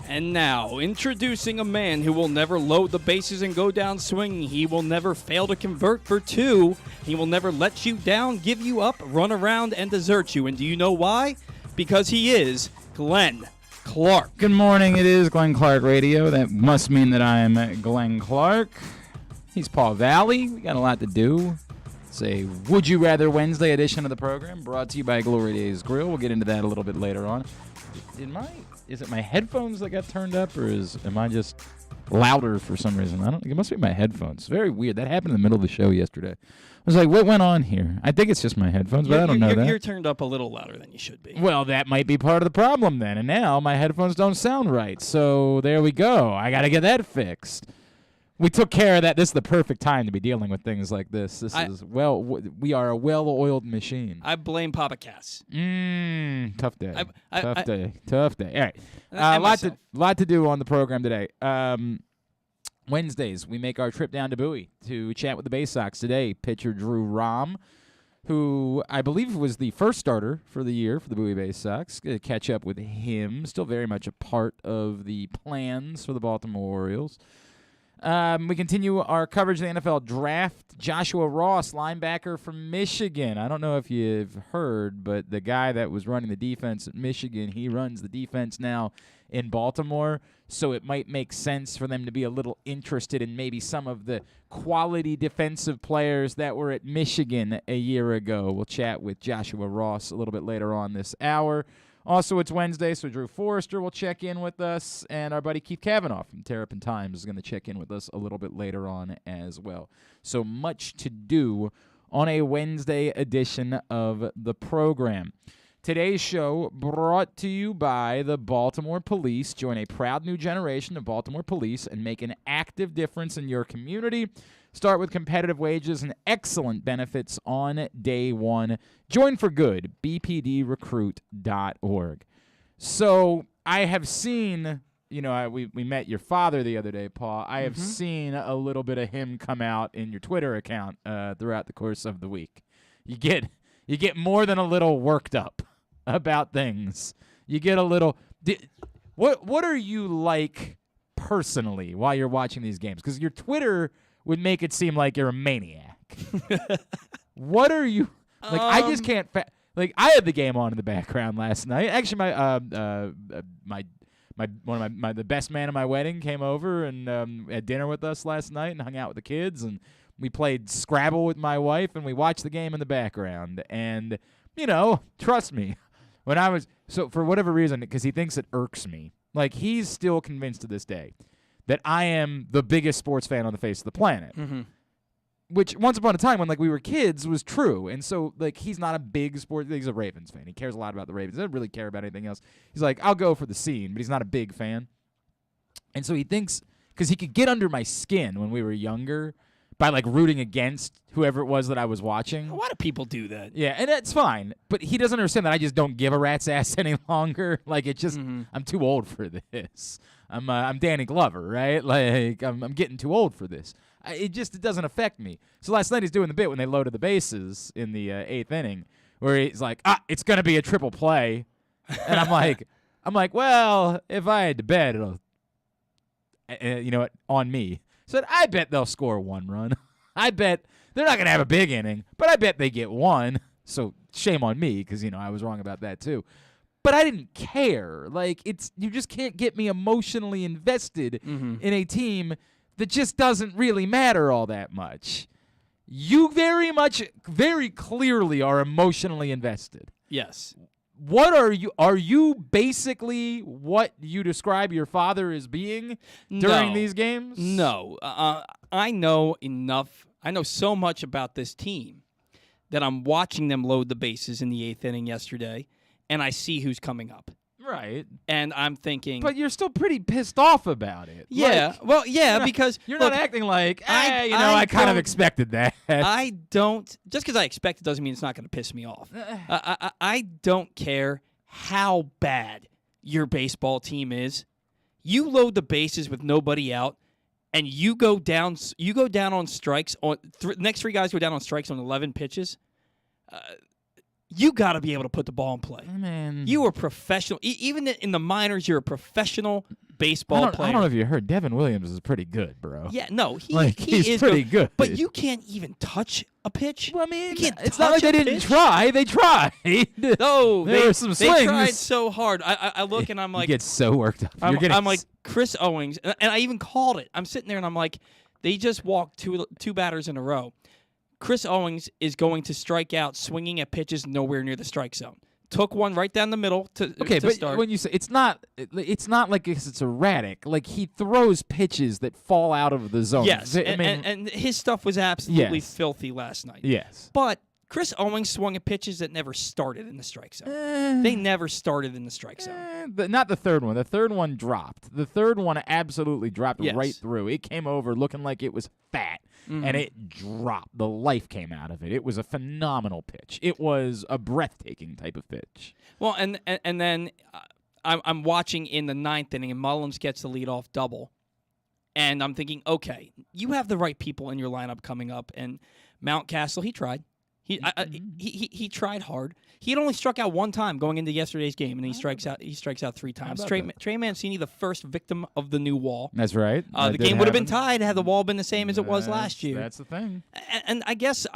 And now, introducing a man who will never load the bases and go down swinging. He will never fail to convert for two. He will never let you down, give you up, run around, and desert you. And do you know why? Because he is Glenn Clark. Good morning. It is Glenn Clark Radio. That must mean that I'm Glenn Clark. He's Paul Valley. We got a lot to do. It's a Would You Rather Wednesday edition of the program, brought to you by Glory Days Grill. We'll get into that a little bit later on. Is it my headphones that got turned up, or am I just louder for some reason? It must be my headphones. It's very weird. That happened in the middle of the show yesterday. I was like, what went on here? I think it's just my headphones, but I don't know that. You're turned up a little louder than you should be. Well, that might be part of the problem then. And now my headphones don't sound right. So there we go. I got to get that fixed. We took care of that. This is the perfect time to be dealing with things like this. We are a well-oiled machine. I blame Papa Cass. Tough day. Tough day. All right. Lot to do on the program today. Wednesdays, we make our trip down to Bowie to chat with the Bay Sox. Today, pitcher Drew Rom, who I believe was the first starter for the year for the Bowie Bay Sox. Gonna catch up with him. Still very much a part of the plans for the Baltimore Orioles. We continue our coverage of the NFL draft. Joshua Ross, linebacker from Michigan. I don't know if you've heard, but the guy that was running the defense at Michigan, he runs the defense now in Baltimore. So it might make sense for them to be a little interested in maybe some of the quality defensive players that were at Michigan a year ago. We'll chat with Joshua Ross a little bit later on this hour. Also, it's Wednesday, so Drew Forrester will check in with us, and our buddy Keith Cavanaugh from Terrapin Times is going to check in with us a little bit later on as well. So much to do on a Wednesday edition of the program. Today's show brought to you by the Baltimore Police. Join a proud new generation of Baltimore Police and make an active difference in your community. Start with competitive wages and excellent benefits on day one. Join for good, bpdrecruit.org. So I have seen, we met your father the other day, Paul. I have seen a little bit of him come out in your Twitter account throughout the course of the week. You get more than a little worked up about things. You get a little. What are you like personally while you're watching these games? Because your Twitter would make it seem like you're a maniac. What are you like? I just can't. I had the game on in the background last night. Actually, the best man at my wedding came over and had dinner with us last night and hung out with the kids, and we played Scrabble with my wife, and we watched the game in the background. And trust me, for whatever reason, because he thinks it irks me, he's still convinced to this day that I am the biggest sports fan on the face of the planet. Mm-hmm. Which, once upon a time, when we were kids, was true. And so, he's not a big sports. He's a Ravens fan. He cares a lot about the Ravens. He doesn't really care about anything else. He's like, I'll go for the scene, but he's not a big fan. And so he thinks, because he could get under my skin when we were younger by, rooting against whoever it was that I was watching. A lot of people do that. Yeah, and that's fine. But he doesn't understand that I just don't give a rat's ass any longer. It's just, I'm too old for this. I'm Danny Glover, right? I'm getting too old for this. It doesn't affect me. So last night he's doing the bit when they loaded the bases in the eighth inning, where he's like, it's gonna be a triple play, and I'm like, well, if I had to bet, it'll, on me. So I bet they'll score one run. I bet they're not gonna have a big inning, but I bet they get one. So shame on me, because I was wrong about that too. But I didn't care. You just can't get me emotionally invested in a team that just doesn't really matter all that much. You very clearly are emotionally invested. Yes. What are you? Are you basically what you describe your father as being during these games? No. I know enough. I know so much about this team that I'm watching them load the bases in the eighth inning yesterday, and I see who's coming up. Right. And I'm thinking... But you're still pretty pissed off about it. Yeah. Because... You're not acting like, I kind of expected that. I don't... Just because I expect it doesn't mean it's not going to piss me off. I don't care how bad your baseball team is. You load the bases with nobody out, and you go down on strikes. Next three guys go down on strikes on 11 pitches. You got to be able to put the ball in play. Man. You are professional. Even in the minors, you're a professional baseball player. I don't know if you heard. Devin Williams is pretty good, bro. Yeah, no, he he's is pretty good. But you can't even touch a pitch. Well, I mean, it's touch not like they a didn't pitch? try. They tried. No, there were some slings. They tried so hard. I look and I'm like, you get so worked up. I'm like Chris Owings, and I even called it. I'm sitting there and I'm like, they just walked two batters in a row. Chris Owings is going to strike out swinging at pitches nowhere near the strike zone. Took one right down the middle to but start. when you say it's not like it's erratic. Like he throws pitches that fall out of the zone. Yes, and his stuff was absolutely Yes. filthy last night. Yes, But Chris Owings swung at pitches that never started in the strike zone. They never started in the strike zone. Not the third one. The third one dropped. The third one absolutely dropped Yes. right through. It came over looking like it was fat, and it dropped. The life came out of it. It was a phenomenal pitch. It was a breathtaking type of pitch. Well, and then I'm watching in the ninth inning, and Mullins gets the leadoff double. And I'm thinking, okay, you have the right people in your lineup coming up. And Mountcastle, he tried. He tried hard. He had only struck out one time going into yesterday's game, and he strikes out 3 times. Trey Mancini, the first victim of the new wall. That's right. The game would have been tied had the wall been the same as it was last year. That's the thing. And I guess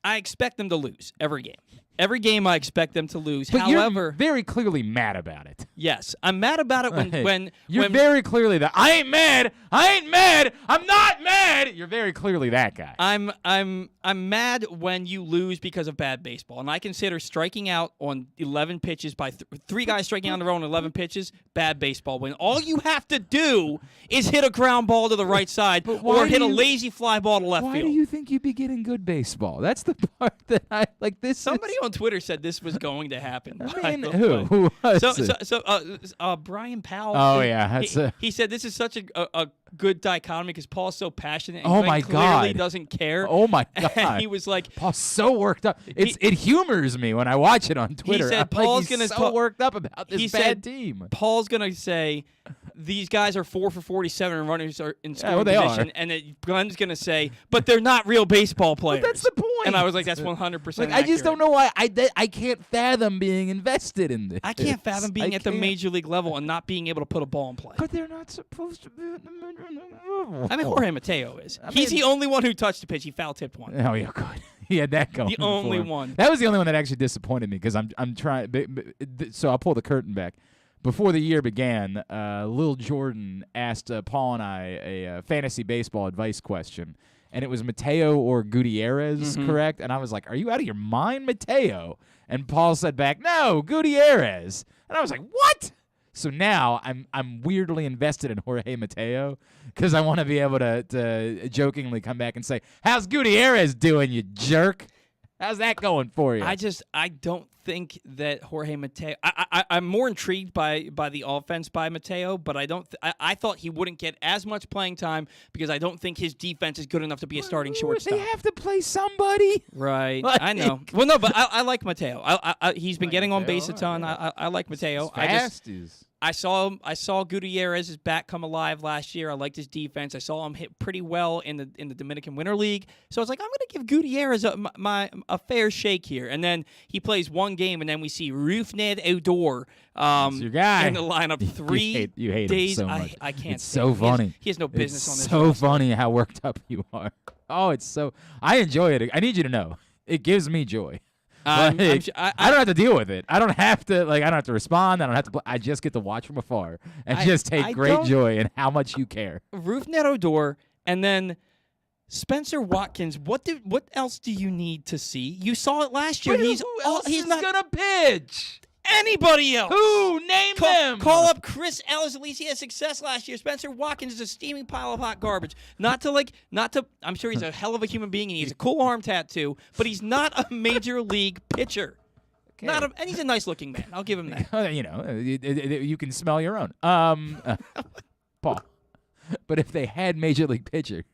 I expect them to lose every game. Every game I expect them to lose. But However, you're very clearly mad about it. yes, I'm mad about it when You're very clearly that I ain't mad. I'm not mad. You're very clearly that guy. I'm mad when you lose because of bad baseball, and I consider striking out on 11 pitches by 3 guys striking out in a row on 11 pitches bad baseball. When all you have to do is hit a ground ball to the right side or hit a lazy fly ball to left Why field. do you think you'd be getting good baseball? That's the part that I like. Somebody on Twitter said this was going to happen. I mean, who was it? So Brian Powell. Oh yeah, he said this is such a good dichotomy because Paul's so passionate. And Oh Glenn my clearly God. doesn't care. Oh my God. And he was like, Paul's so worked up. It humors me when I watch it on Twitter. said I'm Paul's like, he's gonna so talk- worked up about this he bad said team. Paul's gonna say these guys are 4 for 47 and runners are in scoring they position, are. and then Glenn's gonna say, but they're not real baseball players. That's the point. And I was like, that's 100%. Like, I just don't know why I can't fathom being invested in this. I can't fathom being at the can't. major league level and not being able to put a ball in play. But they're not supposed to be at the major league level. I mean, Jorge Mateo is. I He's mean- the only one who touched the pitch. He foul tipped one. Oh yeah, good. He had that going. The only for him. one. That was the only one that actually disappointed me because I'm trying. So I'll pull the curtain back. Before the year began, Lil Jordan asked Paul and I a fantasy baseball advice question, and it was Mateo or Gutierrez, correct? And I was like, "Are you out of your mind, Mateo?" And Paul said back, "No, Gutierrez." And I was like, "What?" So now I'm weirdly invested in Jorge Mateo because I want to be able to jokingly come back and say, "How's Gutierrez doing, you jerk? How's that going for you?" I don't think that Jorge Mateo. I'm more intrigued by the offense by Mateo, but I thought he wouldn't get as much playing time because I don't think his defense is good enough to be a starting shortstop. They have to play somebody. Right, Like- I know. Well, no, but I like Mateo. He's been Like getting on Mateo, base a ton. yeah. I like Mateo. I saw Gutierrez's bat come alive last year. I liked his defense. I saw him hit pretty well in the Dominican Winter League. So I was like, I'm going to give Gutierrez a fair shake here. And then he plays one game, and then we see Rougned Odor your guy. in the lineup 3 you hate days. him so much. I can't. It's stand so him. funny. He has no business it's on this. so roster. funny how worked up you are. Oh, it's so. I enjoy it. I need you to know. It gives me joy. I'm Like, su- I don't have to deal with it. I don't have to I don't have to respond. I don't have to. I just get to watch from afar and just take I great don't- joy in how much you care. Rougned Odor, and then Spencer Watkins. What else do you need to see? You saw it last year. He's not gonna pitch? anybody else. Who? Name them. Call up Chris Ellis. At least he had success last year. Spencer Watkins is a steaming pile of hot garbage. Not to. I'm sure he's a hell of a human being and he has a cool arm tattoo, but he's not a major league pitcher. Okay. And he's a nice looking man. I'll give him that. You can smell your own. Paul. But if they had major league pitchers,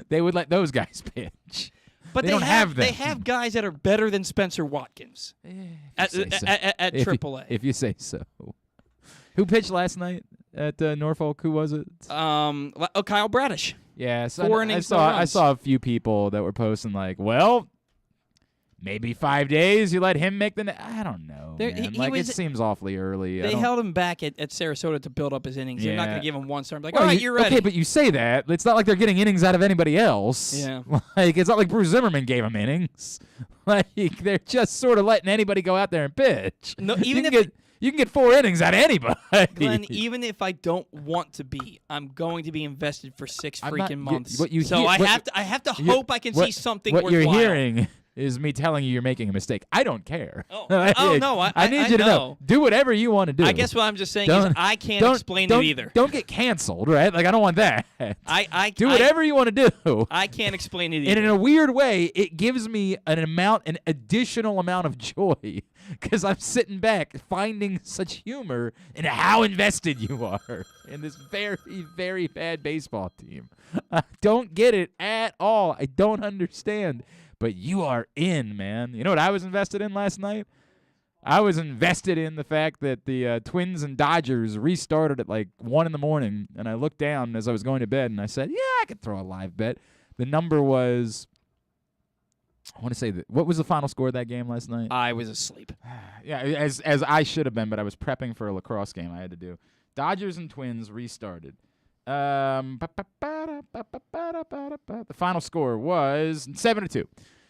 they would let those guys pitch. But they don't have them. They have guys that are better than Spencer Watkins at AAA. If you say so. Who pitched last night at Norfolk? Who was it? Kyle Bradish. Yeah, so 4 I innings, saw no runs. a few people that were posting like, well, maybe 5 days. You let him make I don't know. There- Man. he Like was- it seems awfully early. They held him back at Sarasota to build up his innings. They're not going Yeah. to give him one start. Like, Well, all right, you're ready. Okay, but you say that. It's not like they're getting innings out of anybody else. Yeah. Like, it's not like Bruce Zimmerman gave him innings. Like, they're just sort of letting anybody go out there and pitch. No, you even can get 4 innings out of anybody. Glenn, even if I don't want to be, I'm going to be invested for 6 I'm not- freaking months. what you so hear- I what- have to you- hope I can see something What worthwhile. you're hearing is me telling you you're making a mistake. I don't care. Oh, oh, no, I need you to know. Do whatever you want to do. I guess what I'm just saying is I can't explain it either. Don't get canceled, right? Like, I don't want that. I Do whatever you want to do. I can't explain it And either. in a weird way, it gives me an additional amount of joy because I'm sitting back finding such humor in how invested you are in this very, very bad baseball team. I don't get it at all. I don't understand. But you are in, man. You know what I was invested in last night? I was invested in the fact that the Twins and Dodgers restarted at like 1 in the morning, and I looked down as I was going to bed, and I said, yeah, I could throw a live bet. The number was, I want to say, what was the final score of that game last night? I was asleep. Yeah, as I should have been, but I was prepping for a lacrosse game I had to do. Dodgers and Twins restarted. The final score was 7-2.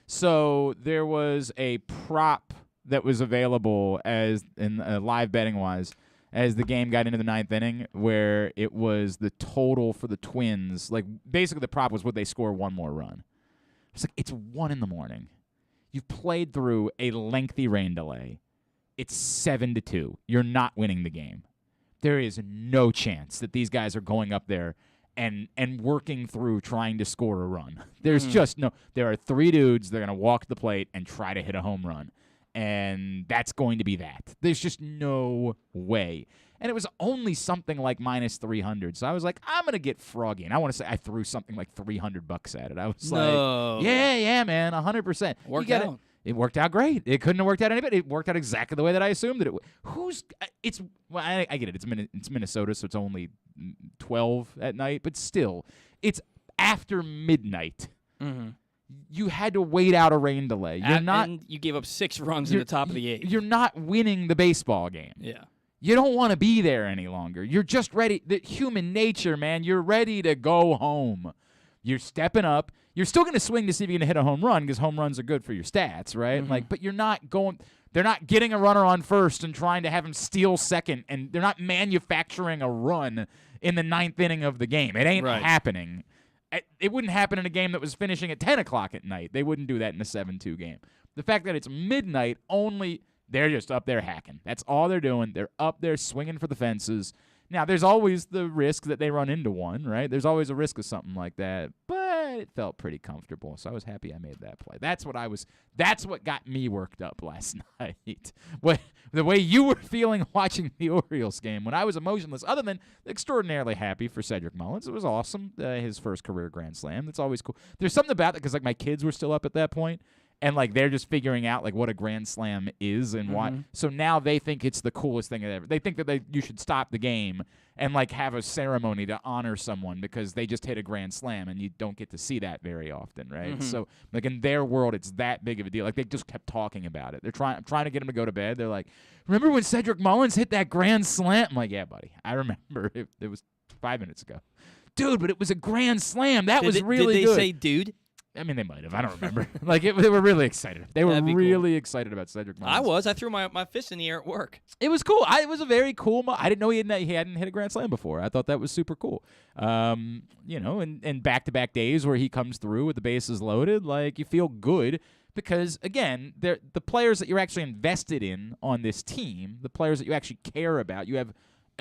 So there was a prop that was available as in live betting wise as the game got into the 9th inning, where it was the total for the Twins. Like basically the prop was would they score one more run. It's like it's 1 in the morning. You've played through a lengthy rain delay. It's 7-2. You're not winning the game. There is no chance that these guys are going up there and working through trying to score a run. There's just no. There are 3 dudes. They're going to walk the plate and try to hit a home run. And that's going to be that. There's just no way. And it was only something like minus 300. So I was like, I'm going to get froggy. And I want to say I threw something like $300 at it. I was like, yeah, man, 100%. Worked out. It worked out great. It couldn't have worked out any better. It worked out exactly the way that I assumed that it would. I get it. It's Minnesota, so it's only 12 at night. But still, it's after midnight. Mm-hmm. You had to wait out a rain delay. And you gave up 6 runs in the top of the 8th. You're not winning the baseball game. Yeah. You don't want to be there any longer. You're just ready. The human nature, man. You're ready to go home. You're stepping up. You're still going to swing to see if you're going to hit a home run because home runs are good for your stats, right? Mm-hmm. Like, but you're not going. They're not getting a runner on first and trying to have him steal second, and they're not manufacturing a run in the 9th inning of the game. It ain't happening. It wouldn't happen in a game that was finishing at 10 o'clock at night. They wouldn't do that in a 7-2 game. The fact that it's midnight only. They're just up there hacking. That's all they're doing. They're up there swinging for the fences. Now, there's always the risk that they run into one, right? There's always a risk of something like that. But it felt pretty comfortable, so I was happy I made that play. That's what got me worked up last night. The way you were feeling watching the Orioles game when I was emotionless, other than extraordinarily happy for Cedric Mullins. It was awesome, his first career Grand Slam. That's always cool. There's something about that because like my kids were still up at that point. And, like, they're just figuring out, like, what a Grand Slam is and why. So now they think it's the coolest thing ever. They think that you should stop the game and, like, have a ceremony to honor someone because they just hit a Grand Slam, and you don't get to see that very often, right? So, like, in their world, it's that big of a deal. Like, they just kept talking about it. I'm trying to get them to go to bed. They're like, remember when Cedric Mullins hit that Grand Slam? I'm like, yeah, buddy. I remember. It was 5 minutes ago. Dude, but it was a Grand Slam. That was really good. Did they say dude? I mean, they might have. I don't remember. They were really excited. They were really excited about Cedric Mullins. I was. I threw my fist in the air at work. It was cool. It was a very cool I didn't know he hadn't hit a Grand Slam before. I thought that was super cool. And back-to-back days where he comes through with the bases loaded, like, you feel good because, again, the players that you're actually invested in on this team, the players that you actually care about, you have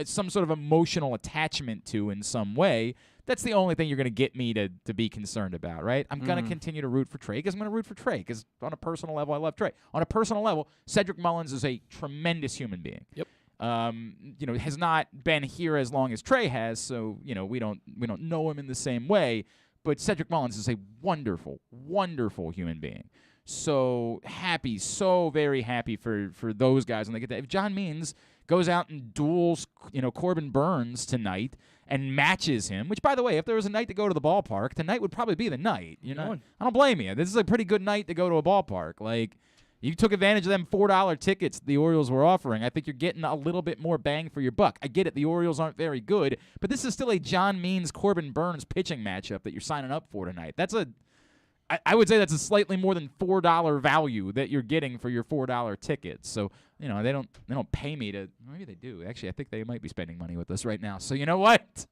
some sort of emotional attachment to in some way. That's the only thing you're going to get me to be concerned about, right? I'm going to continue to root for Trey because I'm going to root for Trey because on a personal level, I love Trey. On a personal level, Cedric Mullins is a tremendous human being. Yep. Has not been here as long as Trey has, so, we don't know him in the same way. But Cedric Mullins is a wonderful, wonderful human being. So happy, so very happy for those guys when they get that. If John Means goes out and duels, Corbin Burns tonight and matches him, which, by the way, if there was a night to go to the ballpark, tonight would probably be the night. I don't blame you. This is a pretty good night to go to a ballpark. Like, you took advantage of them $4 tickets the Orioles were offering. I think you're getting a little bit more bang for your buck. I get it. The Orioles aren't very good, but this is still a John Means, Corbin Burns pitching matchup that you're signing up for tonight. I would say that's a slightly more than $4 value that you're getting for your $4 tickets. So, they don't pay me to. Maybe they do. Actually, I think they might be spending money with us right now. So you know what?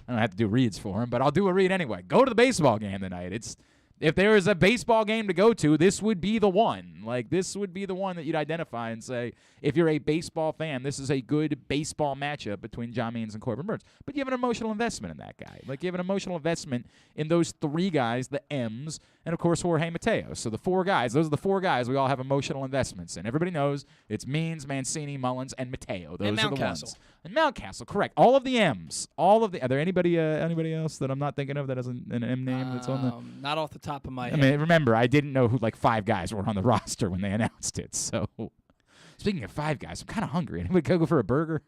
I don't have to do reads for them, but I'll do a read anyway. Go to the baseball game tonight. If there is a baseball game to go to, this would be the one. Like, this would be the one that you'd identify and say, if you're a baseball fan, this is a good baseball matchup between John Means and Corbin Burns. But you have an emotional investment in that guy. Like, you have an emotional investment in those three guys, the M's, and, of course, Jorge Mateo. So the four guys, those are the four guys we all have emotional investments in. Everybody knows it's Means, Mancini, Mullins, and Mateo. Those are the ones. And Mountcastle, correct. All of the M's. Are there anybody else that I'm not thinking of that has an M name that's on the... Not off the top of my head. I mean, remember, I didn't know who like five guys were on the roster when they announced it. So, speaking of five guys, I'm kind of hungry. Anybody go for a burger?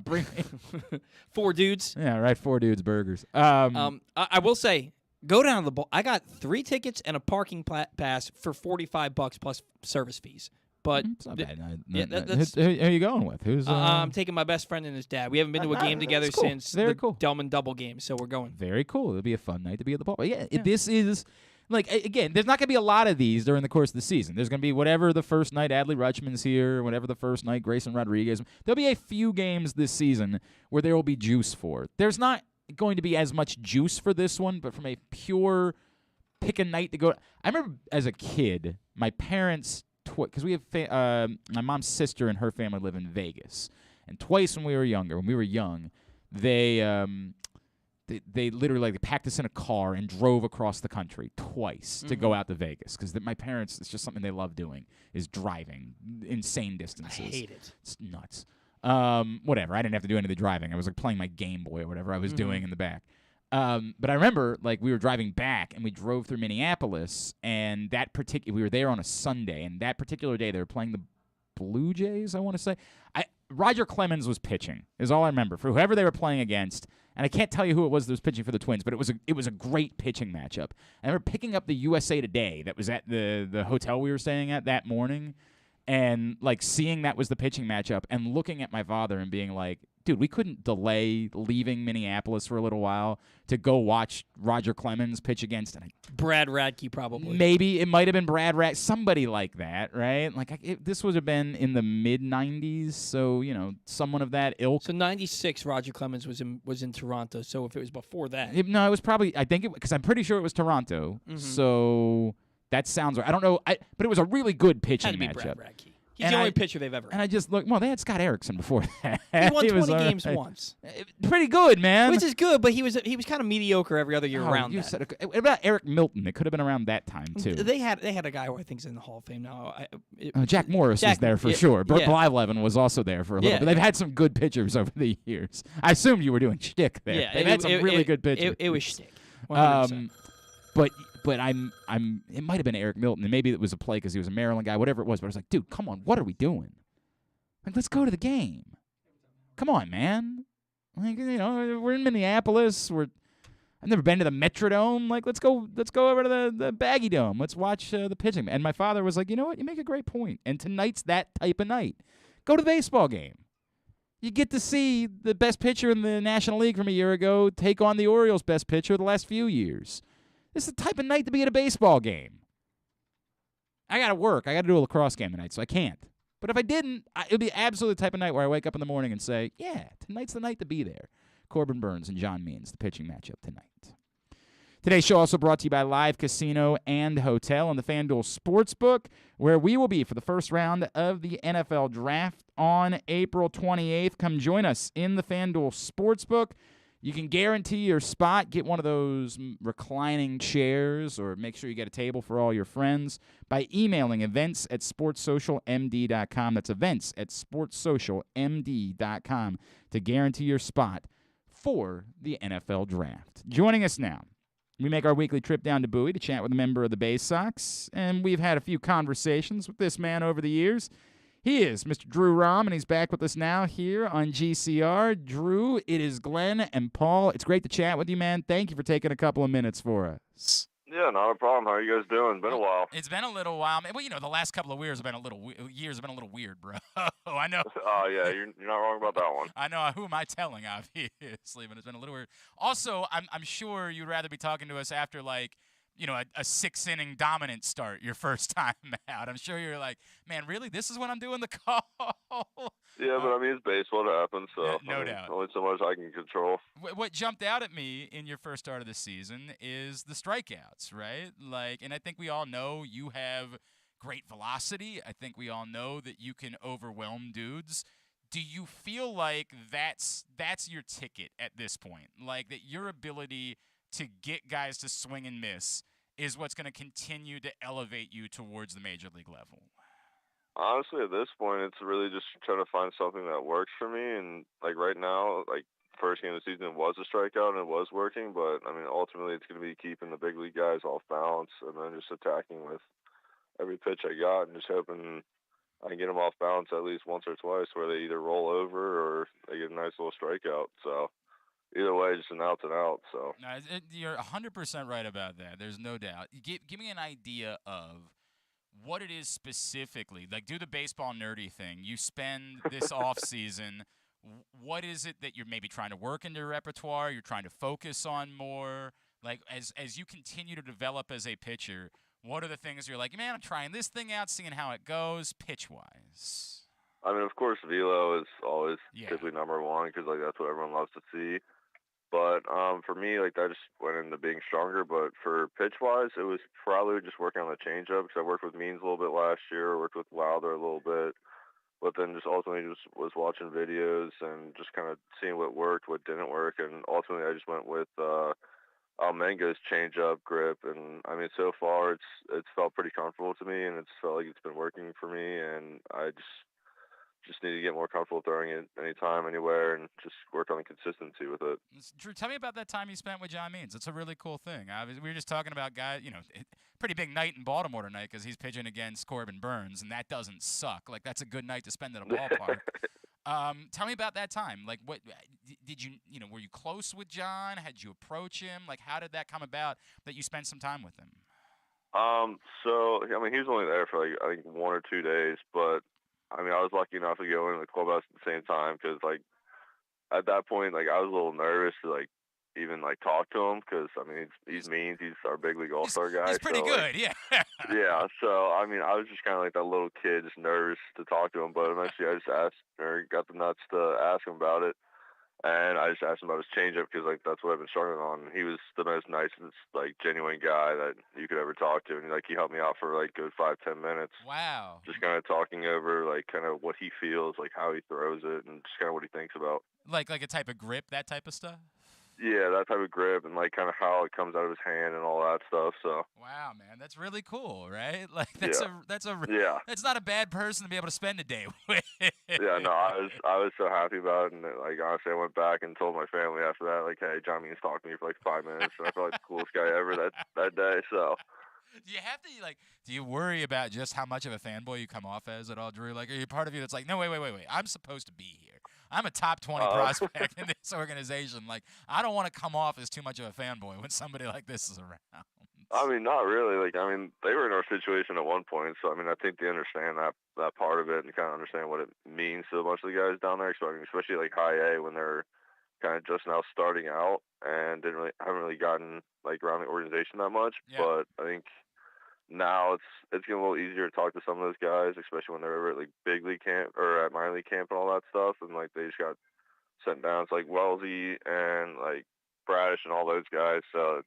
Bring me. 4 dudes. Yeah, right. 4 dudes burgers. I will say, go down to the ball. I got 3 tickets and a parking pass for $45 plus service fees. But it's not bad. Who are you going with? Who's? I'm taking my best friend and his dad. We haven't been to a game together cool. since Very the cool. Delman double game, so we're going. Very cool. It'll be a fun night to be at the ball. Yeah. This is. Like, again, there's not going to be a lot of these during the course of the season. There's going to be whatever the first night Adley Rutschman's here, whatever the first night Grayson Rodriguez. There'll be a few games this season where there will be juice for it. There's not going to be as much juice for this one, but from a pure pick a night to go. I remember as a kid, my parents, because we have my mom's sister and her family live in Vegas. And twice when we were young, they literally packed us in a car and drove across the country twice to go out to Vegas because my parents, it's just something they love doing, is driving insane distances. I hate it. It's nuts. Whatever. I didn't have to do any of the driving. I was playing my Game Boy or whatever I was doing in the back. But I remember we were driving back and we drove through Minneapolis and we were there on a Sunday, and that particular day they were playing the Blue Jays, I want to say. Roger Clemens was pitching, is all I remember, for whoever they were playing against. And I can't tell you who it was that was pitching for the Twins, but it was a great pitching matchup. I remember picking up the USA Today that was at the hotel we were staying at that morning, and seeing that was the pitching matchup and looking at my father and being like, dude, we couldn't delay leaving Minneapolis for a little while to go watch Roger Clemens pitch against Brad Radke, probably. Maybe it might have been Brad Radke, somebody like that, right? This would have been in the mid-'90s, so someone of that ilk. So '96, Roger Clemens was in Toronto. So if it was before that, it was probably, I think, because I'm pretty sure it was Toronto. Mm-hmm. So that sounds right. I don't know, but it was a really good pitching matchup. Brad Radke. He's the only pitcher they've ever had. And I just looked. Well, they had Scott Erickson before that. He won 20 games once. Pretty good, man. Which is good, but he was kind of mediocre every other year around that. What about Eric Milton? It could have been around that time too. They had a guy who I think is in the Hall of Fame now. Jack Morris was there for sure. Bert Blyleven was also there for a little bit. They've had some good pitchers over the years. I assumed you were doing shtick there. Yeah, they've had some really good pitchers. It was shtick. 100%. But it might have been Eric Milton, and maybe it was a play because he was a Maryland guy, whatever it was. But I was like, dude, come on, what are we doing? Let's go to the game. Come on, man. We're in Minneapolis. I've never been to the Metrodome. Let's go over to the Baggy Dome. Let's watch the pitching. And my father was like, you know what? You make a great point. And tonight's that type of night. Go to the baseball game. You get to see the best pitcher in the National League from a year ago take on the Orioles' best pitcher the last few years. This is the type of night to be at a baseball game. I got to work. I got to do a lacrosse game tonight, so I can't. But if I didn't, it would be absolutely the type of night where I wake up in the morning and say, yeah, tonight's the night to be there. Corbin Burns and John Means, the pitching matchup tonight. Today's show also brought to you by Live Casino and Hotel and the FanDuel Sportsbook, where we will be for the first round of the NFL Draft on April 28th. Come join us in the FanDuel Sportsbook. You can guarantee your spot, get one of those reclining chairs, or make sure you get a table for all your friends by emailing events@sportssocialmd.com. That's events@sportssocialmd.com to guarantee your spot for the NFL Draft. Joining us now, we make our weekly trip down to Bowie to chat with a member of the Bay Sox, and we've had a few conversations with this man over the years. He is Mr. Drew Rahm, and he's back with us now here on GCR. Drew, it is Glenn and Paul. It's great to chat with you, man. Thank you for taking a couple of minutes for us. Yeah, not a problem. How are you guys doing? Been a while. It's been a little while. Well, the last couple of years have been a little weird, bro. I know. Oh, yeah, you're not wrong about that one. I know. Who am I telling, obviously, but it's been a little weird. Also, I'm sure you'd rather be talking to us after, like, a 6-inning dominant start your first time out. I'm sure you're like, man, really? This is when I'm doing the call? Yeah, but I mean, it's baseball to happen, so no doubt. Only so much I can control. What jumped out at me in your first start of the season is the strikeouts, right? Like, and I think we all know you have great velocity. I think we all know that you can overwhelm dudes. Do you feel like that's your ticket at this point? Like, that your ability to get guys to swing and miss is what's going to continue to elevate you towards the major league level? Honestly, at this point, it's really just trying to find something that works for me. And, like, right now, like, first game of the season, it was a strikeout and it was working. But, I mean, ultimately, it's going to be keeping the big league guys off balance and then just attacking with every pitch I got and just hoping I can get them off balance at least once or twice where they either roll over or they get a nice little strikeout. So, either way, just an out and out. So you're 100% right about that. There's no doubt. Give me an idea of what it is specifically. Like, do the baseball nerdy thing. You spend this off season. What is it that you're maybe trying to work into your repertoire? You're trying to focus on more. Like, as you continue to develop as a pitcher, what are the things you're like, man, I'm trying this thing out, seeing how it goes pitch wise? I mean, of course, velo is always typically number one because, like, that's what everyone loves to see. But for me, like, that just went into being stronger. But for pitch-wise, it was probably just working on the changeup because I worked with Means a little bit last year, worked with Wilder a little bit. But then just ultimately just was watching videos and just kind of seeing what worked, what didn't work. And ultimately I just went with Almenga's changeup grip. And, I mean, so far it's felt pretty comfortable to me, and it's felt like it's been working for me. And I just need to get more comfortable throwing it anytime, anywhere, and just work on the consistency with it. Drew, tell me about that time you spent with John Means. It's a really cool thing. We were just talking about guys, pretty big night in Baltimore tonight because he's pitching against Corbin Burns, and that doesn't suck. Like, that's a good night to spend at a ballpark. Tell me about that time. Like, what did you, were you close with John? Had you approach him? Like, how did that come about that you spent some time with him? So, I mean, he was only there for, like, I think 1 or 2 days, but I mean, I was lucky enough to go in the clubhouse at the same time because, like, at that point, like, I was a little nervous to, like, even, like, talk to him because, I mean, he's Means. He's our big league all-star guy. He's pretty good, like, yeah. Yeah, so, I mean, I was just kind of like that little kid just nervous to talk to him, but eventually I just asked, or got the nuts to ask him about it. And I just asked him about his changeup because, like, that's what I've been struggling on. He was the most nicest, like, genuine guy that you could ever talk to. And, like, he helped me out for, like, good 5-10 minutes. Wow. Just kind of talking over, like, kind of what he feels, like, how he throws it, and just kind of what he thinks about. Like a type of grip, that type of stuff? Yeah, that type of grip and, like, kind of how it comes out of his hand and all that stuff. So. Wow, man, that's really cool, right? Like, that's not a bad person to be able to spend a day with. Yeah, no, I was so happy about it, and, like, honestly, I went back and told my family after that, like, hey, John Means talked to me for like 5 minutes, and I felt like the coolest guy ever that day. So. Do you have to, like, do you worry about just how much of a fanboy you come off as at all, Drew? Like, are you part of you that's like, no, wait, I'm supposed to be here. I'm a top 20 prospect in this organization. Like, I don't want to come off as too much of a fanboy when somebody like this is around. I mean, not really. Like, I mean, they were in our situation at one point, so I mean, I think they understand that part of it and kind of understand what it means to a bunch of the guys down there, especially like high A when they're kind of just now starting out and haven't really gotten, like, around the organization that much. Yeah. But I think now it's getting a little easier to talk to some of those guys, especially when they're over at, like, big league camp or at minor league camp and all that stuff, and, like, they just got sent down. It's like Wellesley and, like, Bradish and all those guys. So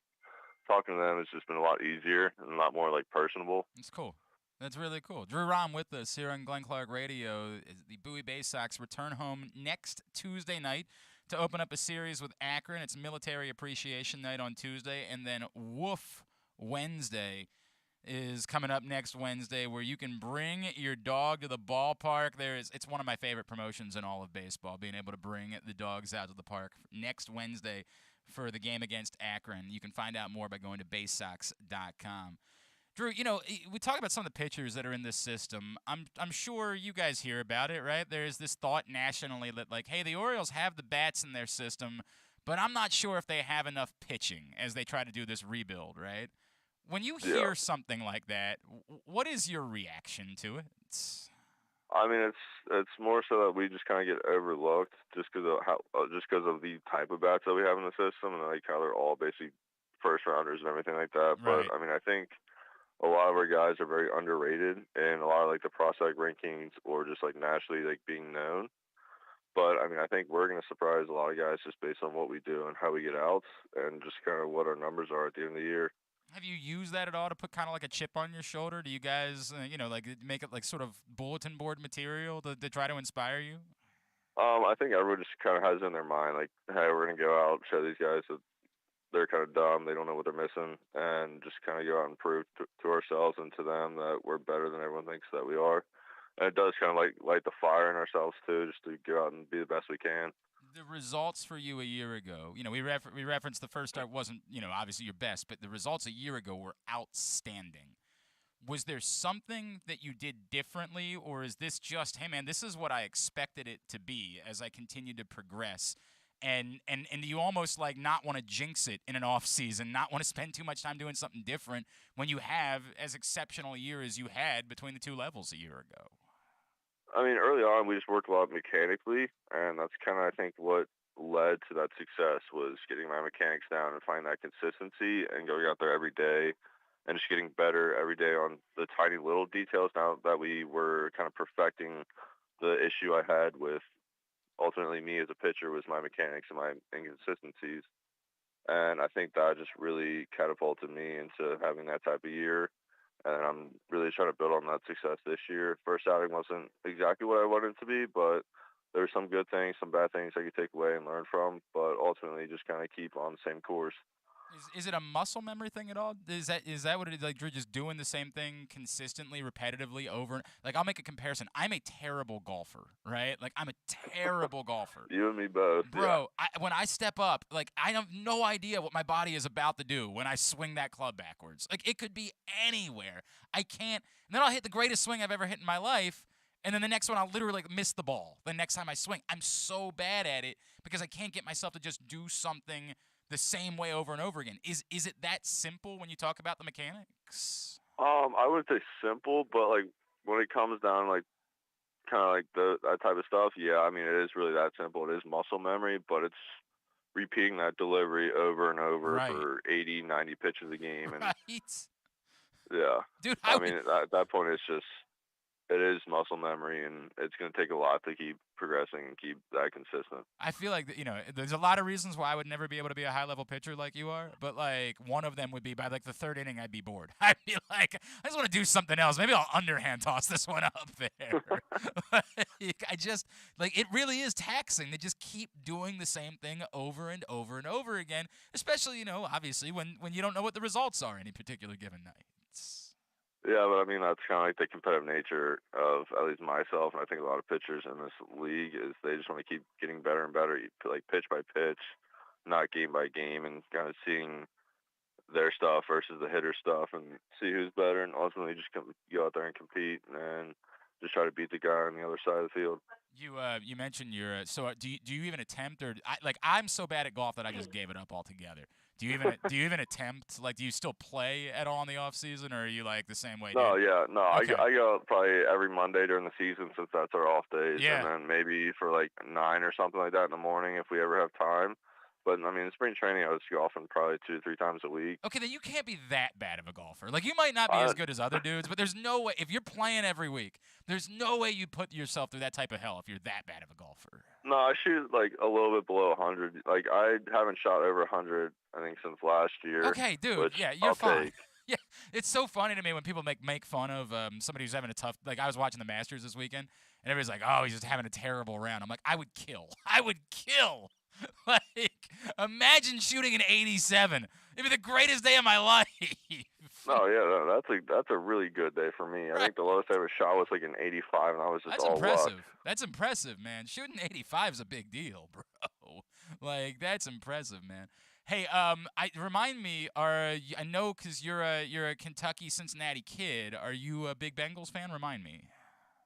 talking to them has just been a lot easier and a lot more, like, personable. It's cool. That's really cool. Drew Rahm with us here on Glenn Clark Radio. The Bowie Bay Sox return home next Tuesday night to open up a series with Akron. It's Military Appreciation Night on Tuesday, and then Woof Wednesday is coming up next Wednesday, where you can bring your dog to the ballpark. It's one of my favorite promotions in all of baseball, being able to bring the dogs out to the park next Wednesday for the game against Akron. You can find out more by going to baysox.com. Drew, we talk about some of the pitchers that are in this system. I'm sure you guys hear about it, right? There's this thought nationally that, like, hey, the Orioles have the bats in their system, but I'm not sure if they have enough pitching as they try to do this rebuild, right? When you hear something like that, what is your reaction to it? I mean, it's more so that we just kind of get overlooked just because of the type of bats that we have in the system and like how they're all basically first rounders and everything like that. Right. But I mean, I think a lot of our guys are very underrated in a lot of like the prospect rankings or just like nationally like being known. But I mean, I think we're going to surprise a lot of guys just based on what we do and how we get outs and just kind of what our numbers are at the end of the year. Have you used that at all to put kind of like a chip on your shoulder? Do you guys, like make it like sort of bulletin board material to try to inspire you? I think everyone just kind of has in their mind like, hey, we're going to go out, show these guys that they're kind of dumb, they don't know what they're missing, and just kind of go out and prove to ourselves and to them that we're better than everyone thinks that we are. And it does kind of like light the fire in ourselves too, just to go out and be the best we can. The results for you a year ago, we referenced the first start wasn't, obviously your best, but the results a year ago were outstanding. Was there something that you did differently, or is this just, hey, man, this is what I expected it to be as I continue to progress? And you almost like not want to jinx it in an off season, not want to spend too much time doing something different when you have as exceptional a year as you had between the two levels a year ago. I mean, early on, we just worked a lot mechanically, and that's kind of, I think, what led to that success was getting my mechanics down and finding that consistency and going out there every day and just getting better every day on the tiny little details now that we were kind of perfecting the issue I had with ultimately me as a pitcher was my mechanics and my inconsistencies. And I think that just really catapulted me into having that type of year. And I'm really trying to build on that success this year. First outing wasn't exactly what I wanted it to be, but there were some good things, some bad things I could take away and learn from, but ultimately just kind of keep on the same course. Is it a muscle memory thing at all? Is that what it is? Like you're just doing the same thing consistently, repetitively over? Like I'll make a comparison. I'm a terrible golfer, right? Like I'm a terrible golfer. You and me both, bro. Yeah. When I step up, like I have no idea what my body is about to do when I swing that club backwards. Like it could be anywhere. I can't. And then I'll hit the greatest swing I've ever hit in my life. And then the next one, I'll literally miss the ball the next time I swing. I'm so bad at it because I can't get myself to just do something the same way over and over again. Is it that simple when you talk about the mechanics? I wouldn't say simple, but like when it comes down like kind of like that type of stuff, yeah, I mean it is really that simple. It is muscle memory, but it's repeating that delivery over and over for 80, 90 pitches a game. And yeah. Dude, I mean at that point it is muscle memory, and it's going to take a lot to keep progressing and keep that consistent. I feel like, there's a lot of reasons why I would never be able to be a high-level pitcher like you are, but, like, one of them would be by, like, the third inning, I'd be bored. I'd be like, I just want to do something else. Maybe I'll underhand toss this one up there. It really is taxing to just keep doing the same thing over and over and over again, especially, obviously when you don't know what the results are any particular given night. Yeah, but I mean, that's kind of like the competitive nature of at least myself, and I think a lot of pitchers in this league is they just want to keep getting better and better, like pitch by pitch, not game by game, and kind of seeing their stuff versus the hitter stuff and see who's better, and ultimately just go out there and compete and just try to beat the guy on the other side of the field. You mentioned your do you even attempt, or I'm so bad at golf that I just gave it up altogether. Do you even attempt, like, do you still play at all in the off season, or are you like the same way? No, dude? yeah, no, okay. I go out probably every Monday during the season since that's our off days, yeah. And then maybe for like 9 or something like that in the morning if we ever have time. But I mean, in spring training, I was golfing probably 2 to 3 times a week. Okay, then you can't be that bad of a golfer. Like, you might not be as good as other dudes, but there's no way, if you're playing every week, there's no way you put yourself through that type of hell if you're that bad of a golfer. No, I shoot like a little bit below 100. Like I haven't shot over 100, I think, since last year. Okay, dude, yeah, you're fine. Yeah, it's so funny to me when people make fun of somebody who's having a tough. Like I was watching the Masters this weekend, and everybody's like, "Oh, he's just having a terrible round." I'm like, I would kill. Like, imagine shooting an 87. It'd be the greatest day of my life. No, yeah, no, that's a really good day for me. I think the lowest I ever shot was like an 85, and I was just all impressive. luck. That's impressive, man. Shooting 85 is a big deal, bro. Like, that's impressive, man. Hey, remind me. I know because you're a Kentucky Cincinnati kid. Are you a big Bengals fan? Remind me.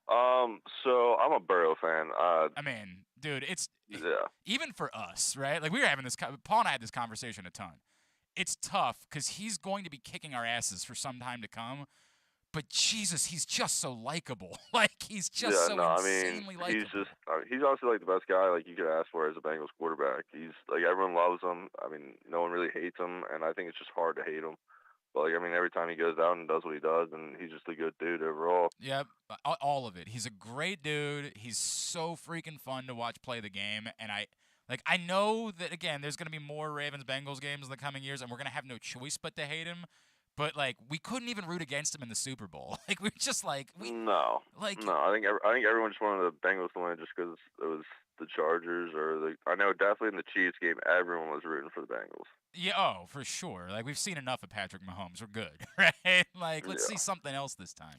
So I'm a Burrow fan. I mean, dude, Yeah. even for us, right? Like we were having this. Paul and I had this conversation a ton. It's tough because he's going to be kicking our asses for some time to come. But Jesus, he's just so likable. Like he's just insanely likable. He's honestly like the best guy like you could ask for as a Bengals quarterback. He's like everyone loves him. I mean, no one really hates him, and I think it's just hard to hate him. But like, I mean, every time he goes out and does what he does, and he's just a good dude overall. Yep, all of it. He's a great dude. He's so freaking fun to watch play the game, and I know that again, there's going to be more Ravens-Bengals games in the coming years, and we're going to have no choice but to hate him. But like, we couldn't even root against him in the Super Bowl. Like, we were just like, no. I think everyone just wanted the Bengals to win just because it was the Chargers I know definitely in the Chiefs game, everyone was rooting for the Bengals. Yeah, oh, for sure. Like, we've seen enough of Patrick Mahomes. We're good, right? Like, let's see something else this time.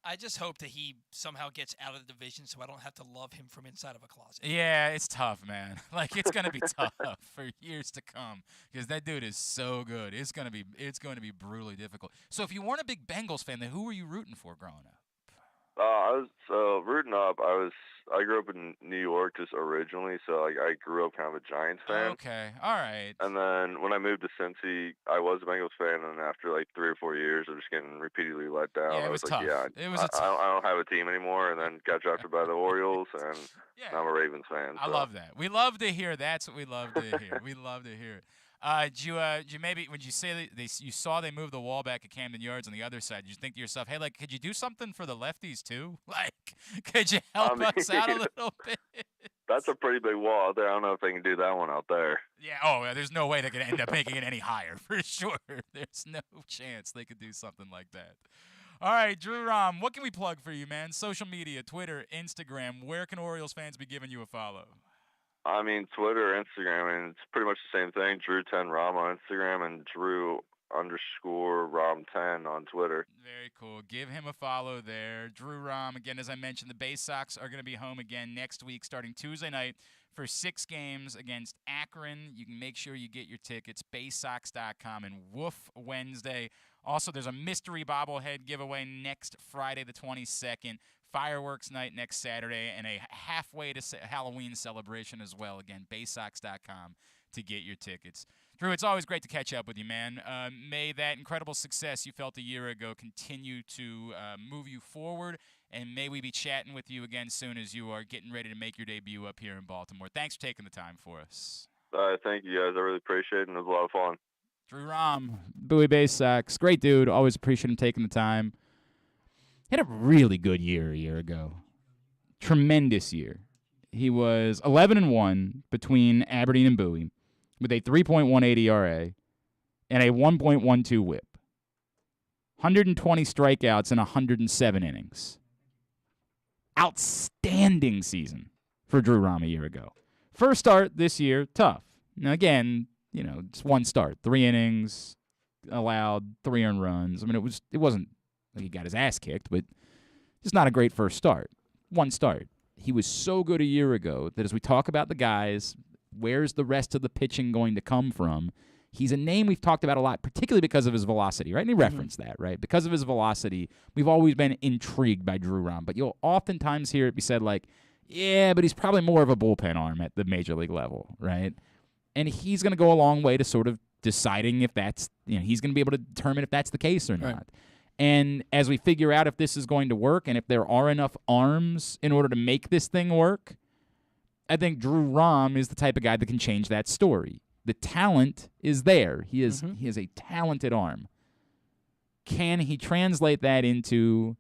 I just hope that he somehow gets out of the division so I don't have to love him from inside of a closet. Yeah, it's tough, man. Like, it's going to be tough for years to come because that dude is so good. It's going to be brutally difficult. So if you weren't a big Bengals fan, then who were you rooting for growing up? I was rooting up. I grew up in New York just originally, so I grew up kind of a Giants fan. Okay, all right. And then when I moved to Cincy, I was a Bengals fan, and after like 3 or 4 years of just getting repeatedly let down, Yeah, I was tough. like, I don't have a team anymore, and then got drafted by the Orioles, and now I'm a Ravens fan. I love that. We love to hear. That's what we love to hear. We love to hear it. Did you maybe when you say you saw they moved the wall back at Camden Yards on the other side, did you think to yourself, hey, like, could you do something for the lefties too? Like, could you help us out a little bit? That's a pretty big wall out there. I don't know if they can do that one out there. Yeah. Oh, there's no way they could end up making it any higher for sure. There's no chance they could do something like that. All right, Drew Rahm, what can we plug for you, man? Social media, Twitter, Instagram. Where can Orioles fans be giving you a follow? I mean, Twitter, Instagram, and it's pretty much the same thing. Drew10Rom on Instagram and Drew_Rom10 on Twitter. Very cool. Give him a follow there. Drew Rahm, again, as I mentioned, the Bay Sox are going to be home again next week starting Tuesday night for 6 games against Akron. You can make sure you get your tickets, baysox.com, and Woof Wednesday. Also, there's a mystery bobblehead giveaway next Friday the 22nd. Fireworks night next Saturday, and a halfway to Halloween celebration as well. Again, baysox.com to get your tickets. Drew, it's always great to catch up with you, man. May that incredible success you felt a year ago continue to move you forward, and may we be chatting with you again soon as you are getting ready to make your debut up here in Baltimore. Thanks for taking the time for us. Thank you, guys. I really appreciate it, and it was a lot of fun. Drew Rahm, Bowie Bay Sox. Great dude. Always appreciate him taking the time. He had a really good year a year ago. Tremendous year. He was 11-1 between Aberdeen and Bowie with a 3.18 ERA and a 1.12 whip. 120 strikeouts in 107 innings. Outstanding season for Drew Rahm a year ago. First start this year, tough. Now, again, it's one start. 3 innings, allowed 3 earned runs. I mean, it wasn't like he got his ass kicked, but just not a great first start. One start. He was so good a year ago that as we talk about the guys, where's the rest of the pitching going to come from? He's a name we've talked about a lot, particularly because of his velocity, right? And he referenced that, right? Because of his velocity, we've always been intrigued by Drew Rahm. But you'll oftentimes hear it be said like, yeah, but he's probably more of a bullpen arm at the major league level, right? And he's going to go a long way to sort of deciding if that's, he's going to be able to determine if that's the case or not. Right. And as we figure out if this is going to work and if there are enough arms in order to make this thing work, I think Drew Rahm is the type of guy that can change that story. The talent is there. He is a talented arm. Can he translate that into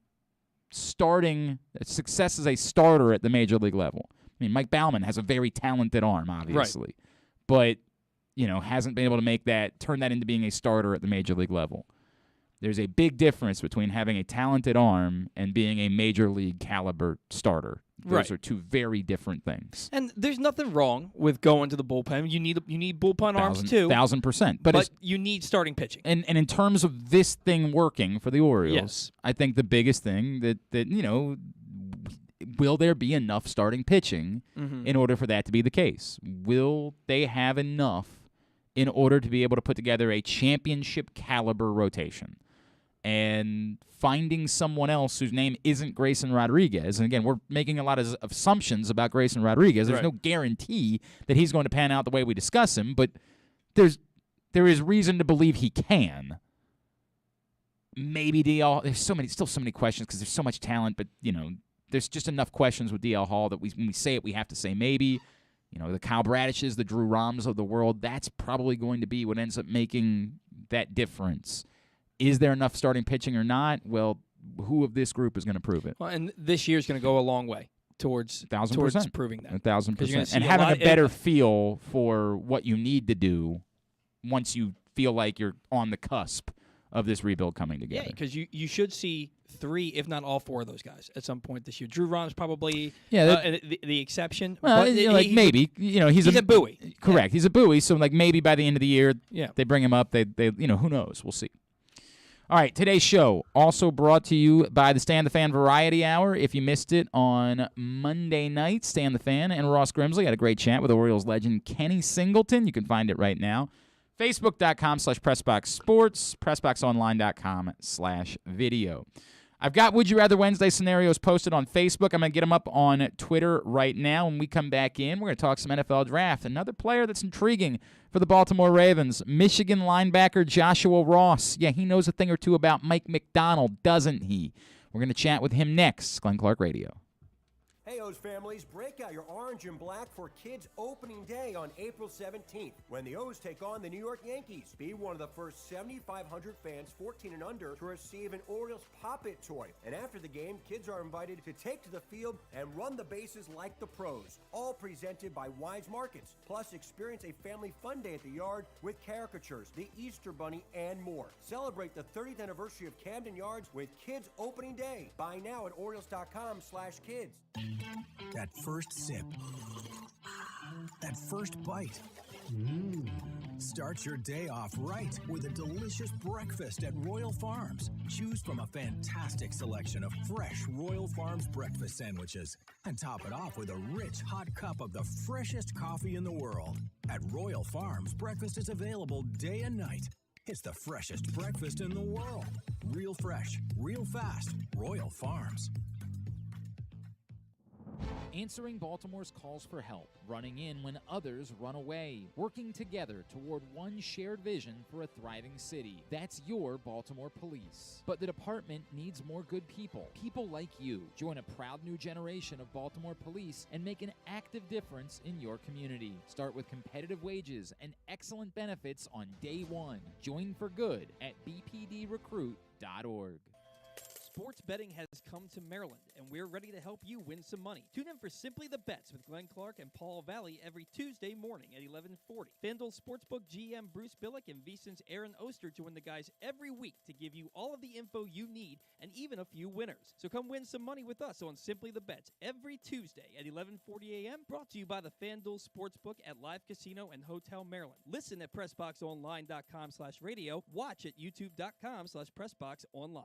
starting success as a starter at the major league level? I mean, Mike Baumann has a very talented arm, obviously, but hasn't been able to turn that into being a starter at the major league level. There's a big difference between having a talented arm and being a major league caliber starter. Those are two very different things. And there's nothing wrong with going to the bullpen. You need bullpen arms too. 1,000%. But you need starting pitching. And in terms of this thing working for the Orioles, I think the biggest thing that will there be enough starting pitching in order for that to be the case? Will they have enough in order to be able to put together a championship caliber rotation. And finding someone else whose name isn't Grayson Rodriguez, and again, we're making a lot of assumptions about Grayson Rodriguez. There's no guarantee that he's going to pan out the way we discuss him, but there is reason to believe he can. Maybe DL. There's still so many questions because there's so much talent, but there's just enough questions with DL Hall that when we say it, we have to say maybe. The Kyle Bradishes, the Drew Roms of the world. That's probably going to be what ends up making that difference. Is there enough starting pitching or not? Well, who of this group is going to prove it? Well, and this year's going to go a long way towards 1,000%. proving that. 1,000%. And having a better feel for what you need to do once you feel like you're on the cusp of this rebuild coming together. Yeah, because you should see 3, if not all 4 of those guys at some point this year. Drew Rom's probably the exception. Well, but maybe. He's a buoy. Correct. He's a buoy, so maybe by the end of the year they bring him up. They who knows? We'll see. All right, today's show also brought to you by the Stan the Fan Variety Hour. If you missed it on Monday night, Stan the Fan and Ross Grimsley had a great chat with Orioles legend Kenny Singleton. You can find it right now. Facebook.com/PressBoxSports, PressBoxOnline.com/video. I've got Would You Rather Wednesday scenarios posted on Facebook. I'm going to get them up on Twitter right now. When we come back in, we're going to talk some NFL draft. Another player that's intriguing for the Baltimore Ravens, Michigan linebacker Joshua Ross. Yeah, he knows a thing or two about Mike McDonald, doesn't he? We're going to chat with him next. Glenn Clark Radio. Hey, O's families, break out your orange and black for Kids Opening Day on April 17th, when the O's take on the New York Yankees. Be one of the first 7,500 fans 14 and under to receive an Orioles Pop-It toy. And after the game, kids are invited to take to the field and run the bases like the pros. All presented by Wise Markets. Plus, experience a family fun day at the yard with caricatures, the Easter Bunny, and more. Celebrate the 30th anniversary of Camden Yards with Kids Opening Day. Buy now at Orioles.com/kids. That first sip. That first bite. Start your day off right with a delicious breakfast at Royal Farms. Choose from a fantastic selection of fresh Royal Farms breakfast sandwiches and top it off with a rich hot cup of the freshest coffee in the world. At Royal Farms, breakfast is available day and night. It's the freshest breakfast in the world. Real fresh, real fast. Royal Farms. Answering Baltimore's calls for help, running in when others run away, working together toward one shared vision for a thriving city. That's your Baltimore Police. But the department needs more good people, people like you. Join a proud new generation of Baltimore Police and make an active difference in your community. Start with competitive wages and excellent benefits on day one. Join for good at bpdrecruit.org. Sports betting has come to Maryland, and we're ready to help you win some money. Tune in for Simply the Bets with Glenn Clark and Paul Valley every Tuesday morning at 11:40. FanDuel Sportsbook GM Bruce Billick and VSiN's Aaron Oster join the guys every week to give you all of the info you need and even a few winners. So come win some money with us on Simply the Bets every Tuesday at 11:40 a.m. Brought to you by the FanDuel Sportsbook at Live Casino and Hotel Maryland. Listen at PressBoxOnline.com/radio. Watch at YouTube.com/PressBoxOnline.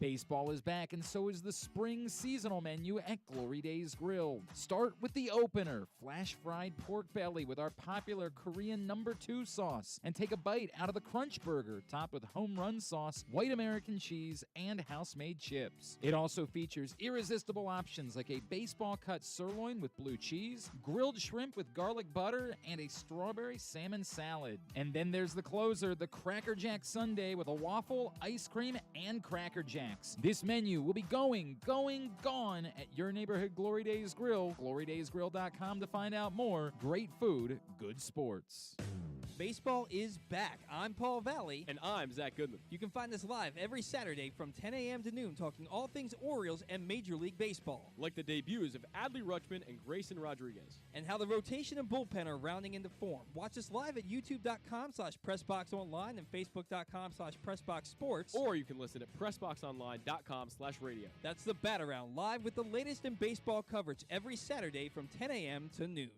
Baseball is back, and so is the spring seasonal menu at Glory Days Grill. Start with the opener, flash-fried pork belly with our popular Korean No. 2 sauce, and take a bite out of the Crunch Burger, topped with home run sauce, white American cheese, and house-made chips. It also features irresistible options like a baseball-cut sirloin with blue cheese, grilled shrimp with garlic butter, and a strawberry salmon salad. And then there's the closer, the Cracker Jack Sundae with a waffle, ice cream, and Cracker Jacks. This menu will be gone at your neighborhood Glory Days Grill. GloryDaysGrill.com to find out more. Great food, good sports. Baseball is back. I'm Paul Valley. And I'm Zach Goodman. You can find us live every Saturday from 10 a.m. to noon talking all things Orioles and Major League Baseball. Like the debuts of Adley Rutschman and Grayson Rodriguez. And how the rotation and bullpen are rounding into form. Watch us live at youtube.com/PressBoxOnline and facebook.com/PressBoxSports. Or you can listen at PressBoxOnline.com/radio. That's the Bat Around, live with the latest in baseball coverage every Saturday from 10 a.m. to noon.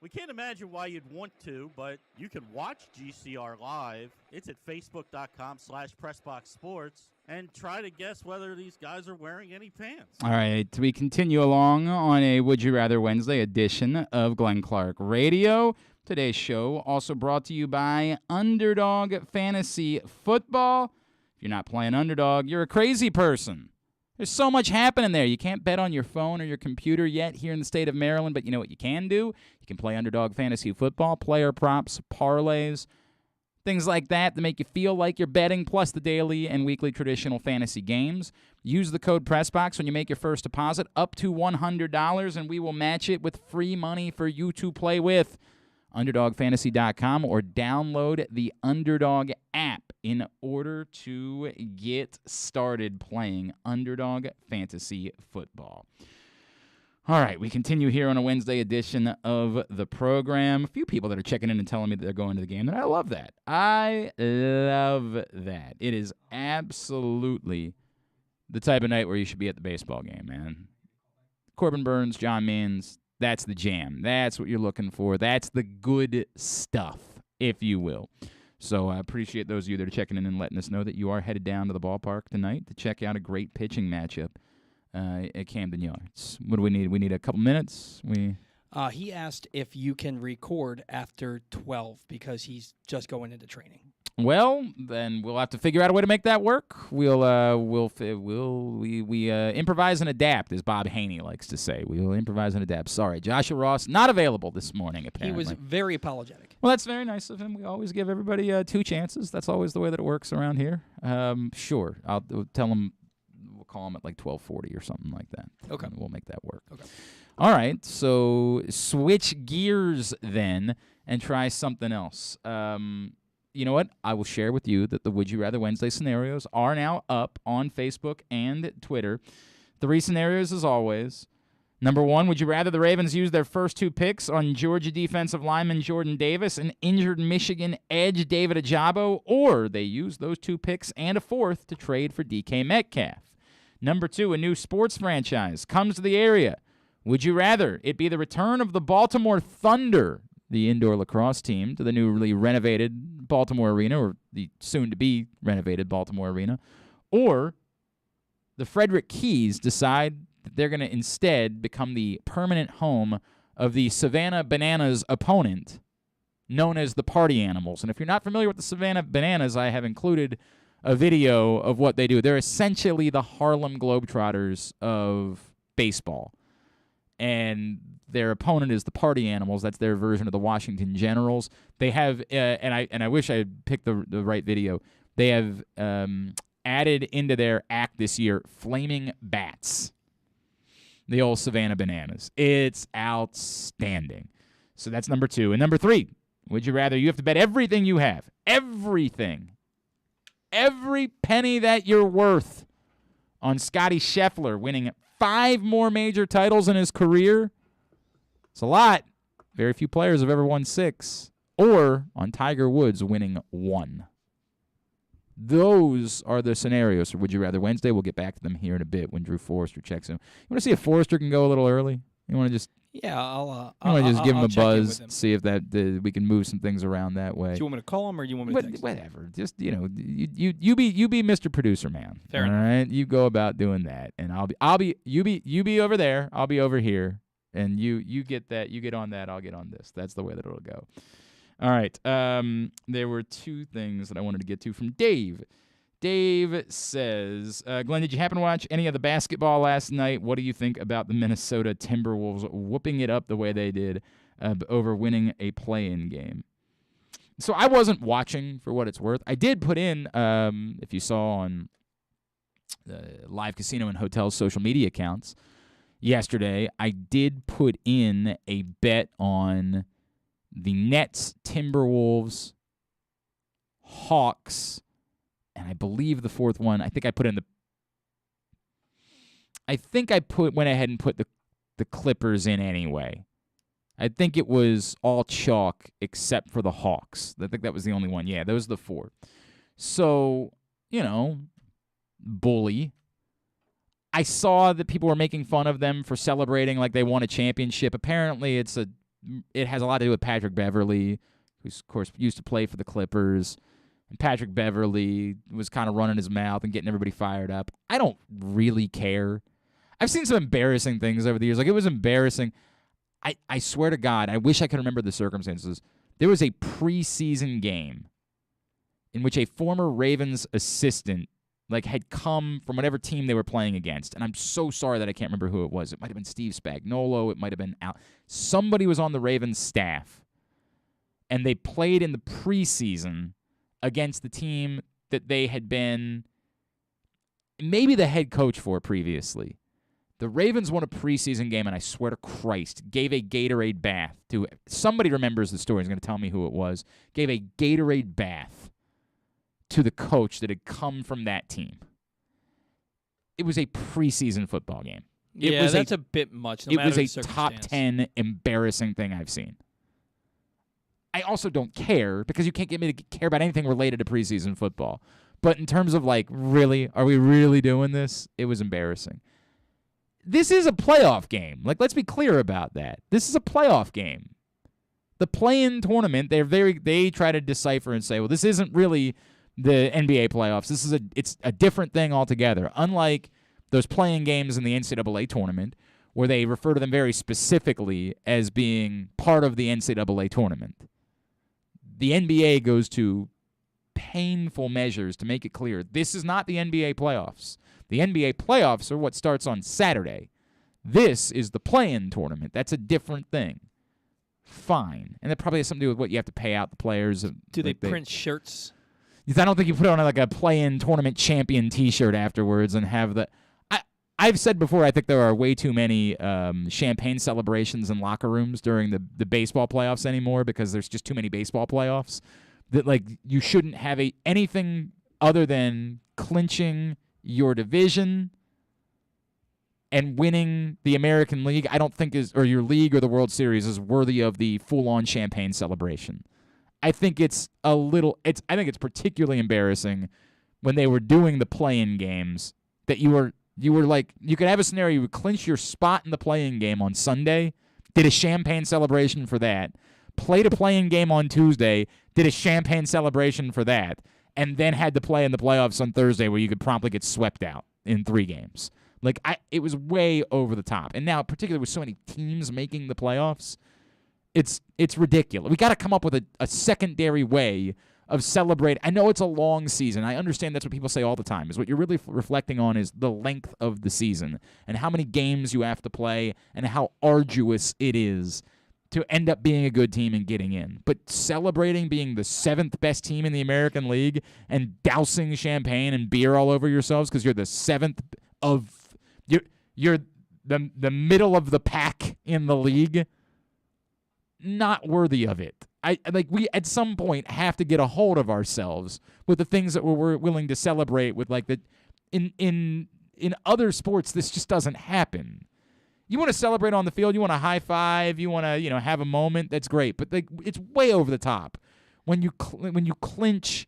We can't imagine why you'd want to, but you can watch GCR live. It's at facebook.com/PressBoxSports and try to guess whether these guys are wearing any pants. All right, we continue along on a Would You Rather Wednesday edition of Glenn Clark Radio. Today's show also brought to you by Underdog Fantasy Football. If you're not playing Underdog, you're a crazy person. There's so much happening there. You can't bet on your phone or your computer yet here in the state of Maryland, but you know what you can do? You can play Underdog Fantasy Football, player props, parlays, things like that make you feel like you're betting, plus the daily and weekly traditional fantasy games. Use the code PRESSBOX when you make your first deposit, up to $100, and we will match it with free money for you to play with. UnderdogFantasy.com, or download the Underdog app in order to get started playing Underdog Fantasy Football. All right, we continue here on a Wednesday edition of the program. A few people that are checking in and telling me that they're going to the game, and I love that. I love that. It is absolutely the type of night where you should be at the baseball game, man. Corbin Burns, John Means, that's the jam. That's what you're looking for. That's the good stuff, if you will. So I appreciate those of you that are checking in and letting us know that you are headed down to the ballpark tonight to check out a great pitching matchup at Camden Yards. What do we need? We need a couple minutes. He asked if you can record after 12 because he's just going into training. Well, then we'll have to figure out a way to make that work. We'll improvise and adapt, as Bob Haney likes to say. We'll improvise and adapt. Sorry, Joshua Ross not available this morning. Apparently, he was very apologetic. Well, that's very nice of him. We always give everybody 2 chances. That's always the way that it works around here. Sure, I'll tell him. We'll call him at like 12:40 or something like that. Okay, and we'll make that work. Okay. All right. So switch gears then and try something else. You know what? I will share with you that the Would You Rather Wednesday scenarios are now up on Facebook and Twitter. 3 scenarios as always. Number 1, would you rather the Ravens use their first 2 picks on Georgia defensive lineman Jordan Davis and injured Michigan edge David Ajabo, or they use those 2 picks and a 4th to trade for DK Metcalf? Number 2, a new sports franchise comes to the area. Would you rather it be the return of the Baltimore Thunder, the indoor lacrosse team, to the newly renovated Baltimore Arena, or the soon-to-be renovated Baltimore Arena, or the Frederick Keys decide that they're going to instead become the permanent home of the Savannah Bananas opponent, known as the Party Animals? And if you're not familiar with the Savannah Bananas, I have included a video of what they do. They're essentially the Harlem Globetrotters of baseball. And their opponent is the Party Animals. That's their version of the Washington Generals. They have, and I wish I had picked the right video. They have added into their act this year flaming bats. The old Savannah Bananas. It's outstanding. So that's number 2. And number 3, would you rather you have to bet everything you have, everything, every penny that you're worth on Scotty Scheffler winning 5 more major titles in his career? It's a lot. Very few players have ever won 6. Or on Tiger Woods winning 1. Those are the scenarios for Would You Rather Wednesday. We'll get back to them here in a bit when Drew Forrester checks in. You want to see if Forrester can go a little early? You want to just I'll just give him a buzz, him. see if we can move some things around that way. Do you want me to call him or do you want me to text him? Whatever. Just you be Mr. Producer Man. Fair enough. All right, you go about doing that, and you be over there. I'll be over here, and you get that. You get on that. I'll get on this. That's the way that it'll go. All right. There were 2 things that I wanted to get to from Dave. Dave says, Glenn, did you happen to watch any of the basketball last night? What do you think about the Minnesota Timberwolves whooping it up the way they did over winning a play-in game? So I wasn't watching, for what it's worth. I did put in, if you saw on Live Casino and Hotel's social media accounts yesterday, I did put in a bet on the Nets, Timberwolves, Hawks, and I believe the 4th one, I think I went ahead and put the Clippers in anyway. I think it was all chalk except for the Hawks. I think that was the only one. Yeah, those are the 4. So, bully. I saw that people were making fun of them for celebrating like they won a championship. Apparently, it has a lot to do with Patrick Beverly, who's, of course, used to play for the Clippers. And Patrick Beverly was kind of running his mouth and getting everybody fired up. I don't really care. I've seen some embarrassing things over the years. Like, it was embarrassing. I swear to God, I wish I could remember the circumstances. There was a preseason game in which a former Ravens assistant had come from whatever team they were playing against. And I'm so sorry that I can't remember who it was. It might have been Steve Spagnuolo. It might have been somebody was on the Ravens staff. And they played in the preseason against the team that they had been maybe the head coach for previously. The Ravens won a preseason game, and I swear to Christ, gave a Gatorade bath to somebody remembers the story. Is going to tell me who it was. Gave a Gatorade bath to the coach that had come from that team. It was a preseason football game. That's a bit much. No it matter was the a top 10 embarrassing thing I've seen. I also don't care because you can't get me to care about anything related to preseason football. But in terms of really, are we really doing this? It was embarrassing. This is a playoff game. Let's be clear about that. This is a playoff game. The play-in tournament, they try to decipher and say, well, this isn't really the NBA playoffs. It's a different thing altogether. Unlike those play-in games in the NCAA tournament, where they refer to them very specifically as being part of the NCAA tournament. The NBA goes to painful measures to make it clear this is not the NBA playoffs. The NBA playoffs are what starts on Saturday. This is the play-in tournament. That's a different thing. Fine. And that probably has something to do with what you have to pay out the players. Do they print shirts? I don't think you put on a play-in tournament champion T-shirt afterwards and have the... I've said before, I think there are way too many champagne celebrations in locker rooms during the baseball playoffs anymore because there's just too many baseball playoffs. That you shouldn't have anything other than clinching your division and winning the American League. I don't think or your league or the World Series is worthy of the full-on champagne celebration. I think it's particularly embarrassing when they were doing the play-in games that you could have a scenario you would clinch your spot in the play-in game on Sunday, did a champagne celebration for that, played a play-in game on Tuesday, did a champagne celebration for that, and then had to play in the playoffs on Thursday where you could promptly get swept out in 3 games. It was way over the top. And now, particularly with so many teams making the playoffs, it's ridiculous. We got to come up with a secondary way of celebrating. I know it's a long season. I understand that's what people say all the time. Is what you're really reflecting on is the length of the season and how many games you have to play and how arduous it is to end up being a good team and getting in. But celebrating being the 7th best team in the American League and dousing champagne and beer all over yourselves because you're the 7th of you're the middle of the pack in the league, not worthy of it. We at some point have to get a hold of ourselves with the things that we're willing to celebrate with in other sports this just doesn't happen. You want to celebrate on the field, you want to high five, you want to have a moment, that's great, but it's way over the top when you clinch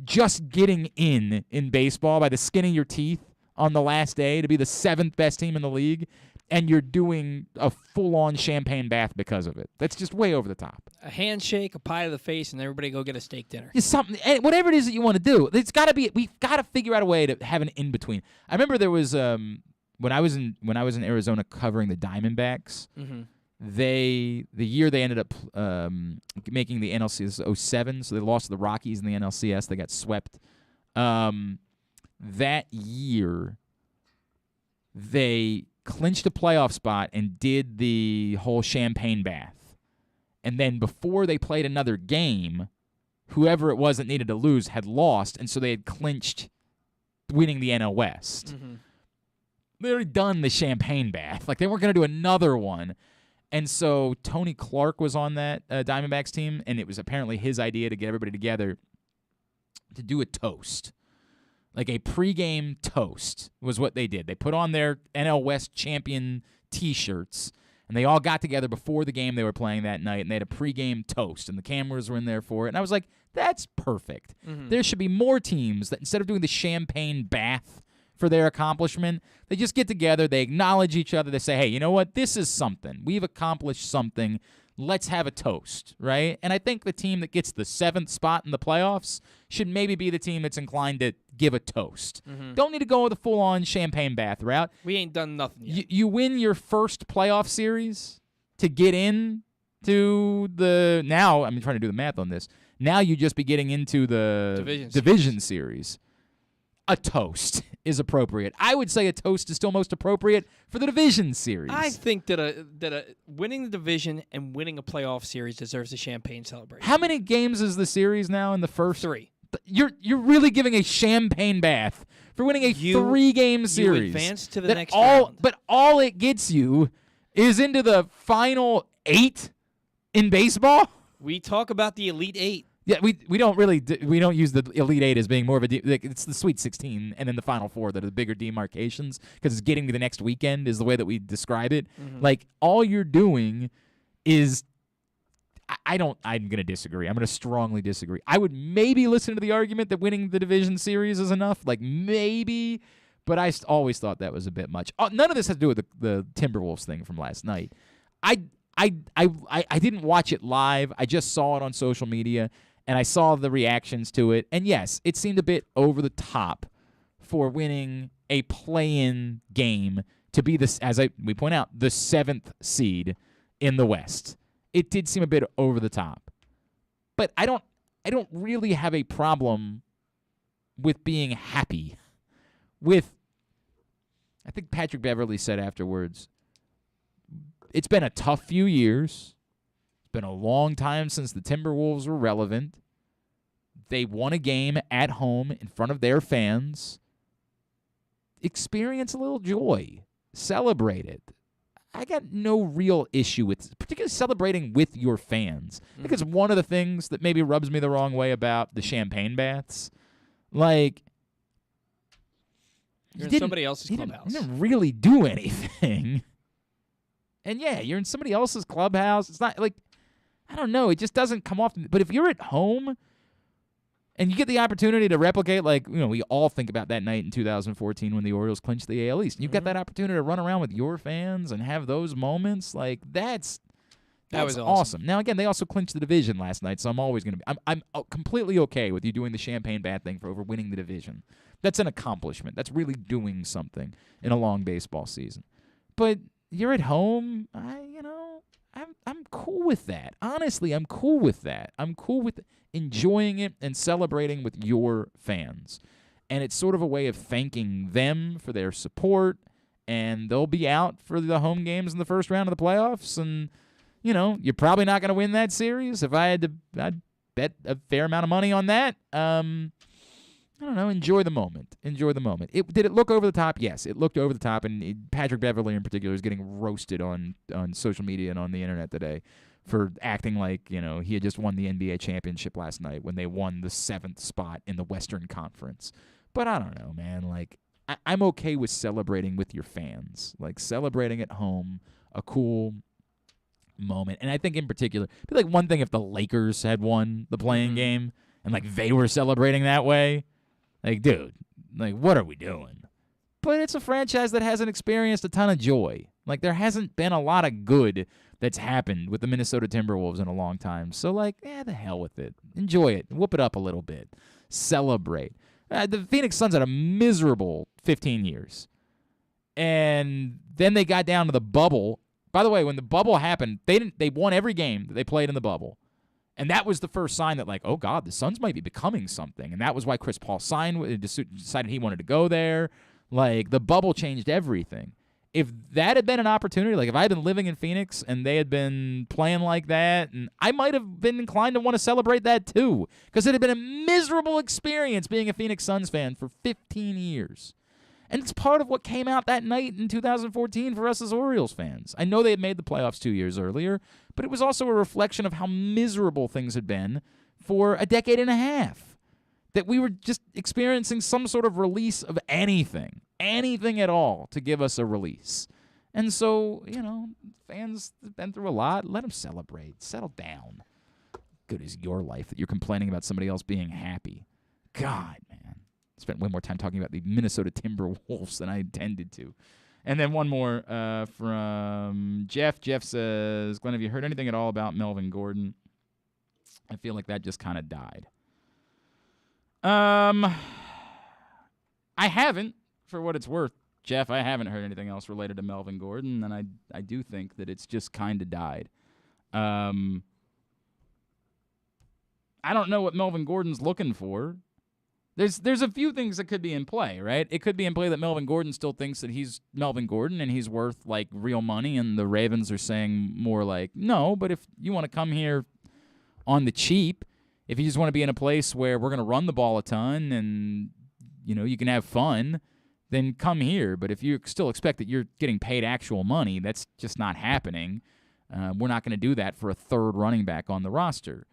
just getting in baseball by the skin of your teeth on the last day to be the 7th best team in the league. And you're doing a full-on champagne bath because of it. That's just way over the top. A handshake, a pie to the face, and everybody go get a steak dinner. It's something, whatever it is that you want to do. It's got to be. We've got to figure out a way to have an in between. I remember there was when I was in Arizona covering the Diamondbacks. Mm-hmm. The year they ended up making the NLCS 07, so they lost to the Rockies in the NLCS. They got swept. That year, they clinched a playoff spot and did the whole champagne bath. And then before they played another game, whoever it was that needed to lose had lost, and so they had clinched winning the NL West. Mm-hmm. They already done the champagne bath. They weren't going to do another one. And so Tony Clark was on that Diamondbacks team, and it was apparently his idea to get everybody together to do a toast. A pregame toast was what they did. They put on their NL West champion T-shirts, and they all got together before the game they were playing that night, and they had a pregame toast, and the cameras were in there for it. And I was like, that's perfect. Mm-hmm. There should be more teams that instead of doing the champagne bath for their accomplishment, they just get together, they acknowledge each other, they say, hey, you know what? This is something. We've accomplished something. Let's have a toast, right? And I think the team that gets the 7th spot in the playoffs should maybe be the team that's inclined to give a toast. Mm-hmm. Don't need to go with a full-on champagne bath route. We ain't done nothing yet. You win your first playoff series to get in to the now. I'm trying to do the math on this. Now you just be getting into the division series. A toast is appropriate. I would say a toast is still most appropriate for the division series. I think that winning the division and winning a playoff series deserves a champagne celebration. How many games is the series now in the first? 3. You're really giving a champagne bath for winning a 3-game series. You advance to the next round. But all it gets you is into the final 8 in baseball. We talk about the Elite 8. Yeah, we don't really we don't use the Elite 8 as being more of a it's the Sweet 16 and then the Final 4 that are the bigger demarcations because it's getting to the next weekend is the way that we describe it. Mm-hmm. Like all you're doing is I'm going to disagree. I'm going to strongly disagree. I would maybe listen to the argument that winning the division series is enough, like maybe, but I always thought that was a bit much. None of this has to do with the Timberwolves thing from last night. I didn't watch it live. I just saw it on social media. And I saw the reactions to it. And yes, it seemed a bit over the top for winning a play-in game to be this, as we point out, the 7th seed in the West. It did seem a bit over the top. But I don't really have a problem with being happy with, I think Patrick Beverley said afterwards, it's been a tough few years. It's been a long time since the Timberwolves were relevant. They won a game at home in front of their fans. Experience a little joy. Celebrate it. I got no real issue with particularly celebrating with your fans. I think it's one of the things that maybe rubs me the wrong way about the champagne baths. Like, you're in somebody else's clubhouse. You didn't really do anything. And yeah, you're in somebody else's clubhouse. It's not like, I don't know, it just doesn't come off. But if you're at home and you get the opportunity to replicate, like, we all think about that night in 2014 when the Orioles clinched the AL East. And you've got that opportunity to run around with your fans and have those moments. Like, that was awesome. Now, again, they also clinched the division last night, so I'm always going to be I'm completely okay with you doing the champagne bath thing for over winning the division. That's an accomplishment. That's really doing something in a long baseball season. But you're at home, I'm cool with that. Honestly, I'm cool with that. I'm cool with enjoying it and celebrating with your fans. And it's sort of a way of thanking them for their support, and they'll be out for the home games in the first round of the playoffs, and, you're probably not going to win that series. If I'd bet a fair amount of money on that. I don't know. Enjoy the moment. Enjoy the moment. Did it look over the top? Yes, it looked over the top, and Patrick Beverley in particular is getting roasted on social media and on the internet today for acting like, he had just won the NBA championship last night when they won the 7th spot in the Western Conference. But I don't know, man. Like, I'm okay with celebrating with your fans, like celebrating at home, a cool moment. And I think in particular, it'd be like one thing if the Lakers had won the playing game and like they were celebrating that way. Like, dude, like, what are we doing? But it's a franchise that hasn't experienced a ton of joy. Like, there hasn't been a lot of good that's happened with the Minnesota Timberwolves in a long time. So, like, the hell with it. Enjoy it. Whoop it up a little bit. Celebrate. The Phoenix Suns had a miserable 15 years. And then they got down to the bubble. By the way, when the bubble happened, they won every game that they played in the bubble. And that was the first sign that, like, oh, God, the Suns might be becoming something. And that was why Chris Paul decided he wanted to go there. Like, the bubble changed everything. If that had been an opportunity, like if I had been living in Phoenix and they had been playing like that, and I might have been inclined to want to celebrate that too, because it had been a miserable experience being a Phoenix Suns fan for 15 years. And it's part of what came out that night in 2014 for us as Orioles fans. I know they had made the playoffs 2 years earlier, but it was also a reflection of how miserable things had been for a decade and a half. That we were just experiencing some sort of release of anything at all to give us a release. And so, fans have been through a lot. Let them celebrate. Settle down. Good is your life that you're complaining about somebody else being happy. God, man. Spent way more time talking about the Minnesota Timberwolves than I intended to. And then one more from Jeff. Jeff says, Glenn, have you heard anything at all about Melvin Gordon? I feel like that just kind of died. I haven't, for what it's worth, Jeff. I haven't heard anything else related to Melvin Gordon, and I do think that it's just kind of died. I don't know what Melvin Gordon's looking for. There's a few things that could be in play, right? It could be in play that Melvin Gordon still thinks that he's Melvin Gordon and he's worth, like, real money, and the Ravens are saying more like, no, but if you want to come here on the cheap, if you just want to be in a place where we're going to run the ball a ton and, you can have fun, then come here. But if you still expect that you're getting paid actual money, that's just not happening. We're not going to do that for a third running back on the roster.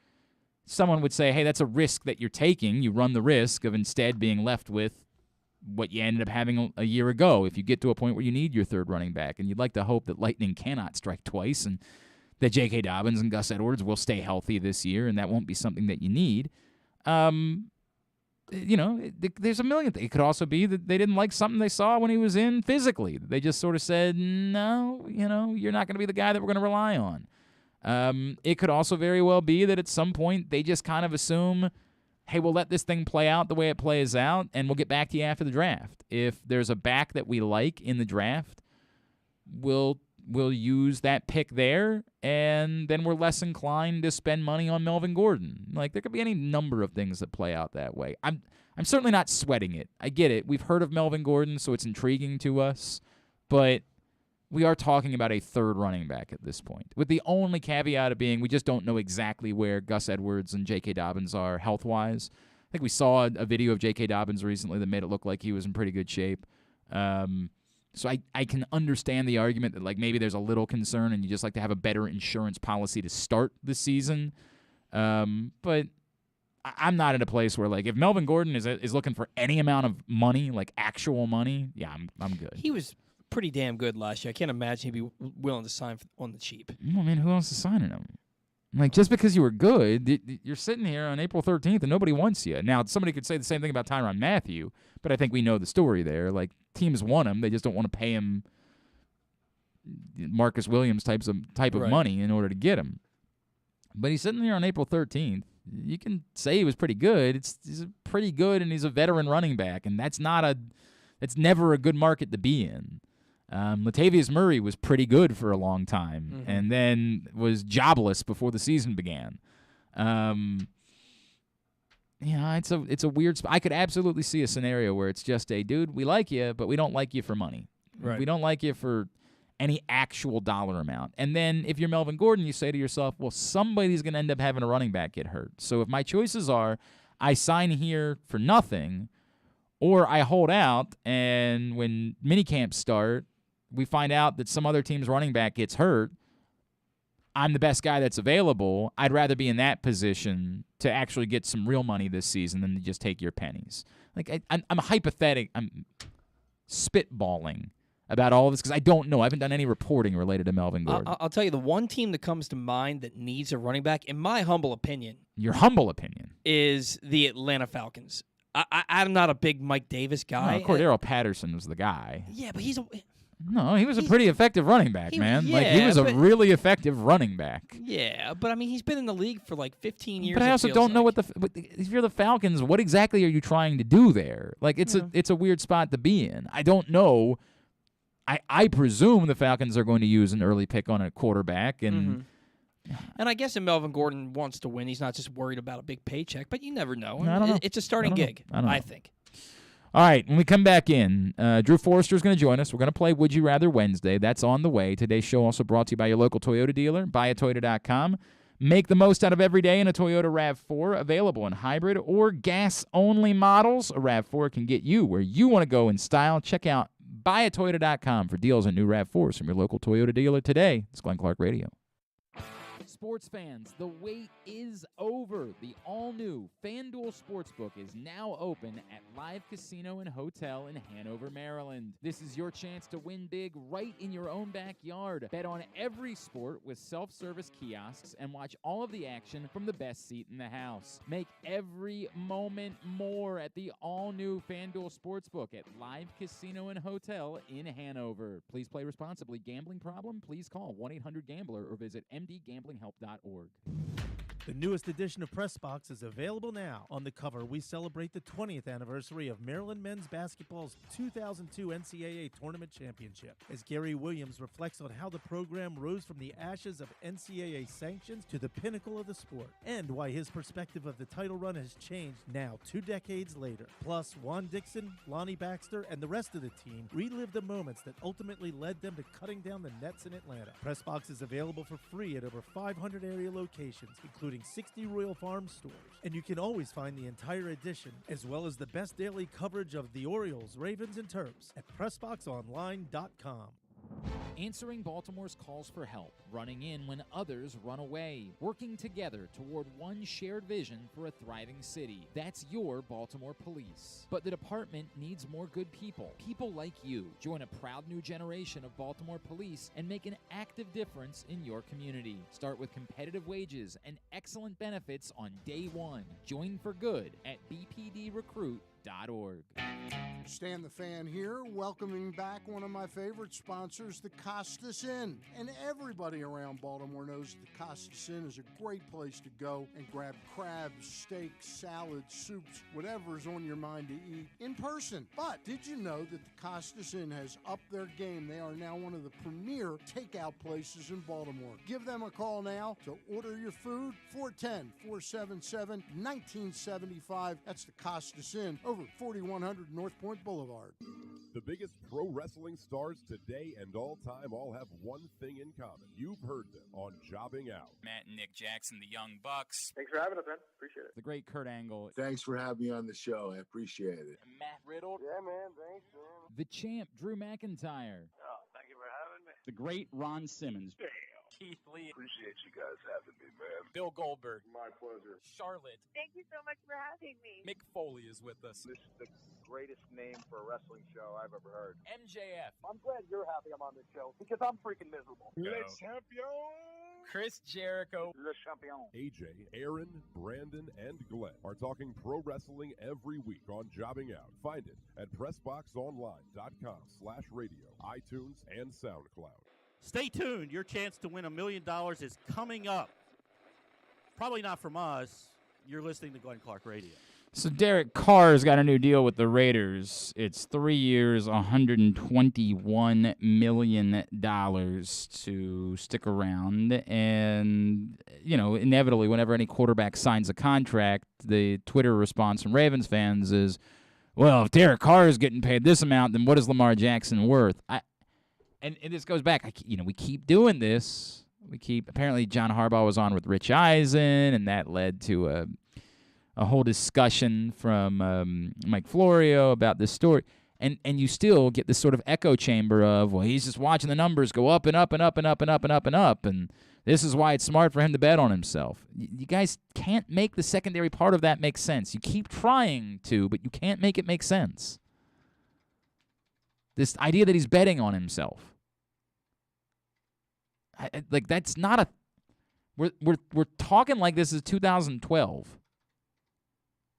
Someone would say, hey, that's a risk that you're taking. You run the risk of instead being left with what you ended up having a year ago if you get to a point where you need your third running back. And you'd like to hope that lightning cannot strike twice and that J.K. Dobbins and Gus Edwards will stay healthy this year, and that won't be something that you need. There's a million things. It could also be that they didn't like something they saw when he was in physically. They just sort of said, no, you're not going to be the guy that we're going to rely on. It could also very well be that at some point they just kind of assume, hey, we'll let this thing play out the way it plays out, and we'll get back to you after the draft. If there's a back that we like in the draft, we'll use that pick there, and then we're less inclined to spend money on Melvin Gordon. Like, there could be any number of things that play out that way. I'm certainly not sweating it. I get it. We've heard of Melvin Gordon, so it's intriguing to us, but we are talking about a third running back at this point, with the only caveat of being we just don't know exactly where Gus Edwards and J.K. Dobbins are health-wise. I think we saw a video of J.K. Dobbins recently that made it look like he was in pretty good shape. So I can understand the argument that, like, maybe there's a little concern and you just like to have a better insurance policy to start the season. But I'm not in a place where, like, if Melvin Gordon is looking for any amount of money, like actual money, yeah, I'm good. He was pretty damn good last year. I can't imagine he'd be willing to sign on the cheap. Well, man, who else is signing him? Like, just because you were good, you're sitting here on April 13th and nobody wants you. Now, somebody could say the same thing about Tyrann Mathieu, but I think we know the story there. Like, teams want him. They just don't want to pay him Marcus Williams type of Right. money in order to get him. But he's sitting there on April 13th. You can say he was pretty good. He's pretty good, and he's a veteran running back, and that's never a good market to be in. Latavius Murray was pretty good for a long time, and then was jobless before the season began. It's a weird spot. I could absolutely see a scenario where it's just dude, we like you, but we don't like you for money. Right. We don't like you for any actual dollar amount. And then if you're Melvin Gordon, you say to yourself, well, somebody's going to end up having a running back get hurt. So if my choices are I sign here for nothing or I hold out, and when minicamps start, we find out that some other team's running back gets hurt, I'm the best guy that's available. I'd rather be in that position to actually get some real money this season than to just take your pennies. Like, I'm spitballing about all of this because I don't know. I haven't done any reporting related to Melvin Gordon. I'll tell you, the one team that comes to mind that needs a running back, in my humble opinion, Your humble opinion. is the Atlanta Falcons. I'm not a big Mike Davis guy. No, Cordero Patterson was the guy. Yeah, but No, he was a pretty effective running back, man. Yeah, he was a really effective running back. Yeah, but I mean, he's been in the league for like 15 years. But I also don't know if you're the Falcons, what exactly are you trying to do there? Like, it's a weird spot to be in. I don't know. I presume the Falcons are going to use an early pick on a quarterback, and and I guess if Melvin Gordon wants to win, he's not just worried about a big paycheck. But you never know. I don't know. It's a starting gig, I think. All right, when we come back in, Drew Forrester is going to join us. We're going to play Would You Rather Wednesday. That's on the way. Today's show also brought to you by your local Toyota dealer, buyatoyota.com. Make the most out of every day in a Toyota RAV4, available in hybrid or gas-only models. A RAV4 can get you where you want to go in style. Check out buyatoyota.com for deals on new RAV4s from your local Toyota dealer today. It's Glenn Clark Radio. Sports fans, the wait is over. The all-new FanDuel Sportsbook is now open at Live Casino and Hotel in Hanover, Maryland. This is your chance to win big right in your own backyard. Bet on every sport with self-service kiosks and watch all of the action from the best seat in the house. Make every moment more at the all-new FanDuel Sportsbook at Live Casino and Hotel in Hanover. Please play responsibly. Gambling problem? Please call 1-800-GAMBLER or visit mdgamblinghelp.org. The newest edition of Pressbox is available now. On the cover, we celebrate the 20th anniversary of Maryland men's basketball's 2002 NCAA Tournament Championship, as Gary Williams reflects on how the program rose from the ashes of NCAA sanctions to the pinnacle of the sport, and why his perspective of the title run has changed now 2 decades later. Plus, Juan Dixon, Lonnie Baxter, and the rest of the team relive the moments that ultimately led them to cutting down the nets in Atlanta. Pressbox is available for free at over 500 area locations, including 60 Royal Farms stores. And you can always find the entire edition, as well as the best daily coverage of the Orioles, Ravens, and Terps at PressBoxOnline.com. Answering Baltimore's calls for help, running in when others run away, working together toward one shared vision for a thriving city. That's your Baltimore Police. But the department needs more good people, people like you. Join a proud new generation of Baltimore Police and make an active difference in your community. Start with competitive wages and excellent benefits on day one. Join for good at bpdrecruit.org. Stan the Fan here, welcoming back one of my favorite sponsors, the Costas Inn. And everybody around Baltimore knows the Costas Inn is a great place to go and grab crabs, steaks, salads, soups, whatever's on your mind to eat in person. But did you know that the Costas Inn has upped their game? They are now one of the premier takeout places in Baltimore. Give them a call now to order your food, 410-477-1975. That's the Costas Inn over 4100 North Point Boulevard. The biggest pro wrestling stars today and all time all have one thing in common. You've heard them on Jobbing Out. Matt and Nick Jackson, the Young Bucks. Thanks for having us, man. Appreciate it. The great Kurt Angle. Thanks for having me on the show. I appreciate it. Matt Riddle. Yeah, man. Thanks, man. The champ, Drew McIntyre. Oh, thank you for having me. The great Ron Simmons. Damn. Keith Lee. Appreciate you guys having me, man. Bill Goldberg. My pleasure. Charlotte. Thank you so much for having me. Mick Foley is with us. This is the greatest name for a wrestling show I've ever heard. MJF. I'm glad you're happy I'm on this show because I'm freaking miserable. No. Le champion. Chris Jericho. Le champion. AJ, Aaron, Brandon, and Glenn are talking pro wrestling every week on Jobbing Out. Find it at PressBoxOnline.com/radio, iTunes, and SoundCloud. Stay tuned. Your chance to win $1 million is coming up. Probably not from us. You're listening to Glenn Clark Radio. So Derek Carr's got a new deal with the Raiders. It's 3 years, $121 million to stick around. And, you know, inevitably, whenever any quarterback signs a contract, the Twitter response from Ravens fans is, well, if Derek Carr is getting paid this amount, then what is Lamar Jackson worth? And this goes back, we keep doing this. Apparently John Harbaugh was on with Rich Eisen, and that led to a whole discussion from Mike Florio about this story. And you still get this sort of echo chamber of, well, he's just watching the numbers go up and up and up and up and up and up and up, and this is why it's smart for him to bet on himself. You guys can't make the secondary part of that make sense. You keep trying to, but you can't make it make sense. This idea that he's betting on himself. That's not a. We're talking like this is 2012,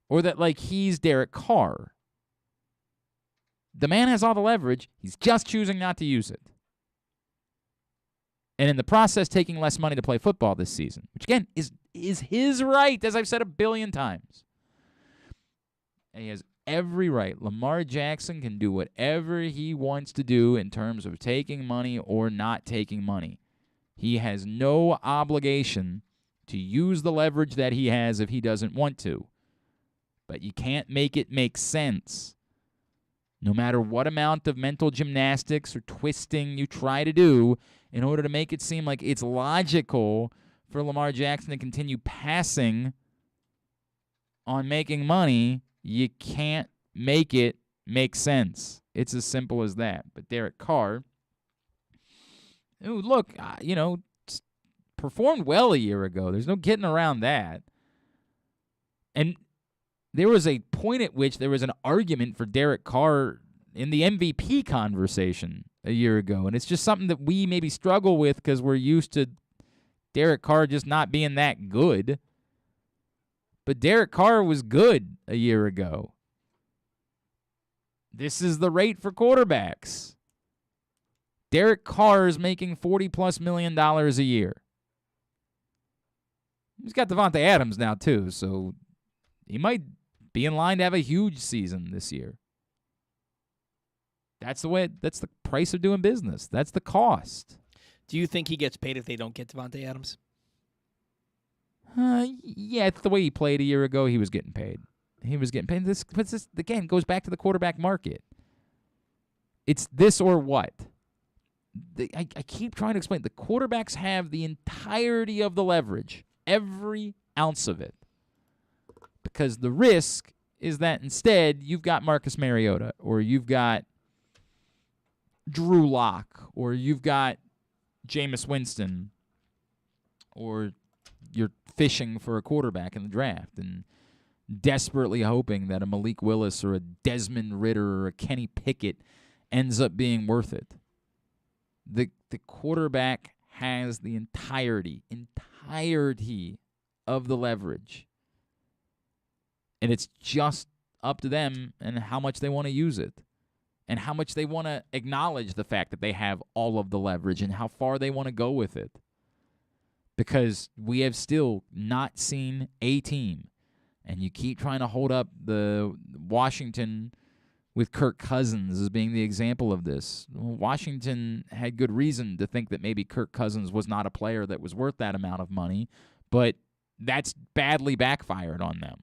or that like he's Derek Carr. The man has all the leverage. He's just choosing not to use it, and in the process, taking less money to play football this season, which again is his right, as I've said a billion times. And he has every right. Lamar Jackson can do whatever he wants to do in terms of taking money or not taking money. He has no obligation to use the leverage that he has if he doesn't want to. But you can't make it make sense. No matter what amount of mental gymnastics or twisting you try to do in order to make it seem like it's logical for Lamar Jackson to continue passing on making money, you can't make it make sense. It's as simple as that. But Derek Carr, look, performed well a year ago. There's no getting around that. And there was a point at which there was an argument for Derek Carr in the MVP conversation a year ago. And it's just something that we maybe struggle with because we're used to Derek Carr just not being that good. But Derek Carr was good a year ago. This is the rate for quarterbacks. Derek Carr is making $40+ million a year. He's got Devontae Adams now, too, so he might be in line to have a huge season this year. That's the price of doing business. That's the cost. Do you think he gets paid if they don't get Devontae Adams? Yeah, it's the way he played a year ago. He was getting paid. This again goes back to the quarterback market. It's this or what. I keep trying to explain. The quarterbacks have the entirety of the leverage, every ounce of it, because the risk is that instead you've got Marcus Mariota, or you've got Drew Lock, or you've got Jameis Winston, or you're fishing for a quarterback in the draft and desperately hoping that a Malik Willis or a Desmond Ridder or a Kenny Pickett ends up being worth it. The quarterback has the entirety of the leverage. And it's just up to them and how much they want to use it and how much they want to acknowledge the fact that they have all of the leverage and how far they want to go with it. Because we have still not seen a team. And you keep trying to hold up the Washington with Kirk Cousins as being the example of this. Washington had good reason to think that maybe Kirk Cousins was not a player that was worth that amount of money, but that's badly backfired on them.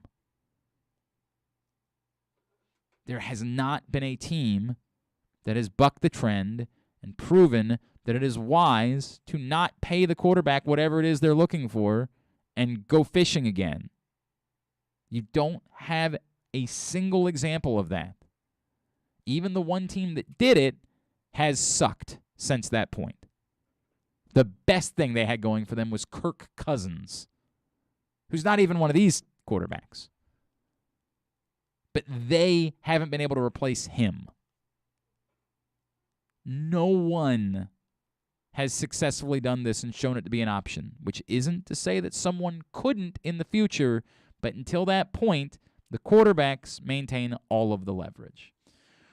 There has not been a team that has bucked the trend and proven that it is wise to not pay the quarterback whatever it is they're looking for and go fishing again. You don't have a single example of that. Even the one team that did it has sucked since that point. The best thing they had going for them was Kirk Cousins, who's not even one of these quarterbacks. But they haven't been able to replace him. No one has successfully done this and shown it to be an option, which isn't to say that someone couldn't in the future, but until that point, the quarterbacks maintain all of the leverage.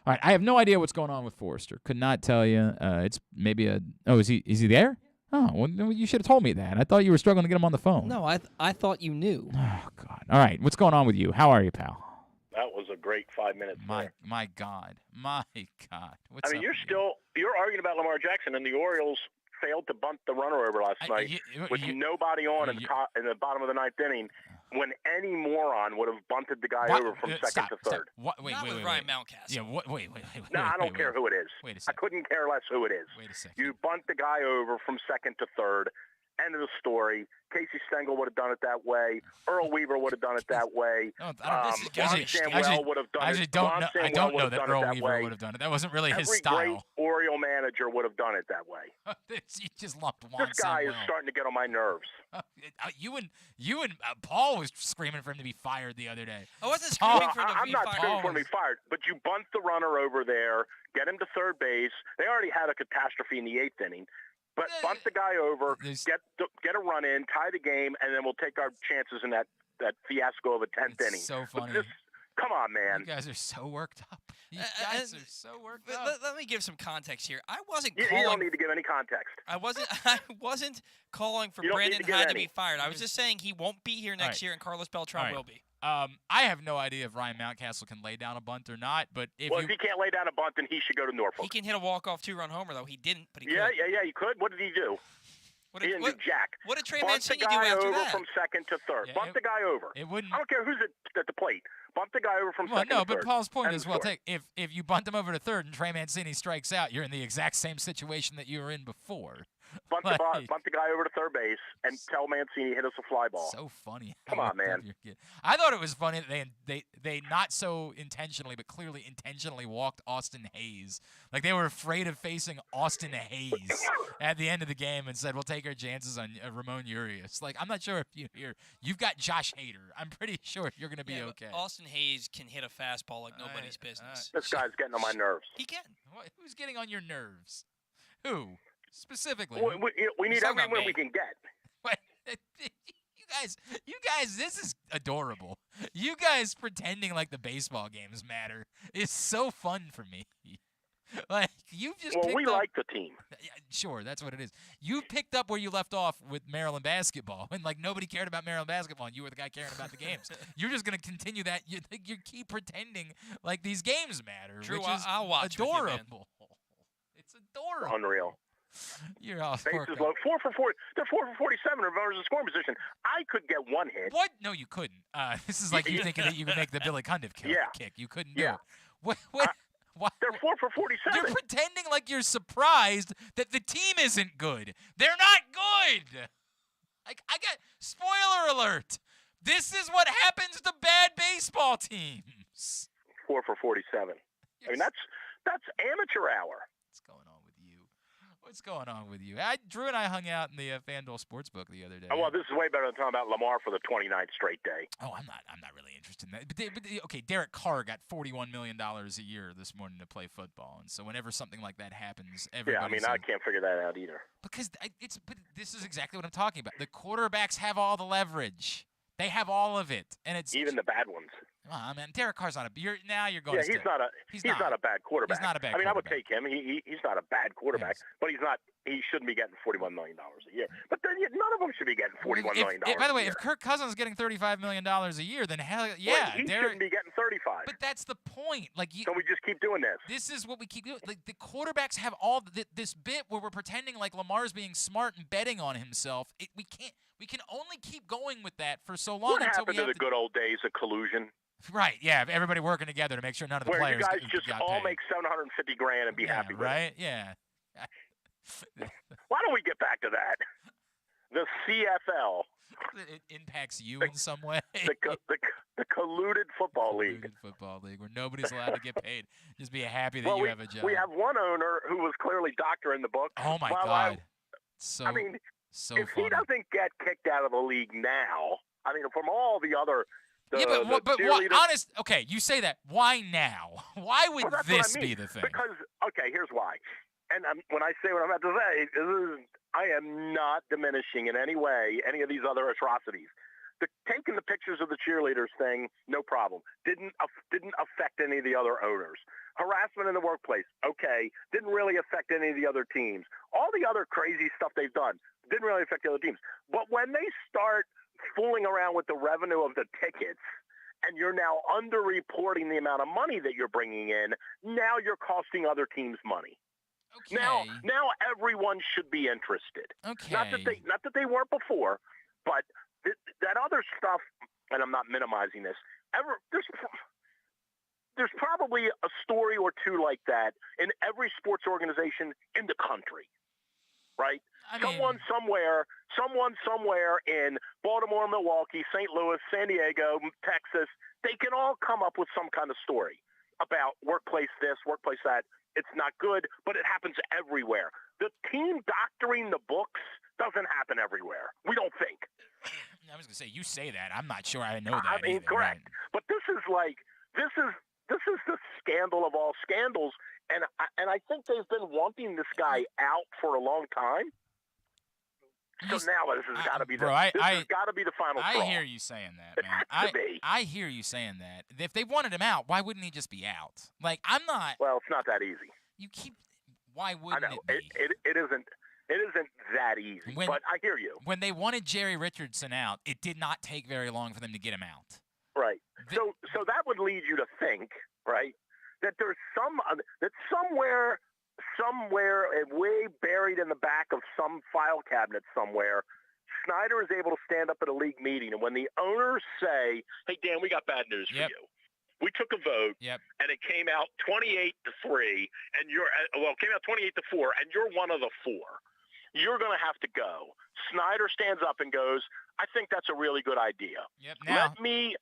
All right, I have no idea what's going on with Forrester. Could not tell you. It's maybe a. Oh, is he there? Oh, well, you should have told me that. I thought you were struggling to get him on the phone. No, I thought you knew. Oh God. All right, what's going on with you? How are you, pal? That was a great 5 minutes. My God. What's I mean, you're arguing about Lamar Jackson, and the Orioles failed to bunt the runner over last night with nobody on in the bottom of the ninth inning. When any moron would have bunted the guy over from second to third. Wait, Ryan Mountcastle. Yeah, wait. No, I don't care who it is. Wait a I second. couldn't care less who it is. Wait a second. You bunt the guy over from second to third. End of the story. Casey Stengel would have done it that way. Earl Weaver would have done it that way. Ron Samuel would have done it. I don't know that Earl Weaver would have done it. That wasn't really his style. Every great Oriole manager would have done it that way. You just lumped Juan This guy Samuel. is starting to get on my nerves. You and Paul was screaming for him to be fired the other day. I wasn't screaming for him to I'm be not fired. screaming for him to be fired, but you bunt the runner over there, get him to third base. They already had a catastrophe in the eighth inning. But bunt the guy over, get a run in, tie the game, and then we'll take our chances in that fiasco of a 10th inning. So funny. Come on, man. You guys are so worked up. Let me give some context here. I wasn't You calling. don't need to give any context. I wasn't calling for Brandon Hyde to be fired. I was just saying he won't be here next year, and Carlos Beltran will be. I have no idea if Ryan Mountcastle can lay down a bunt or not, but if he can't lay down a bunt, then he should go to Norfolk. He can hit a walk-off two-run homer, though. He didn't, but he could. Yeah, he could. What did he do? He didn't do jack. What did Trey Bunt Mancini the do guy after over that? from second to third. Yeah, Bunt the guy over. It wouldn't. I don't care who's at the plate. Bunt the guy over from second to third. But Paul's point End is, of story. if you bunt him over to third and Trey Mancini strikes out, you're in the exact same situation that you were in before. Bunt the guy over to third base and tell Mancini hit us a fly ball. So funny. Come on, man. I thought it was funny that they not so intentionally, but clearly intentionally walked Austin Hayes. Like they were afraid of facing Austin Hayes at the end of the game and said, we'll take our chances on Ramon Urias. Like, I'm not sure if you've got Josh Hader. I'm pretty sure you're going to be okay. Austin Hayes can hit a fastball like nobody's business. This guy's getting on my nerves. He can. Who's getting on your nerves? Who? Specifically. We need every win we can get. You guys, this is adorable. You guys pretending like the baseball games matter is so fun for me. Like, you've just Well, picked we up, like the team. Yeah, sure, that's what it is. You picked up where you left off with Maryland basketball, and like nobody cared about Maryland basketball, and you were the guy caring about the games. You're just gonna continue that. You keep pretending like these games matter, Drew, which is I'll watch with you, man. adorable. It's adorable. Unreal. You're all Bases low. 4 for 40. They're 4 for 47 in runners in scoring position. I could get one hit. What? No, you couldn't. This is like you thinking that you could make the Billy Cundiff kick. You couldn't do it. What? What? They're 4 for 47. You're pretending like you're surprised that the team isn't good. They're not good. Like, I got spoiler alert. This is what happens to bad baseball teams. 4 for 47. I mean, that's amateur hour. What's going on with you? Drew and I hung out in the FanDuel Sportsbook the other day. Oh, well, this is way better than talking about Lamar for the 29th straight day. Oh, I'm not really interested in that. But okay, Derek Carr got $41 million a year this morning to play football, and so whenever something like that happens, everybody's I can't figure that out either. But this is exactly what I'm talking about. The quarterbacks have all the leverage. They have all of it, and it's even the bad ones. Oh, man, Derek Carr's not a. You're going. Yeah, he's not a bad quarterback. He's not a bad. I mean, I would take him. He's not a bad quarterback, but he's not. He shouldn't be getting $41 million a year. But then none of them should be getting $41 million. By the way, if Kirk Cousins is getting $35 million a year, then hell yeah, well, he shouldn't be getting 35. But that's the point. Like, so we just keep doing this. This is what we keep doing. Like, the quarterbacks have all this bit where we're pretending like Lamar's being smart and betting on himself. We can't. We can only keep going with that for so long what until happened we have to the good old days of collusion? Right, yeah, everybody working together to make sure none of the where players you guys just got all paid. make $750,000 and be happy with right? it. Yeah. Why don't we get back to that? The CFL. It impacts you in some way. The colluded football league. Colluded football league, where nobody's allowed to get paid. Just be happy that you have a job. We have one owner who was clearly doctoring the book. Oh my God! I mean, if funny. he doesn't get kicked out of the league now, I mean, from all the other. Honest. Okay, you say that. Why now? Why would this be the thing? Because here's why. And when I say what I'm about to say, I am not diminishing in any way any of these other atrocities. Taking the pictures of the cheerleaders thing, no problem. Didn't affect any of the other owners. Harassment in the workplace, okay. Didn't really affect any of the other teams. All the other crazy stuff they've done didn't really affect the other teams. But when they start fooling around with the revenue of the tickets, and you're now underreporting the amount of money that you're bringing in, now you're costing other teams money. Okay. Now everyone should be interested. Okay. Not that they weren't before, but that other stuff, and I'm not minimizing this. There's probably a story or two like that in every sports organization in the country, right? Someone somewhere in Baltimore, Milwaukee, St. Louis, San Diego, Texas, they can all come up with some kind of story about workplace this, workplace that. It's not good, but it happens everywhere. The team doctoring the books doesn't happen everywhere. We don't think. I was going to say, you say that. I'm not sure I know that. I mean, either, correct. Right? But this is the scandal of all scandals, and I think they've been wanting this guy out for a long time. So now this has got to be the final straw. I hear you saying that, man. I hear you saying that. If they wanted him out, why wouldn't he just be out? Like, I'm not. Well, it's not that easy. Why wouldn't it be? It isn't that easy. But I hear you. When they wanted Jerry Richardson out, it did not take very long for them to get him out. Right. So that would lead you to think, right, that there's somewhere way buried in the back of some file cabinet somewhere, Snyder is able to stand up at a league meeting, and when the owners say, "Hey Dan, we got bad news for you. We took a vote, and it came out 28-3, and it came out 28-4, and you're one of the 4. You're going to have to go." Snyder stands up and goes, "I think that's a really good idea. Let me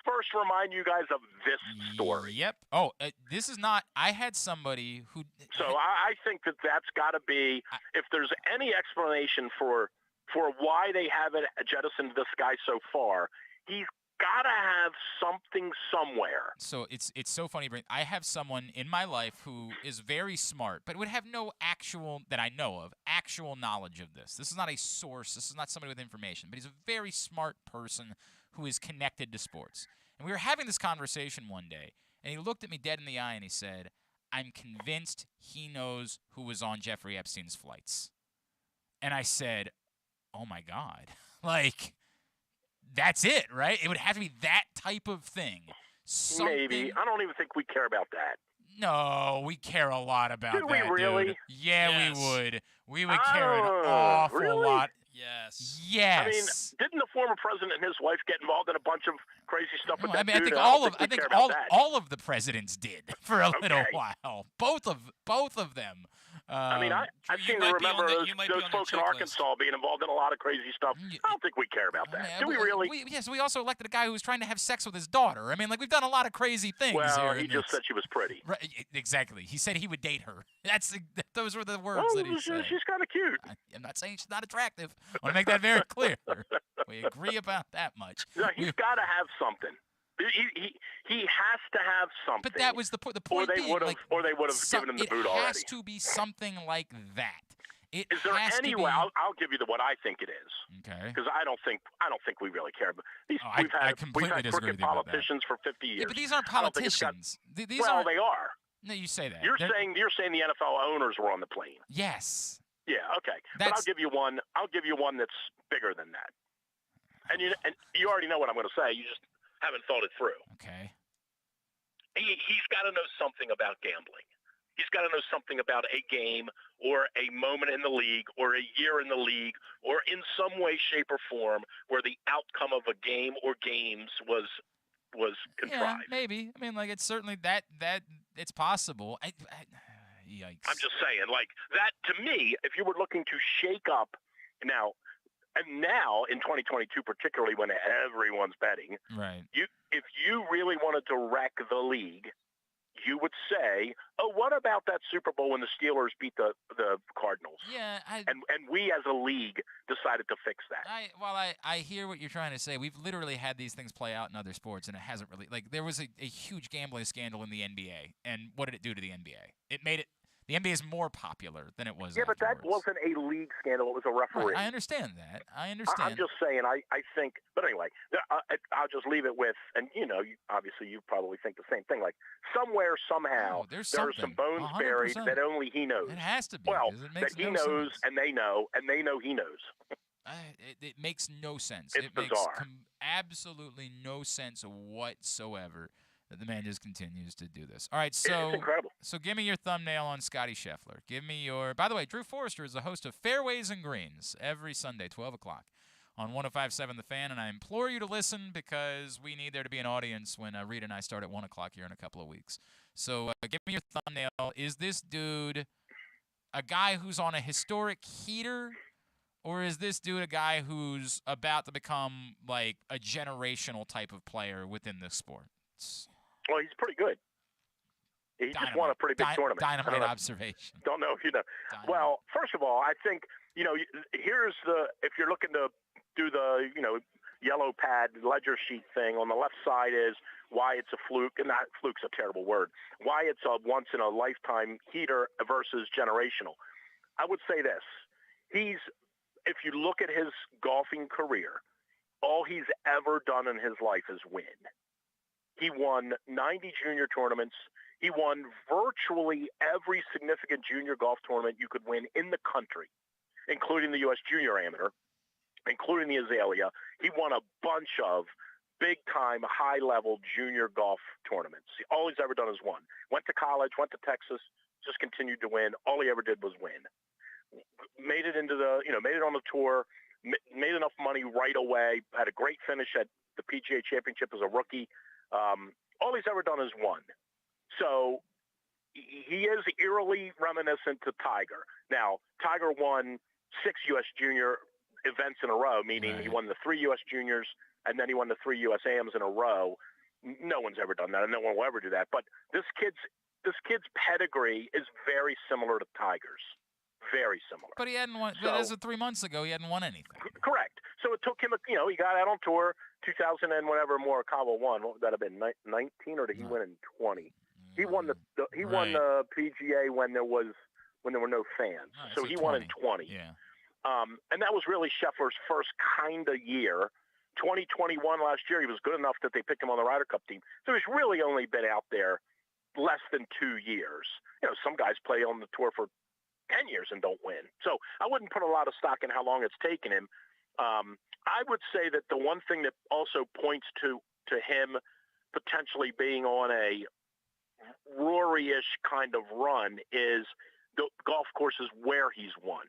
first remind you guys of this story." Yep. Oh, this is not. I had somebody who. So I think that's got to be. If there's any explanation for why they haven't jettisoned this guy so far, he's got to have something somewhere. So it's so funny. I have someone in my life who is very smart, but would have no actual, that I know of, actual knowledge of this. This is not a source. This is not somebody with information, but he's a very smart person who is connected to sports. And we were having this conversation one day, and he looked at me dead in the eye and he said, I'm convinced he knows who was on Jeffrey Epstein's flights. And I said, oh, my God. Like, that's it, right? It would have to be that type of thing. Maybe. I don't even think we care about that. No, we care a lot about Do we that, really? dude. Yeah, Yes. we would. We would care an awful really? lot. Yes. Yes. I mean, didn't the former president and his wife get involved in a bunch of crazy stuff with No, that I mean, dude? I think all of the presidents did for a little Okay. while. Both of them. I mean, I seem to remember those folks in Arkansas being involved in a lot of crazy stuff. I don't think we care about that. Do we really? Yes, we also elected a guy who was trying to have sex with his daughter. I mean, like, we've done a lot of crazy things Well, here. he just said she was pretty. Right, exactly. He said he would date her. Those were the words that he said. She's kind of cute. I'm not saying she's not attractive. I want to make that very clear. We agree about that much. No, he's got to have something. He has to have something. But that was the point. Or they would have given him the boot already. It has to be something like that. Is there any way? I'll give you what I think it is. Okay. Because I don't think we really care. But we've I had completely disagree crooked with you about that. politicians for 50 years. Yeah, but these aren't politicians. These well, aren't. they are. No, you say that. You're saying the NFL owners were on the plane. Yes. Yeah. Okay. But I'll give you one. I'll give you one that's bigger than that. And you already know what I'm going to say. You just haven't thought it through. Okay. He's got to know something about gambling. He's got to know something about a game or a moment in the league or a year in the league or in some way, shape, or form where the outcome of a game or games was contrived. Yeah, maybe. I mean, like, it's certainly that it's possible. Yikes. I'm just saying, like, that to me, if you were looking to shake up now in 2022, particularly when everyone's betting, right? If you really wanted to wreck the league, you would say, oh, what about that Super Bowl when the Steelers beat the Cardinals? Yeah. And we as a league decided to fix that. I hear what you're trying to say. We've literally had these things play out in other sports, and it hasn't really, like, there was a huge gambling scandal in the NBA, and what did it do to the NBA? It made it. The NBA is more popular than it was. Yeah, but that wasn't a league scandal. It was a referee. Right, I understand that. I understand. I'm just saying, I think, but anyway, I'll just leave it with, and obviously you probably think the same thing, like somewhere, somehow, there are some bones 100%. buried that only he knows. It has to be. Well, that he knows, sense. and they know he knows. It makes no sense. It's bizarre. Makes absolutely no sense whatsoever that the man just continues to do this. All right, so it's incredible. So give me your thumbnail on Scotty Scheffler. Give me your. By the way, Drew Forrester is the host of Fairways and Greens every Sunday, 12 o'clock on 105.7 The Fan, and I implore you to listen because we need there to be an audience when Rita and I start at 1 o'clock here in a couple of weeks. So give me your thumbnail. Is this dude a guy who's on a historic heater, or is this dude a guy who's about to become like a generational type of player within this sport? Well, he's pretty good. He just won a pretty big tournament. Dynamite observation. Don't know if you know. Dynamite. Well, first of all, I think, here's if you're looking to do the, yellow pad ledger sheet thing, on the left side is why it's a fluke, and not fluke's a terrible word, why it's a once-in-a-lifetime heater versus generational. I would say this. If you look at his golfing career, all he's ever done in his life is win. He won 90 junior tournaments. He won virtually every significant junior golf tournament you could win in the country, including the U.S. Junior Amateur, including the Azalea. He won a bunch of big-time, high-level junior golf tournaments. All he's ever done is won. Went to college, went to Texas, just continued to win. All he ever did was win. Made it into made it on the tour, made enough money right away, had a great finish at the PGA Championship as a rookie. All he's ever done is won. So he is eerily reminiscent to Tiger. Now, Tiger won 6 U.S. Junior events in a row, meaning he won the 3 U.S. Juniors, and then he won the 3 U.S. AMs in a row. No one's ever done that, and no one will ever do that. But this kid's pedigree is very similar to Tiger's. Very similar. But he hadn't won. But as of 3 months ago, he hadn't won anything. Correct. So it took him, he got out on tour, 2000 and whatever Morikawa won. What would that have been, 19, or did he win in 20? He won the won the PGA when there were no fans. Right, so he won in 20. Yeah. And that was really Scheffler's first kind of year. 2021 last year, he was good enough that they picked him on the Ryder Cup team. So he's really only been out there less than 2 years. You know, some guys play on the tour for 10 years and don't win. So I wouldn't put a lot of stock in how long it's taken him. I would say that the one thing that also points to him potentially being on a Rory-ish kind of run is the golf courses where he's won.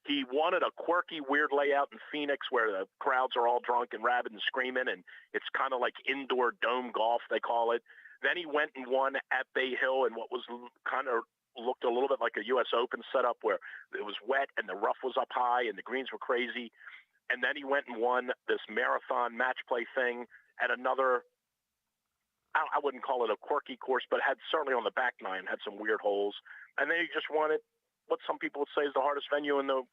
He won at a quirky, weird layout in Phoenix where the crowds are all drunk and rabid and screaming, and it's kind of like indoor dome golf, they call it. Then he went and won at Bay Hill in what was kind of looked a little bit like a U.S. Open setup where it was wet and the rough was up high and the greens were crazy. And then he went and won this marathon match play thing at another, I wouldn't call it a quirky course, but had certainly on the back nine, had some weird holes. And then he just won it, what some people would say is the hardest venue in the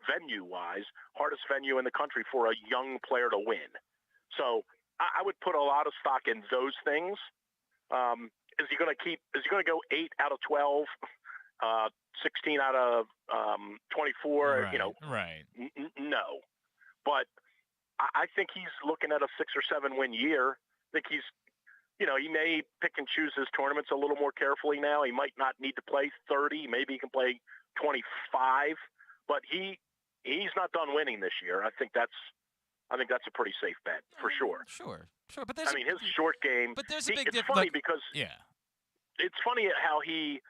venue-wise, hardest venue in the country for a young player to win. So I would put a lot of stock in those things. Is he going to go 8 out of 12, 16 out of 24? Right, you know, right. No. But I think he's looking at a 6 or 7 win year. I think he's, you know, he may pick and choose his tournaments a little more carefully now. He might not need to play 30. Maybe he can play 25. But he's not done winning this year. I think that's a pretty safe bet for sure. Sure. But there's his short game. But there's a big difference. It's funny because it's funny how he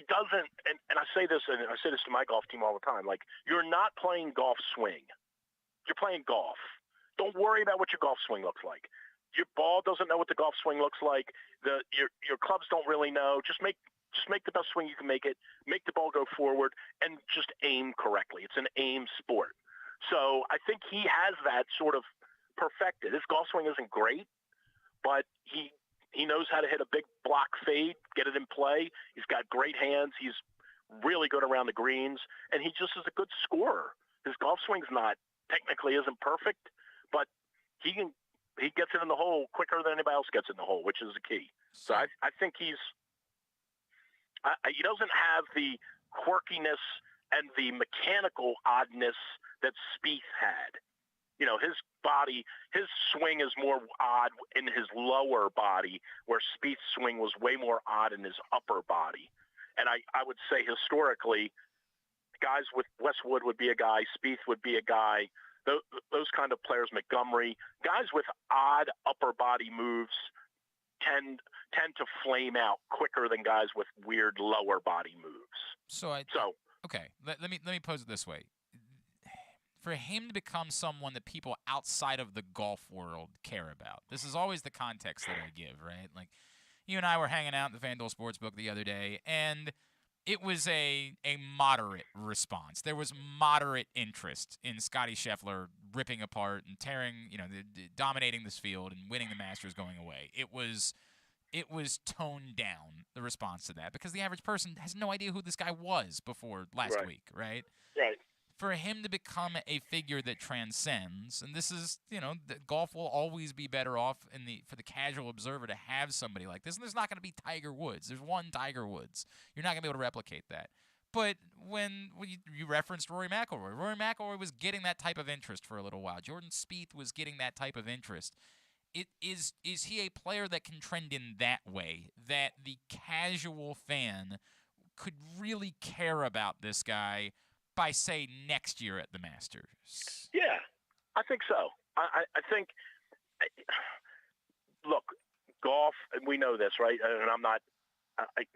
doesn't. And I say this, and I say this to my golf team all the time. Like, you're not playing golf swing. You're playing golf. Don't worry about what your golf swing looks like. Your ball doesn't know what the golf swing looks like. Your clubs don't really know. Just make the best swing you can make it. Make the ball go forward and just aim correctly. It's an aim sport. So I think he has that sort of perfected. His golf swing isn't great, but he knows how to hit a big block fade, get it in play. He's got great hands. He's really good around the greens, and he just is a good scorer. His golf swing's technically isn't perfect, but he gets it in the hole quicker than anybody else gets in the hole, which is the key. So I think he doesn't have the quirkiness and the mechanical oddness that Spieth had. You know, his swing is more odd in his lower body, where Spieth's swing was way more odd in his upper body. And I would say historically, guys with Westwood would be a guy, Spieth would be a guy, those kind of players, Montgomery, guys with odd upper body moves tend to flame out quicker than guys with weird lower body moves. Okay, let me pose it this way. For him to become someone that people outside of the golf world care about, this is always the context that I give, right? Like, you and I were hanging out in the FanDuel Sportsbook the other day, and it was a moderate response. There was moderate interest in Scottie Scheffler ripping apart and tearing, dominating this field and winning the Masters going away. It was toned down, the response to that, because the average person has no idea who this guy was before last week, right? Right. For him to become a figure that transcends, and this is, golf will always be better off for the casual observer to have somebody like this. And there's not going to be Tiger Woods. There's one Tiger Woods. You're not going to be able to replicate that. But when you referenced Rory McIlroy was getting that type of interest for a little while. Jordan Spieth was getting that type of interest. Is he a player that can trend in that way, that the casual fan could really care about this guy by, say, next year at the Masters? Yeah, I think so. I think, look, golf, and we know this, right? And I'm not,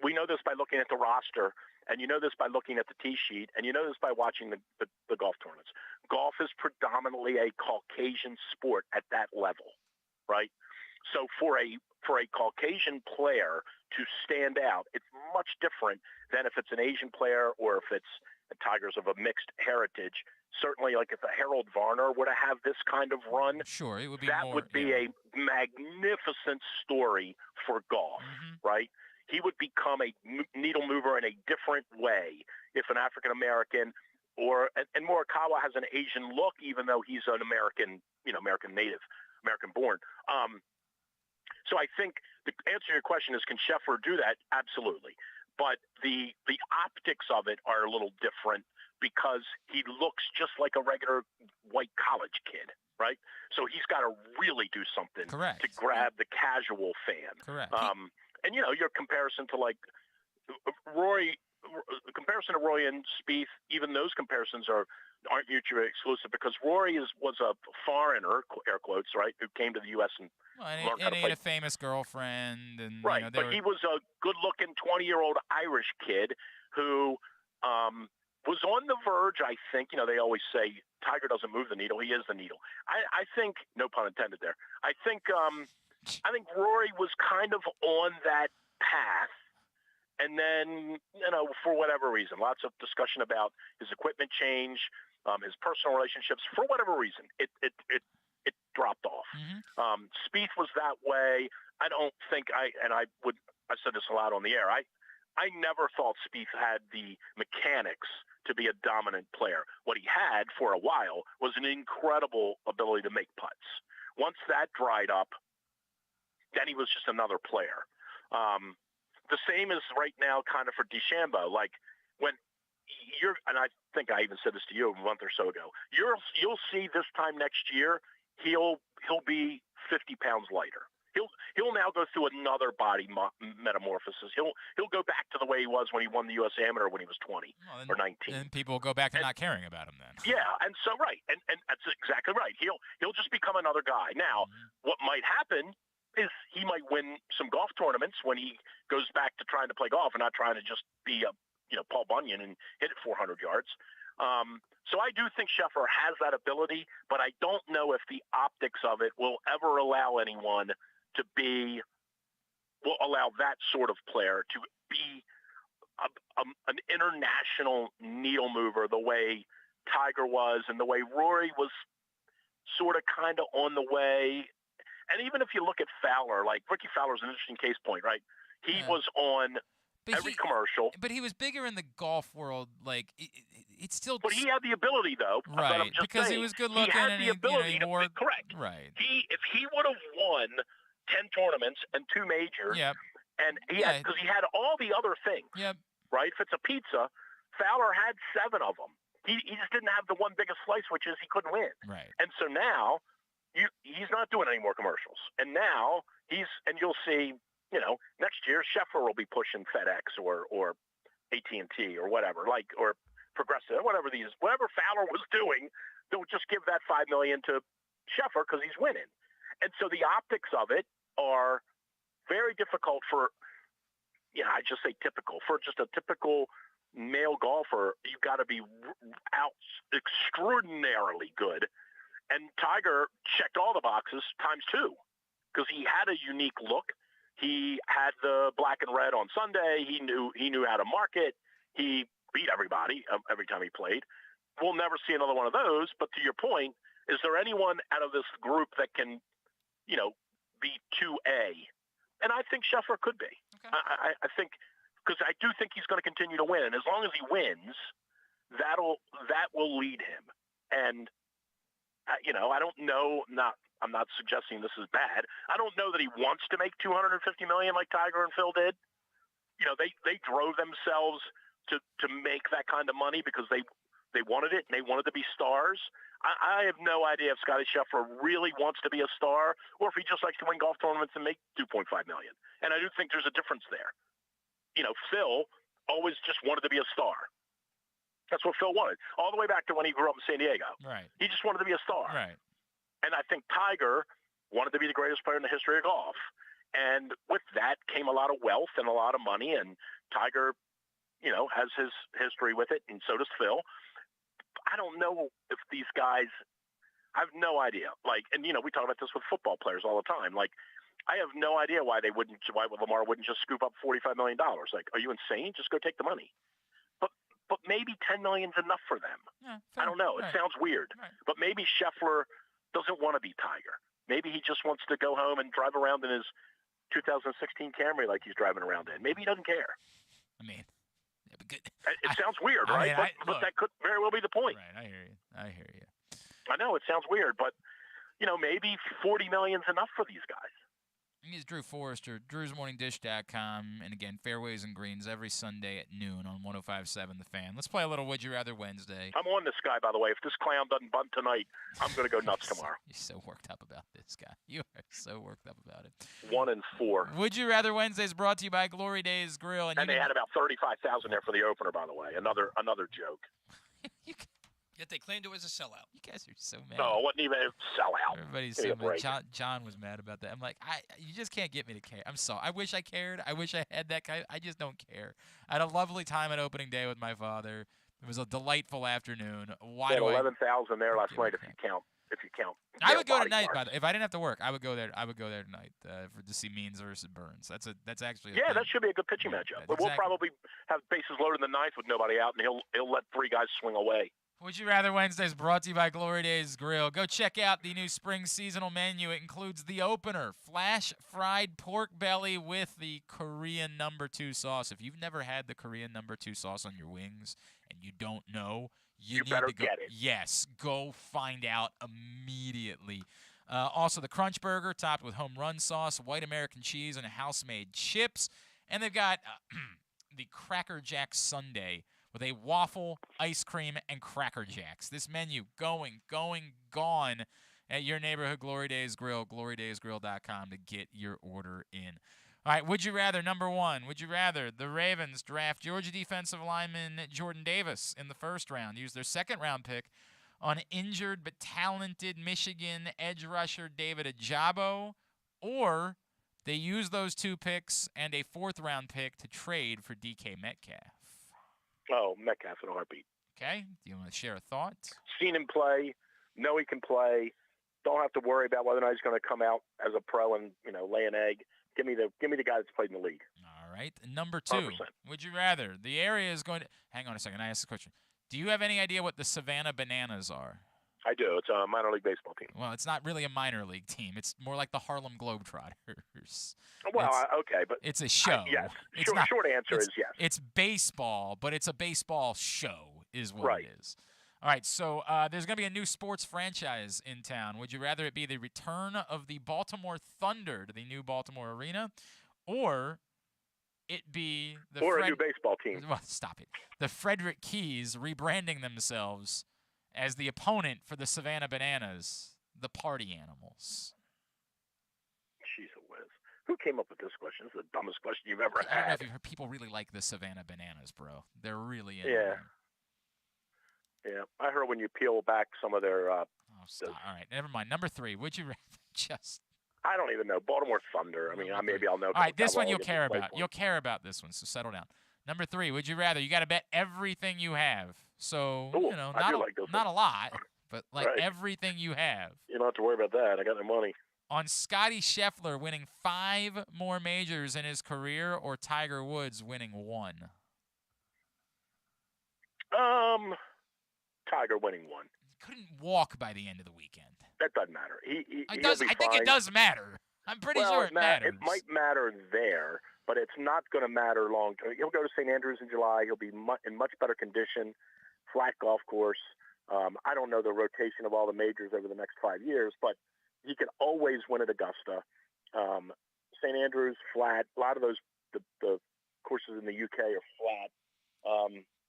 we know this by looking at the roster, and you know this by looking at the tee sheet, and you know this by watching the golf tournaments. Golf is predominantly a Caucasian sport at that level, right? So for a Caucasian player to stand out, it's much different than if it's an Asian player or if it's Tigers of a mixed heritage. Certainly, like if a Harold Varner were to have this kind of run, sure, it would be would be a magnificent story for golf, right? He would become a needle mover in a different way if an African American and Morikawa has an Asian look, even though he's an American, American native, American born. So I think the answer to your question is, can Scheffler do that? Absolutely. But the optics of it are a little different because he looks just like a regular white college kid, right? So he's got to really do something Correct. to grab the casual fan. Correct. And your comparison to like Roy, and Spieth, even those comparisons aren't mutually exclusive because Rory was a foreigner, air quotes, right, who came to the U.S. and learned how to he play. had a famous girlfriend, and right, but he was a good-looking 20-year-old Irish kid who was on the verge. I think they always say Tiger doesn't move the needle; he is the needle. I think, no pun intended there. I think Rory was kind of on that path. And then, for whatever reason, lots of discussion about his equipment change, his personal relationships. For whatever reason, it dropped off. Mm-hmm. Spieth was that way. I don't think I said this a lot on the air. I never thought Spieth had the mechanics to be a dominant player. What he had for a while was an incredible ability to make putts. Once that dried up, then he was just another player. The same is right now kind of for DeChambeau. Like when and I think I even said this to you a month or so ago, you'll see this time next year, he'll be 50 pounds lighter. He'll now go through another body metamorphosis. He'll go back to the way he was when he won the U.S. Amateur when he was 20 or 19. And people will go back to not caring about him then. Yeah, and so right, and that's exactly right. He'll just become another guy. Now, what might happen is he might win some golf tournaments when he goes back to trying to play golf and not trying to just be a Paul Bunyan and hit it 400 yards. So I do think Scheffler has that ability, but I don't know if the optics of it will ever allow anyone will allow that sort of player to be an international needle mover the way Tiger was and the way Rory was sort of kind of on the way. And even if you look at Fowler, like Ricky Fowler's an interesting case point, right? He was on every commercial. But he was bigger in the golf world. Like, it's still... But he had the ability, though. Right, because he was good-looking. He had the ability to... Correct. Right. If he would have won 10 tournaments and 2 majors, and because he had all the other things, right? If it's a pizza, Fowler had 7 of them. He just didn't have the one biggest slice, which is he couldn't win. Right. And so now... he's not doing any more commercials. And now you'll see, next year Scheffler will be pushing FedEx or AT&T or whatever, or Progressive, whatever Fowler was doing, they'll just give that $5 million to Scheffler because he's winning. And so the optics of it are very difficult for, I just say typical, for just a typical male golfer. You've got to be extraordinarily good. And Tiger checked all the boxes times 2 because he had a unique look. He had the black and red on Sunday. He knew how to market. He beat everybody every time he played. We'll never see another one of those. But to your point, is there anyone out of this group that can, be 2A? And I think Scheffler could be. Okay. I think because I do think he's going to continue to win. And as long as he wins, that will lead him. And I don't know. I'm not suggesting this is bad. I don't know that he wants to make $250 million like Tiger and Phil did. They drove themselves to make that kind of money because they wanted it and they wanted to be stars. I have no idea if Scottie Scheffler really wants to be a star or if he just likes to win golf tournaments and make $2.5 million. And I do think there's a difference there. Phil always just wanted to be a star. That's what Phil wanted, all the way back to when he grew up in San Diego. Right. He just wanted to be a star. Right. And I think Tiger wanted to be the greatest player in the history of golf. And with that came a lot of wealth and a lot of money. And Tiger, has his history with it, and so does Phil. I don't know if these guys – I have no idea. And we talk about this with football players all the time. I have no idea why Lamar wouldn't just scoop up $45 million. Are you insane? Just go take the money. But maybe $10 million is enough for them. Yeah, I don't know. It sounds weird. Right. But maybe Scheffler doesn't want to be Tiger. Maybe he just wants to go home and drive around in his 2016 Camry like he's driving around in. Maybe he doesn't care. I mean, it sounds weird, right? But that could very well be the point. Right, I hear you. I know, it sounds weird, but, maybe $40 million is enough for these guys. He's Drew Forrester, drewsmorningdish.com, and again, Fairways and Greens every Sunday at noon on 105.7 The Fan. Let's play a little Would You Rather Wednesday. I'm on this guy, by the way. If this clown doesn't bunt tonight, I'm going to go nuts tomorrow. You're so worked up about this guy. You are so worked up about it. 1 and 4. Would You Rather Wednesday is brought to you by Glory Days Grill. And they had about 35,000 there for the opener, by the way. Another joke. Yet they claimed it was a sellout. You guys are so mad. No, it wasn't even a sellout. Everybody's Give me so a mad. break. John was mad about that. I'm like, you just can't get me to care. I'm sorry. I wish I cared. I wish I had that guy. I just don't care. I had a lovely time at opening day with my father. It was a delightful afternoon. Why They had do 11,000 there last night if you count. I would go tonight, by the way. If I didn't have to work, I would go there. I would go there tonight to see Means versus Burns. That's actually Yeah, that should be a good pitching matchup. But we'll probably have bases loaded in the ninth with nobody out, and he'll let 3 guys swing away. Would You Rather Wednesday is brought to you by Glory Days Grill. Go check out the new spring seasonal menu. It includes the opener, flash fried pork belly with the Korean No. 2 sauce. If you've never had the Korean No. 2 sauce on your wings and you don't know, you need better to go. get it. Yes, go find out immediately. Also, the Crunch Burger topped with home run sauce, white American cheese, and house-made chips. And they've got the Cracker Jack Sundae with a waffle, ice cream, and Cracker Jacks. This menu gone at your neighborhood Glory Days Grill, glorydaysgrill.com to get your order in. All right, would you rather, number 1, would you rather the Ravens draft Georgia defensive lineman Jordan Davis in the first round, use their second-round pick on injured but talented Michigan edge rusher David Ajabo, or they use those 2 picks and a fourth-round pick to trade for DK Metcalf? Oh, Metcalf in a heartbeat. Okay. Do you want to share a thought? Seen him play. Know he can play. Don't have to worry about whether or not he's going to come out as a pro and lay an egg. Give me the guy that's played in the league. All right. Number 2. 100%. Would you rather? The area is going to – hang on a second. I asked the question. Do you have any idea what the Savannah Bananas are? I do. It's a minor league baseball team. Well, it's not really a minor league team. It's more like the Harlem Globetrotters. Well, okay, but it's a show. Yes. It's short answer is yes. It's baseball, but it's a baseball show is what right. it is. All right, so there's going to be a new sports franchise in town. Would you rather it be the return of the Baltimore Thunder to the new Baltimore Arena, or it be the a new baseball team? Well, stop it. The Frederick Keys rebranding themselves as the opponent for the Savannah Bananas, the Party Animals. Jeez whiz. Who came up with this question? This is the dumbest question you've ever I don't know had. if you've heard, people really like the Savannah Bananas, bro. They're really into Yeah. them. Yeah, I heard when you peel back some of their. Oh, stop. All right, never mind. Number 3. Would you rather just? I don't even know. Baltimore Thunder. I mean, maybe I'll know. All right, this one you'll care about. You'll care about this one, so settle down. Number 3. Would you rather? You got to bet everything you have. So Ooh, not a lot, but like right. everything you have. You don't have to worry about that. I got the money. On Scotty Scheffler winning 5 more majors in his career, or Tiger Woods winning 1. Tiger winning 1. He couldn't walk by the end of the weekend. That doesn't matter. I think it does matter. I'm pretty sure it matters. It might matter there, but it's not going to matter long term. He'll go to St. Andrews in July. He'll be in much better condition, flat golf course. I don't know the rotation of all the majors over the next 5 years, but he can always win at Augusta. St. Andrews, flat. A lot of those the courses in the UK are flat.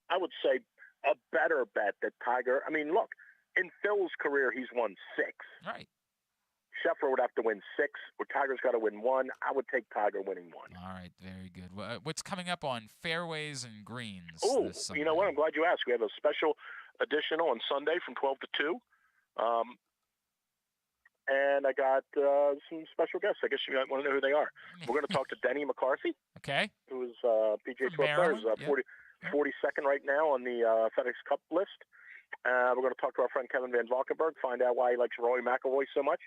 I would say a better bet that Tiger. I mean, look, in Phil's career, he's won 6. Right. Scheffler would have to win 6, or Tiger's got to win 1. I would take Tiger winning 1. All right, very good. What's coming up on Fairways and Greens? Oh, you know what? I'm glad you asked. We have a special edition on Sunday from 12 to 2. And I got some special guests. I guess you might want to know who they are. We're going to talk to Denny McCarthy. Okay. Who is PGA Tour player. He's 42nd right now on the FedEx Cup list. We're going to talk to our friend Kevin Van Valkenburg, find out why he likes Rory McIlroy so much.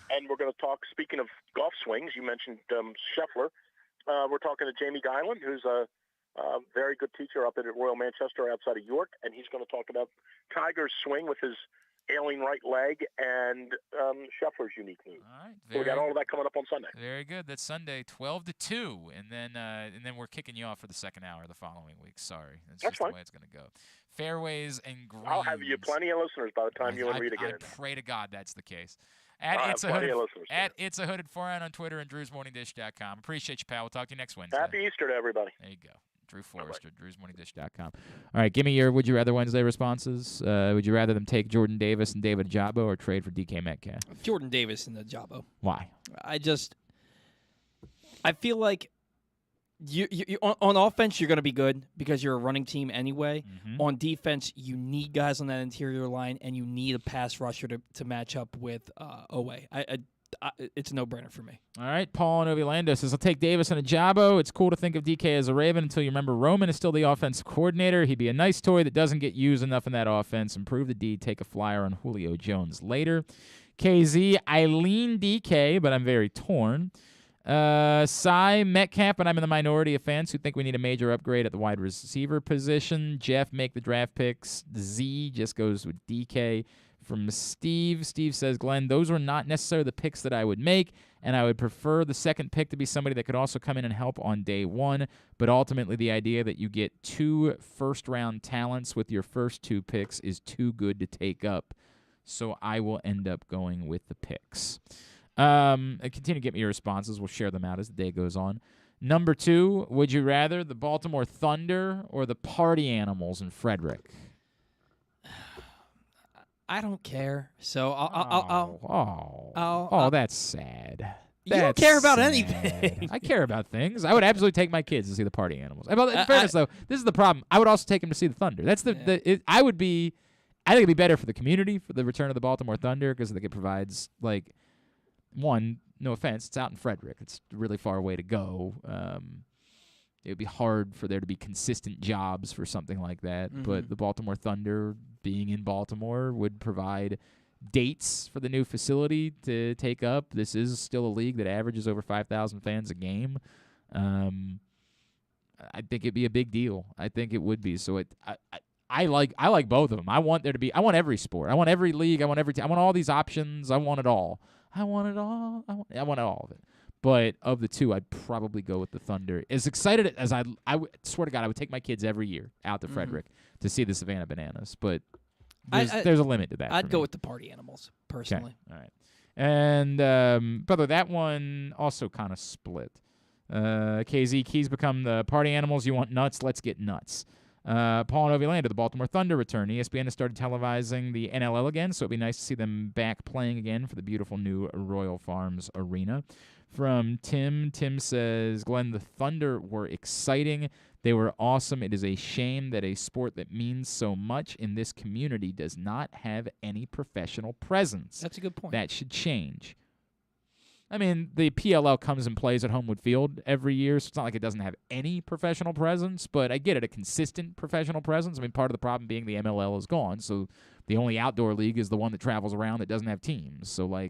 And we're going to talk, speaking of golf swings, you mentioned Scheffler. We're talking to Jamie Guilan, who's a very good teacher up at Royal Manchester outside of York, and he's going to talk about Tiger's swing with his ailing right leg and Scheffler's unique move. All right, so we got all of that coming up on Sunday. Very good. That's Sunday, 12 to 2, and then we're kicking you off for the second hour the following week. Sorry, that's just fine. The way it's going to go. Fairways and Greens. I'll have you plenty of listeners by the time you and Rita get in. I pray to God that's the case. It's a plenty hooded, of listeners. at It's a Hooded Foreign on Twitter and Drew'sMorningDish.com. Appreciate you, pal. We'll talk to you next Wednesday. Happy Easter to everybody. There you go. Drew Forrester, Drew'sMorningDish.com. All right, give me your Would You Rather Wednesday responses. Would you rather them take Jordan Davis and David Ajabo or trade for DK Metcalf? Jordan Davis and Ajabo. Why? I feel like you on offense you're going to be good because you're a running team anyway. Mm-hmm. On defense, you need guys on that interior line, and you need a pass rusher to match up with Owe. It's a no-brainer for me. All right, Paul in Ovilando says, I'll take Davis and Ajabo. It's cool to think of DK as a Raven until you remember Roman is still the offensive coordinator. He'd be a nice toy that doesn't get used enough in that offense. Improve the D, take a flyer on Julio Jones later. KZ, I lean DK, but I'm very torn. Cy, Metcalf, but I'm in the minority of fans who think we need a major upgrade at the wide receiver position. Jeff, make the draft picks. Z just goes with DK. From Steve. Steve says, Glenn, those were not necessarily the picks that I would make, and I would prefer the second pick to be somebody that could also come in and help on day one. But ultimately, the idea that you get 2 first-round talents with your first 2 picks is too good to take up. So I will end up going with the picks. Continue to get me your responses. We'll share them out as the day goes on. Number 2, would you rather the Baltimore Thunder or the Party Animals in Frederick? I don't care. So that's sad. You don't care about anything. I care about things. I would absolutely take my kids to see the Party Animals. In fairness, though, this is the problem. I would also take them to see the Thunder. That's I think it'd be better for the community for the return of the Baltimore Thunder because it provides one. No offense, it's out in Frederick. It's really far away to go. It would be hard for there to be consistent jobs for something like that. Mm-hmm. But the Baltimore Thunder, being in Baltimore, would provide dates for the new facility to take up. This is still a league that averages over 5,000 fans a game. I think it'd be a big deal. I think it would be. So I like both of them. I want every sport. I want every league. I want all these options. I want it all. I want all of it. But of the two, I'd probably go with the Thunder. As excited as I swear to God, I would take my kids every year out to Frederick to see the Savannah Bananas. But there's a limit to that. I'd go with the Party Animals, personally. Okay. All right. And, by the way, that one also kind of split. KZ, Keys become the Party Animals. You want nuts? Let's get nuts. Paul and Ovilander, the Baltimore Thunder return. ESPN has started televising the NLL again, so it'd be nice to see them back playing again for the beautiful new Royal Farms Arena. From Tim says, Glenn, the Thunder were exciting. They were awesome. It is a shame that a sport that means so much in this community does not have any professional presence. That's a good point. That should change. I mean, the PLL comes and plays at Homewood Field every year, so it's not like it doesn't have any professional presence, but I get it, a consistent professional presence. I mean, part of the problem being the MLL is gone, so the only outdoor league is the one that travels around that doesn't have teams. So,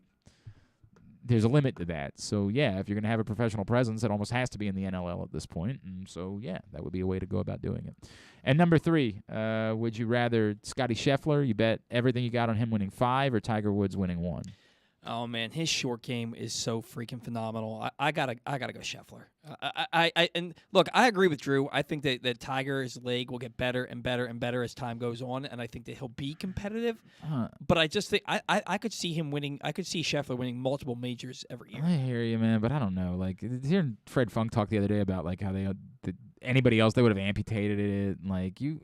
there's a limit to that. So, yeah, if you're going to have a professional presence, it almost has to be in the NLL at this point. And so, yeah, that would be a way to go about doing it. And number 3, would you rather Scotty Scheffler, you bet everything you got on him winning 5, or Tiger Woods winning 1? Oh man, his short game is so freaking phenomenal. I gotta go Scheffler. And look, I agree with Drew. I think that Tiger's leg will get better and better and better as time goes on, and I think that he'll be competitive. But I just think I could see him winning. I could see Scheffler winning multiple majors every year. I hear you, man, but I don't know. Hearing Fred Funk talk the other day about how anybody else they would have amputated it. You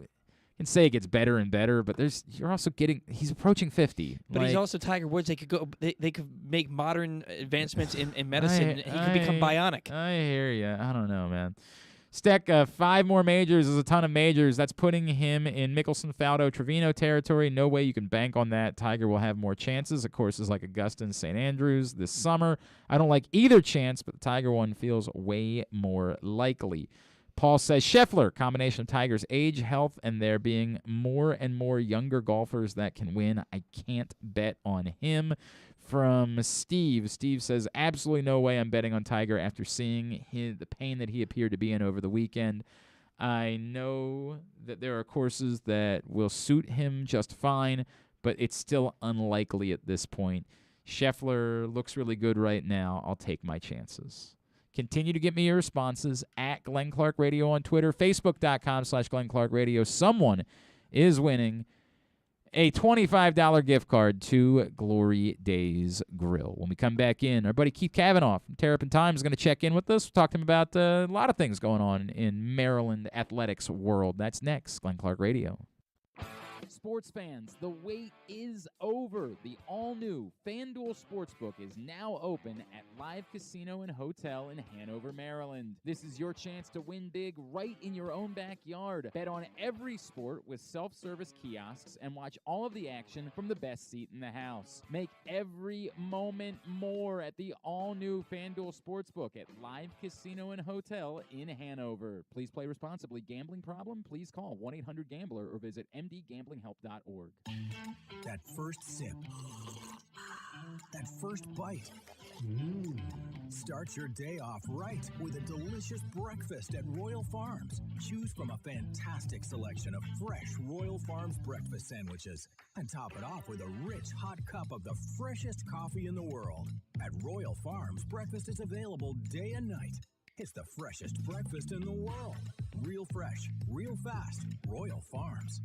can say it gets better and better, but he's approaching 50. But he's also Tiger Woods. They could make modern advancements in medicine. He could become bionic. I hear you. I don't know, man. Steck, 5 more majors is a ton of majors. That's putting him in Mickelson, Faldo, Trevino territory. No way you can bank on that. Tiger will have more chances. Of course, it's like Augusta and St. Andrews this summer. I don't like either chance, but the Tiger one feels way more likely. Paul says Scheffler, combination of Tiger's age, health, and there being more and more younger golfers that can win. I can't bet on him. From Steve says, absolutely no way I'm betting on Tiger after seeing the pain that he appeared to be in over the weekend. I know that there are courses that will suit him just fine, but it's still unlikely at this point. Scheffler looks really good right now. I'll take my chances. Continue to get me your responses at Glenn Clark Radio on Twitter, Facebook.com/Glenn Clark Radio. Someone is winning a $25 gift card to Glory Days Grill. When we come back in, our buddy Keith Cavanaugh from Terrapin Times is going to check in with us. We'll talk to him about a lot of things going on in Maryland athletics world. That's next, Glenn Clark Radio. Sports fans, the wait is over. The all-new FanDuel Sportsbook is now open at Live Casino and Hotel in Hanover, Maryland. This is your chance to win big right in your own backyard. Bet on every sport with self-service kiosks and watch all of the action from the best seat in the house. Make every moment more at the all-new FanDuel Sportsbook at Live Casino and Hotel in Hanover. Please play responsibly. Gambling problem? Please call 1-800-GAMBLER or visit mdgamblinghelp.org. That first sip. That first bite. Start your day off right with a delicious breakfast at Royal Farms. Choose from a fantastic selection of fresh Royal Farms breakfast sandwiches and top it off with a rich hot cup of the freshest coffee in the world. At Royal Farms, breakfast is available day and night. It's the freshest breakfast in the world. Real fresh, real fast. Royal Farms.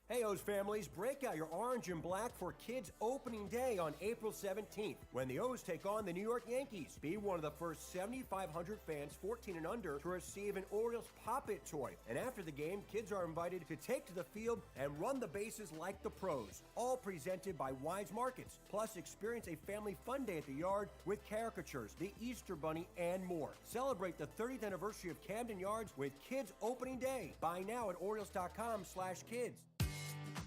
Hey, O's families, break out your orange and black for Kids Opening Day on April 17th, when the O's take on the New York Yankees. Be one of the first 7,500 fans 14 and under to receive an Orioles Pop-It toy. And after the game, kids are invited to take to the field and run the bases like the pros. All presented by Wise Markets. Plus, experience a family fun day at the yard with caricatures, the Easter Bunny, and more. Celebrate the 30th anniversary of Camden Yards with Kids Opening Day. Buy now at Orioles.com/kids.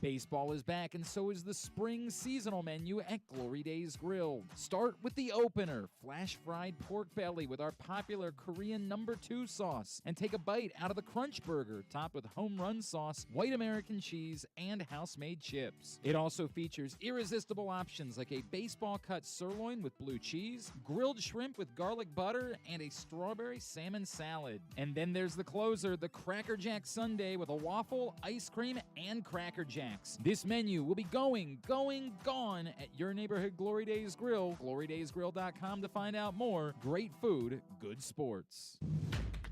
Baseball is back, and so is the spring seasonal menu at Glory Days Grill. Start with the opener, flash-fried pork belly with our popular Korean No. 2 sauce, and take a bite out of the Crunch Burger, topped with home run sauce, white American cheese, and house-made chips. It also features irresistible options like a baseball-cut sirloin with blue cheese, grilled shrimp with garlic butter, and a strawberry salmon salad. And then there's the closer, the Cracker Jack Sundae with a waffle, ice cream, and Cracker Jacks. This menu will be gone at your neighborhood Glory Days Grill. GloryDaysGrill.com to find out more. Great food, good sports.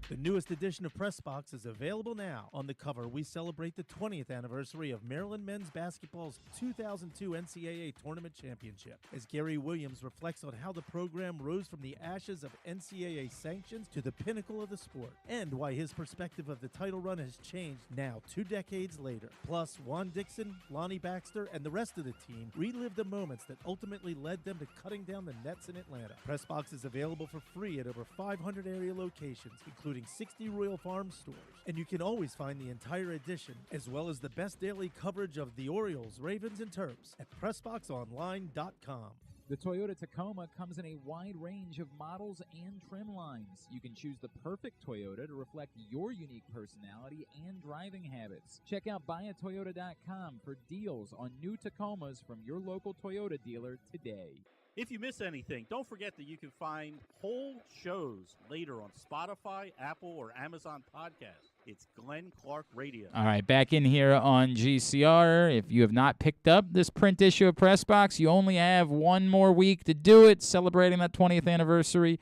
The newest edition of Press Box is available now. On the cover, we celebrate the 20th anniversary of Maryland men's basketball's 2002 NCAA Tournament Championship, as Gary Williams reflects on how the program rose from the ashes of NCAA sanctions to the pinnacle of the sport, and why his perspective of the title run has changed now 2 decades later. Plus, Juan Dixon, Lonnie Baxter, and the rest of the team relive the moments that ultimately led them to cutting down the nets in Atlanta. Press Box is available for free at over 500 area locations, including 60 Royal Farms stores. And you can always find the entire edition, as well as the best daily coverage of the Orioles, Ravens, and Terps at PressBoxOnline.com. The Toyota Tacoma comes in a wide range of models and trim lines. You can choose the perfect Toyota to reflect your unique personality and driving habits. Check out buyatoyota.com for deals on new Tacomas from your local Toyota dealer today. If you miss anything, don't forget that you can find whole shows later on Spotify, Apple, or Amazon Podcasts. It's Glenn Clark Radio. All right, back in here on GCR. If you have not picked up this print issue of Press Box, you only have one more week to do it, celebrating that 20th anniversary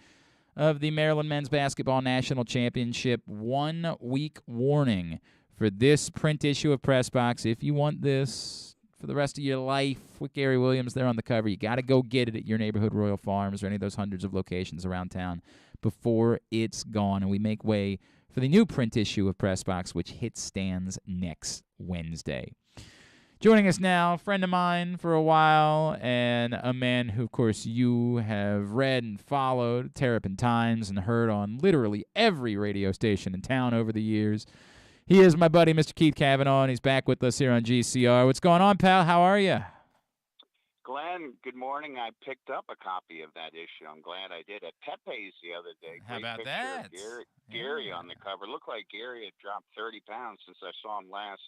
of the Maryland Men's Basketball National Championship. 1 week warning for this print issue of Press Box. If you want this for the rest of your life with Gary Williams there on the cover, you got to go get it at your neighborhood Royal Farms or any of those hundreds of locations around town before it's gone. And we make way for the new print issue of Press Box, which hits stands next Wednesday. Joining us now, a friend of mine for a while, and a man who, of course, you have read and followed, Terrapin Times, and heard on literally every radio station in town over the years. He is my buddy, Mr. Keith Cavanaugh, and he's back with us here on GCR. What's going on, pal? How are you? Glenn, good morning. I picked up a copy of that issue. I'm glad I did. At Pepe's the other day. How Great about picture that? Of Gary on the cover. Looked like Gary had dropped 30 pounds since I saw him last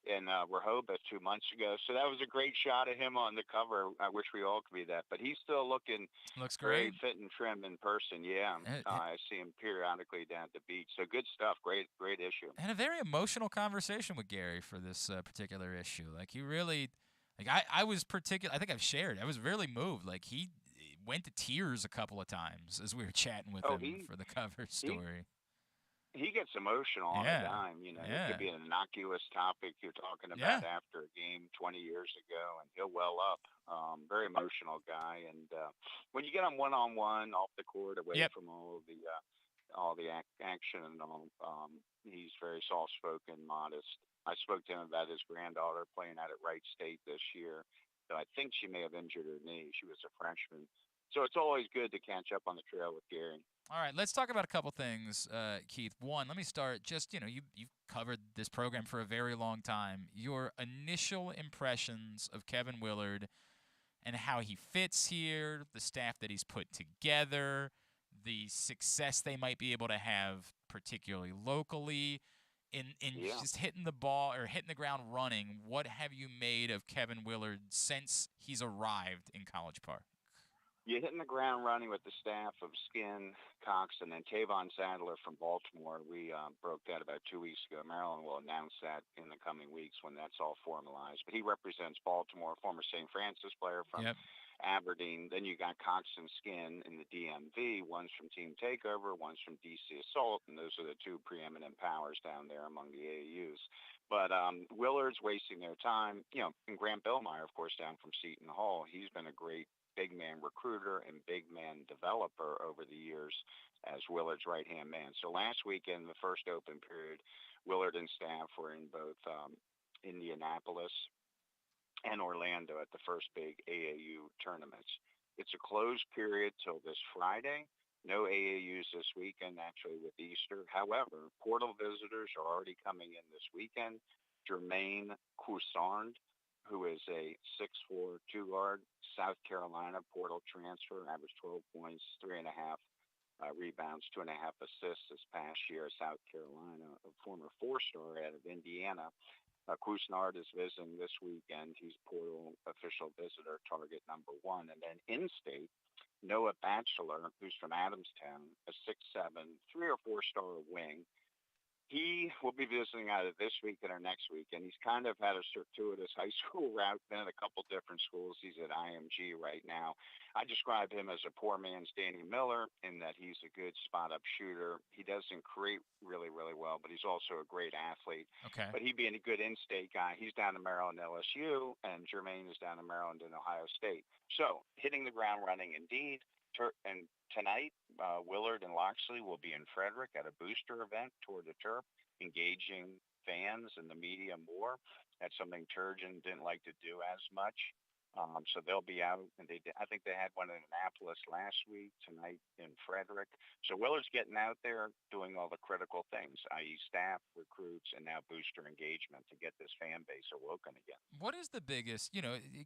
in Rehoboth 2 months ago. So that was a great shot of him on the cover. I wish we all could be that. But he's still looking Looks very great. fit and trim in person. Yeah, I see him periodically down at the beach. So good stuff. Great issue. And a very emotional conversation with Gary for this particular issue. Like, he really, like, I was particular. I think I've shared. I was really moved. Like, he went to tears a couple of times as we were chatting with him for the cover story. he gets emotional on a Yeah. dime. You know, it Yeah. could be an innocuous topic you're talking about after a game 20 years ago, and he'll well up. Very emotional guy, and when you get him one-on-one off the court, away from all the action and all, he's very soft-spoken, modest. I spoke to him about his granddaughter playing out at Wright State this year. So I think she may have injured her knee. She was a freshman. So it's always good to catch up on the trail with Gary. All right, let's talk about a couple things, Keith. One, let me start. Just you've covered this program for a very long time. Your initial impressions of Kevin Willard and how he fits here, the staff that he's put together, the success they might be able to have, particularly locally, in just hitting the ball or hitting the ground running. What have you made of Kevin Willard since he's arrived in College Park? You're hitting the ground running with the staff of Skin, Cox, and then Tavon Sadler from Baltimore. We broke that about 2 weeks ago. Maryland will announce that in the coming weeks when that's all formalized. But he represents Baltimore, former St. Francis player from Aberdeen. Then you got Cox and Skin in the DMV. One's from Team Takeover, one's from DC Assault, and those are the two preeminent powers down there among the AAUs. But Willard's wasting their time. And Grant Billmeyer, of course, down from Seton Hall. He's been a great big man recruiter and big man developer over the years as Willard's right-hand man. So last weekend, the first open period, Willard and staff were in both Indianapolis and Orlando at the first big AAU tournaments. It's a closed period till this Friday. No AAUs this weekend, actually, with Easter. However, portal visitors are already coming in this weekend. Jermaine Coussard, who is a 6'4" two-guard, South Carolina portal transfer, averaged 12 points, 3.5 rebounds, 2.5 assists this past year at South Carolina, a former four-star out of Indiana. Coussard is visiting this weekend. He's portal official visitor, target number 1. And then in-state, Noah Batchelor, who's from Adamstown, a 6'7", 3 or 4-star wing. He will be visiting either this weekend or next weekend. He's kind of had a circuitous high school route, been at a couple different schools. He's at IMG right now. I describe him as a poor man's Danny Miller in that he's a good spot-up shooter. He doesn't create really, really well, but he's also a great athlete. Okay. But he'd be a good in-state guy. He's down in Maryland, LSU, and Jermaine is down in Maryland and Ohio State. So hitting the ground running indeed. And tonight, Willard and Loxley will be in Frederick at a booster event toward the Terp, engaging fans and the media more. That's something Turgeon didn't like to do as much. So they'll be out, and I think they had one in Annapolis last week, tonight in Frederick. So Willard's getting out there doing all the critical things, i.e. staff, recruits, and now booster engagement to get this fan base awoken again. What is the biggest,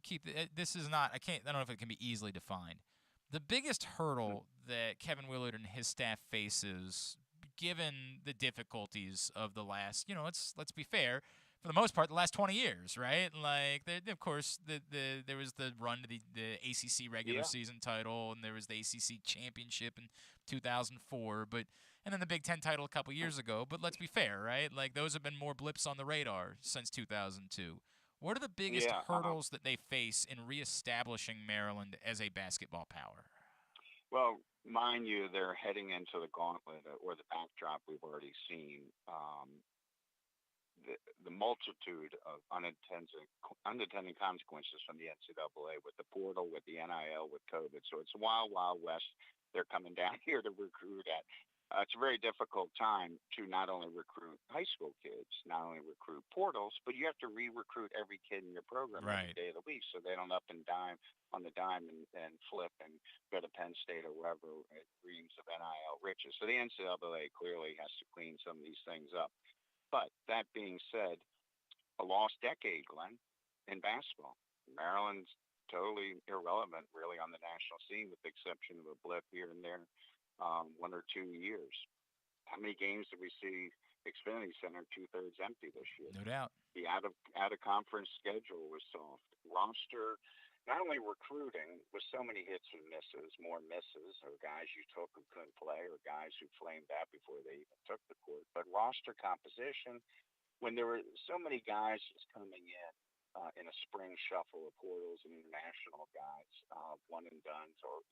Keith, this is not, I don't know if it can be easily defined. The biggest hurdle that Kevin Willard and his staff faces, given the difficulties of the last, let's be fair, for the most part, the last 20 years, right? Like, of course, there was the run to the ACC regular season title, and there was the ACC championship in 2004, and then the Big Ten title a couple years ago. But let's be fair, right? Like, those have been more blips on the radar since 2002. What are the biggest hurdles that they face in reestablishing Maryland as a basketball power? Well, mind you, they're heading into the gauntlet or the backdrop we've already seen. The multitude of unintended consequences from the NCAA with the portal, with the NIL, with COVID. So it's a wild, wild west. They're coming down here to recruit at. It's a very difficult time to not only recruit high school kids, not only recruit portals, but you have to re-recruit every kid in your program every day of the week so they don't up and dime on the dime and flip and go to Penn State or wherever it dreams of NIL riches. So the NCAA clearly has to clean some of these things up. But that being said, a lost decade, Glenn, in basketball. Maryland's totally irrelevant, really, on the national scene, with the exception of a blip here and there, 1 or 2 years. How many games did we see Xfinity Center 2/3 empty this year? No doubt. The out of conference schedule was soft. Roster, not only recruiting with so many hits and misses, more misses, or guys you took who couldn't play, or guys who flamed out before they even took the court, but roster composition, when there were so many guys just coming in a spring shuffle of portals and international guys, one and dones, or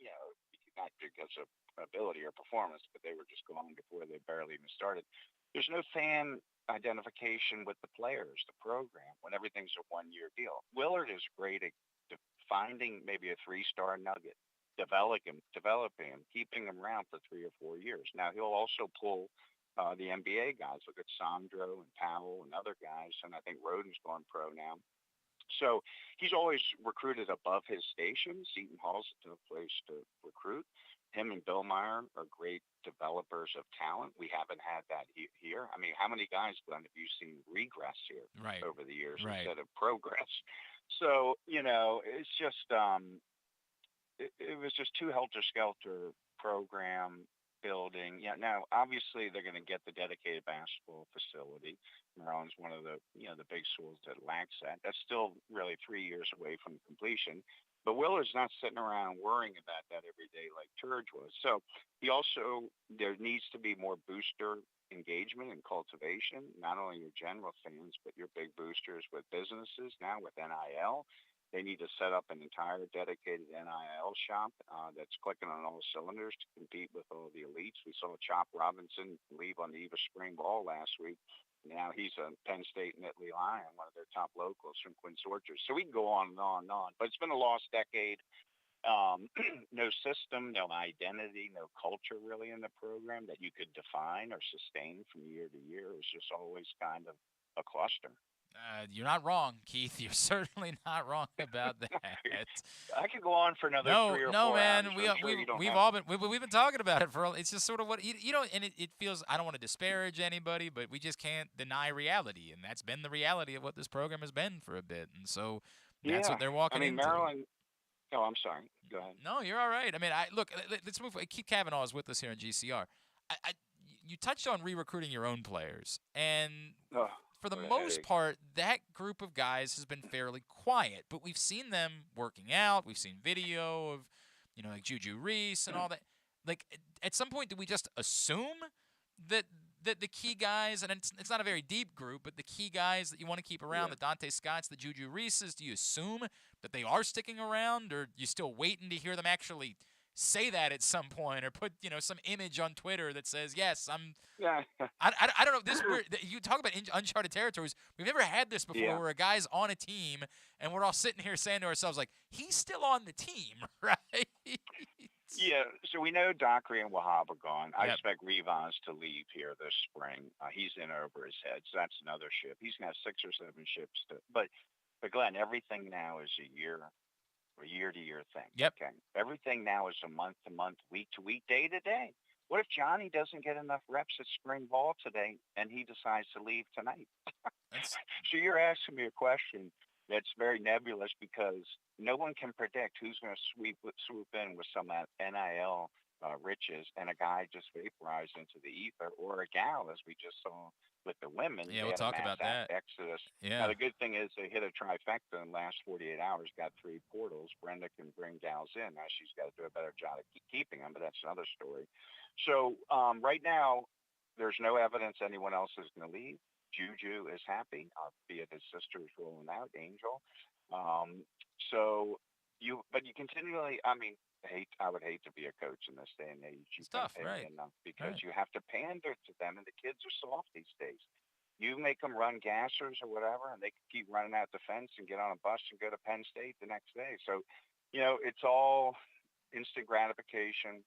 not because of ability or performance, but they were just gone before they barely even started. There's no fan identification with the players, the program, when everything's a one-year deal. Willard is great at finding maybe a three-star nugget, developing him, keeping him around for 3 or 4 years. Now, he'll also pull the NBA guys. Look at Sandro and Powell and other guys, and I think Roden's gone pro now. So he's always recruited above his station. Seton Hall's a tough place to recruit. Him and Bill Meyer are great developers of talent. We haven't had that here. I mean, how many guys, Glenn, have you seen regress here over the years instead of progress? So, it's just it was just too helter-skelter program building. Yeah, now, obviously, they're going to get the dedicated basketball facility. Maryland's one of the big schools that lacks that. That's still really 3 years away from completion. But Willard's not sitting around worrying about that every day like Turge was. So there needs to be more booster engagement and cultivation, not only your general fans, but your big boosters with businesses now with NIL. They need to set up an entire dedicated NIL shop that's clicking on all cylinders to compete with all the elites. We saw Chop Robinson leave on the eve of spring ball last week. Now he's a Penn State Nittany Lion, one of their top locals from Quincy Orchard. So we can go on and on and on. But it's been a lost decade. No system, no identity, no culture really in the program that you could define or sustain from year to year. It's just always kind of a cluster. You're not wrong, Keith. You're certainly not wrong about that. I could go on for another 3 or 4 No, man. hours. We've been talking about it for. It's just sort of what and it feels. I don't want to disparage anybody, but we just can't deny reality, and that's been the reality of what this program has been for a bit, and so that's what they're walking into. Maryland. Oh, I'm sorry. Go ahead. No, you're all right. I mean, look. Let's move. Keith Cavanaugh is with us here in GCR. You touched on re-recruiting your own players, and for the most part, that group of guys has been fairly quiet. But we've seen them working out. We've seen video of, like Juju Reese and all that. Like, at some point, do we just assume that the key guys, and it's not a very deep group, but the key guys that you want to keep around, the Dante Scotts, the Juju Reeses, do you assume that they are sticking around, or you still waiting to hear them actually say that at some point, or put some image on Twitter that says, yes, I'm. Yeah. I don't know. You talk about uncharted territories. We've never had this before, where a guy's on a team and we're all sitting here saying to ourselves, like, he's still on the team, right? Yeah. So we know Dockery and Wahab are gone. I expect Rivas to leave here this spring. He's in over his head, so that's another ship. He's gonna have 6 or 7 ships but Glenn, everything now is a year-to-year thing. Yep. Okay. Everything now is a month-to-month, week-to-week, day-to-day. What if Johnny doesn't get enough reps at spring ball today and he decides to leave tonight? So you're asking me a question that's very nebulous because no one can predict who's going to swoop in with some NIL riches and a guy just vaporized into the ether, or a gal, as we just saw with the women. Yeah, we'll talk about that. Exodus. Yeah. Now, the good thing is they hit a trifecta in the last 48 hours, got 3 portals. Brenda can bring gals in. Now, she's got to do a better job of keeping them, but that's another story. So right now, there's no evidence anyone else is going to leave. Juju is happy, albeit his sister is rolling out, Angel. But you continually, I would hate to be a coach in this day and age. It's tough, right? Because you have to pander to them, and the kids are soft these days. You make them run gassers or whatever, and they can keep running out the fence and get on a bus and go to Penn State the next day. So, it's all instant gratification.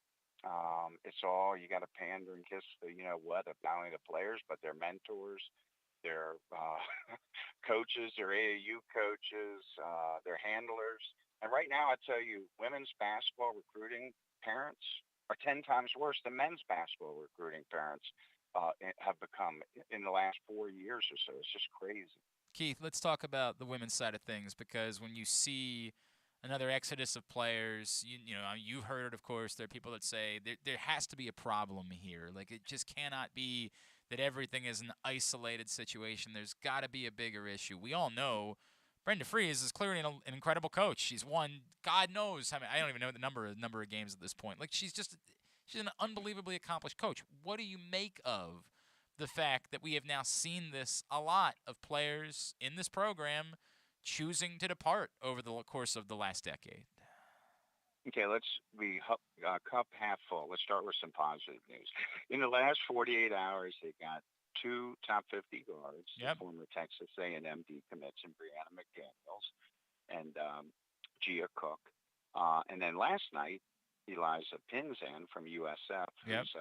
It's all, you got to pander and kiss not only the players, but their mentors, their coaches, their AAU coaches, their handlers. And right now, I tell you, women's basketball recruiting parents are 10 times worse than men's basketball recruiting parents have become in the last 4 years or so. It's just crazy. Keith, let's talk about the women's side of things, because when you see another exodus of players, you've heard it, of course. There are people that say there has to be a problem here. Like, it just cannot be that everything is an isolated situation. There's got to be a bigger issue. We all know Brenda Fries is clearly an incredible coach. She's won, God knows, I don't even know the number of games at this point. Like, she's an unbelievably accomplished coach. What do you make of the fact that we have now seen this a lot of players in this program choosing to depart over the course of the last decade? Okay, let's be cup half full. Let's start with some positive news. In the last 48 hours, they got two top 50 guards, the former Texas A&M decommits and Brianna McDaniels and Gia Cook. And then last night, Eliza Pinzan from USF, who's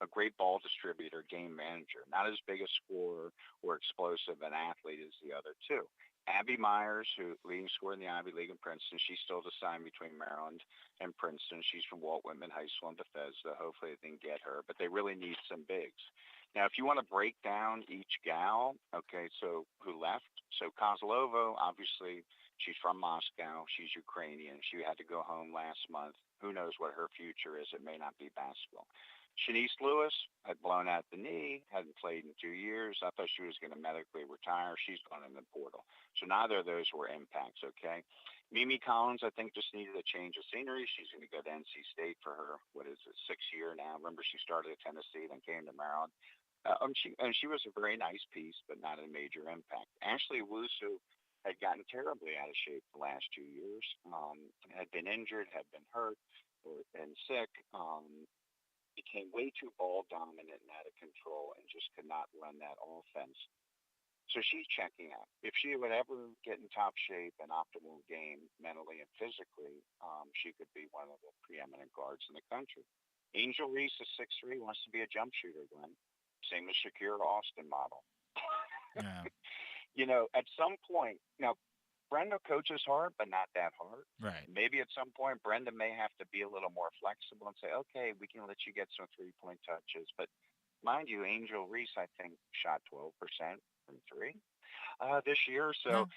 a great ball distributor, game manager, not as big a scorer or explosive an athlete as the other two. Abby Myers, who leading scorer in the Ivy League in Princeton, she's still deciding between Maryland and Princeton. She's from Walt Whitman High School in Bethesda. Hopefully they can get her, but they really need some bigs. Now, if you want to break down each gal, okay, so who left? So Kozlovo, obviously, she's from Moscow. She's Ukrainian. She had to go home last month. Who knows what her future is? It may not be basketball. Shanice Lewis had blown out the knee, hadn't played in 2 years. I thought she was going to medically retire. She's gone in the portal. So neither of those were impacts, okay? Mimi Collins, I think, just needed a change of scenery. She's going to go to NC State for her, 6th year now. Remember, she started at Tennessee, then came to Maryland. She was a very nice piece, but not a major impact. Ashley Wusu had gotten terribly out of shape the last 2 years, had been injured, had been hurt, and sick, became way too ball dominant and out of control and just could not run that offense. So she's checking out. If she would ever get in top shape and optimal game mentally and physically, she could be one of the preeminent guards in the country. Angel Reese is 6'3", wants to be a jump shooter, Glenn. Same as Shakira Austin model. Yeah. At some point, now, Brenda coaches hard, but not that hard. Right. Maybe at some point, Brenda may have to be a little more flexible and say, okay, we can let you get some three-point touches. But mind you, Angel Reese, I think, shot 12% from three this year. So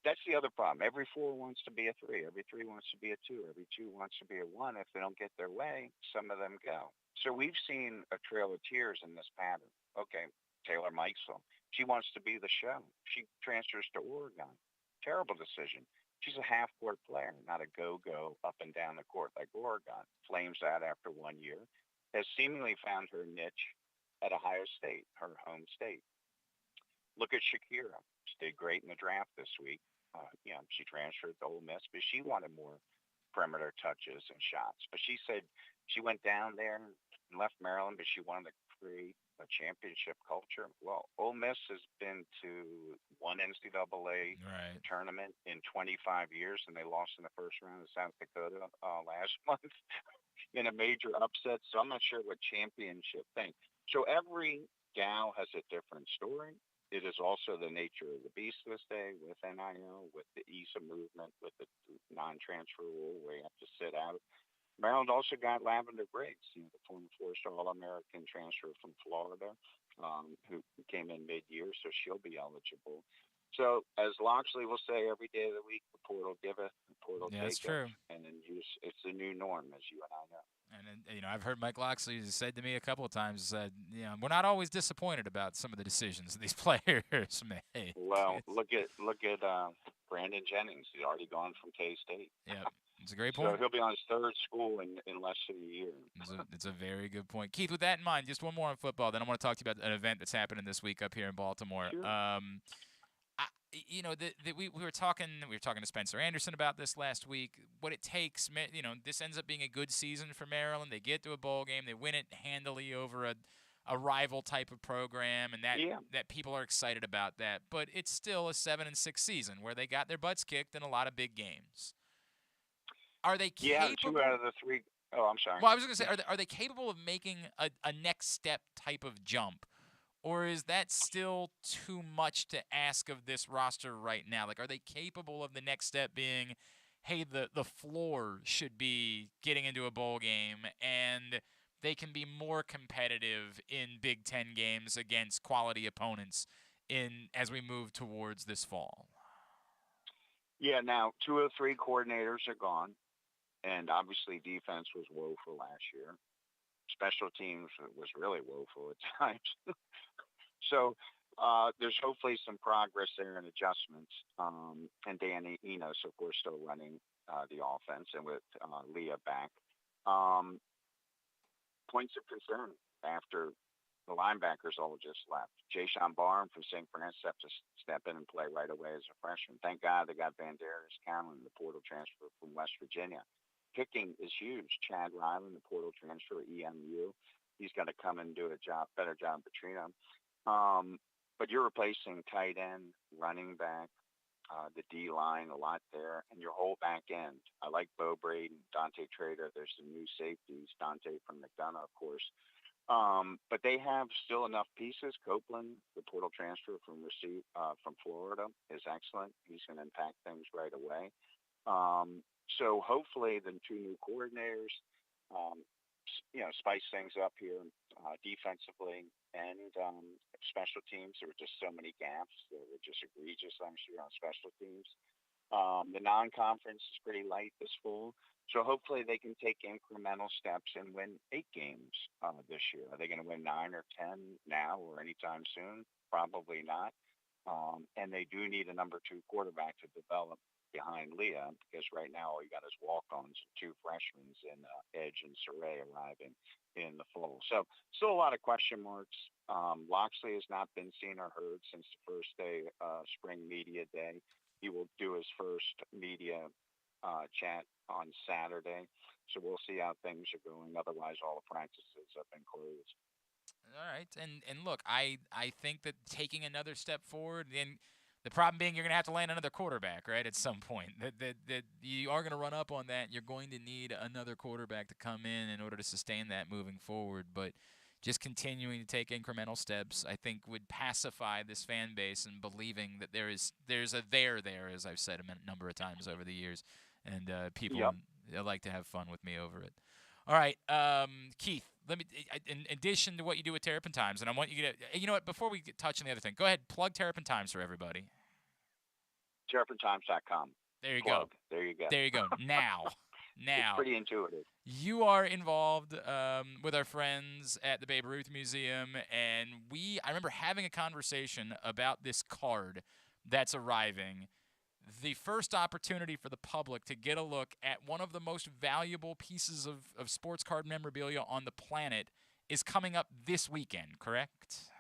that's the other problem. Every four wants to be a three. Every three wants to be a two. Every two wants to be a one. If they don't get their way, some of them go. So we've seen a trail of tears in this pattern. Okay, Taylor Mikesville. She wants to be the show. She transfers to Oregon. Terrible decision. She's a half-court player, not a go-go up and down the court like Oregon. Flames out after 1 year. Has seemingly found her niche at Ohio State, her home state. Look at Shakira. She did great in the draft this week. She transferred to Ole Miss, but she wanted more perimeter touches and shots. But she said she went down there and left Maryland, but she wanted to create a championship culture. Well, Ole Miss has been to one NCAA tournament in 25 years, and they lost in the first round of South Dakota last month in a major upset. So I'm not sure what championship thing. So every gal has a different story. It is also the nature of the beast this day with NIL, with the ease of movement, with the non-transfer rule where you have to sit out. Maryland also got Lavender Briggs, the former four-star All-American transfer from Florida, who came in mid-year, so she'll be eligible. So, as Loxley will say every day of the week, the portal giveth, the portal taketh. That's true. And then it's the new norm, as you and I know. And I've heard Mike Loxley said to me a couple of times, said, we're not always disappointed about some of the decisions these players make. Well, look at Brandon Jennings. He's already gone from K-State. Yeah, it's a great point. So he'll be on his third school in less than a year. It's a very good point. Keith, with that in mind, just one more on football, then I want to talk to you about an event that's happening this week up here in Baltimore. Sure. We were talking to Spencer Anderson about this last week. What it takes, this ends up being a good season for Maryland. They get to a bowl game, they win it handily over a rival type of program, and that people are excited about that. But it's still a 7-6 season where they got their butts kicked in a lot of big games. Are they capable? Yeah, 2 out of the 3. Oh, I'm sorry. Well, I was going to say, are they capable of making a next step type of jump? Or is that still too much to ask of this roster right now? Like, are they capable of the next step being, hey, the floor should be getting into a bowl game and they can be more competitive in Big Ten games against quality opponents as we move towards this fall? Yeah, now 2 of 3 coordinators are gone, and obviously defense was woeful last year. Special teams was really woeful at times. So there's hopefully some progress there and adjustments. And Danny Enos, of course, still running the offense, and with Leah back. Points of concern after the linebackers all just left. Jayshawn Barham from St. Francis have to step in and play right away as a freshman. Thank God they got Banderas Cowan, the portal transfer from West Virginia. picking is huge. Chad Ryland, the portal transfer, EMU, he's got to come and do better job between them. But you're replacing tight end, running back, the D line, a lot there, and your whole back end. I like Bo Braden, Dante Trader. There's some new safeties, Dante from McDonough, of course. But they have still enough pieces. Copeland, the portal transfer from Florida, is excellent. He's going to impact things right away. So hopefully the two new coordinators, spice things up here defensively and special teams. There were just so many gaps. They were just egregious last year on special teams. The non-conference is pretty light this fall. So hopefully they can take incremental steps and win 8 games this year. Are they going to win 9 or 10 now or anytime soon? Probably not. And they do need a number 2 quarterback to develop behind Leah, because right now all you got is walk-ons and 2 freshmen in Edge and Saray arriving in the fall. So still a lot of question marks. Loxley has not been seen or heard since the first day, spring media day. He will do his first media chat on Saturday. So we'll see how things are going. Otherwise, all the practices have been closed. All right. And look, I think that taking another step forward, and the problem being you're going to have to land another quarterback, right, at some point. That you are going to run up on that. You're going to need another quarterback to come in order to sustain that moving forward. But just continuing to take incremental steps, I think, would pacify this fan base and believing that there's a there, as I've said a number of times over the years, and people like to have fun with me over it. All right, Keith, let me, in addition to what you do with Terrapin Times, and I want you to, you know what, before we touch on the other thing, go ahead, plug Terrapin Times for everybody. TerrapinTimes.com. There you Plug. go. There you go. There you go. Now. It's pretty intuitive. You are involved with our friends at the Babe Ruth Museum, and I remember having a conversation about this card that's arriving. The first opportunity for the public to get a look at one of the most valuable pieces of sports card memorabilia on the planet is coming up this weekend, correct?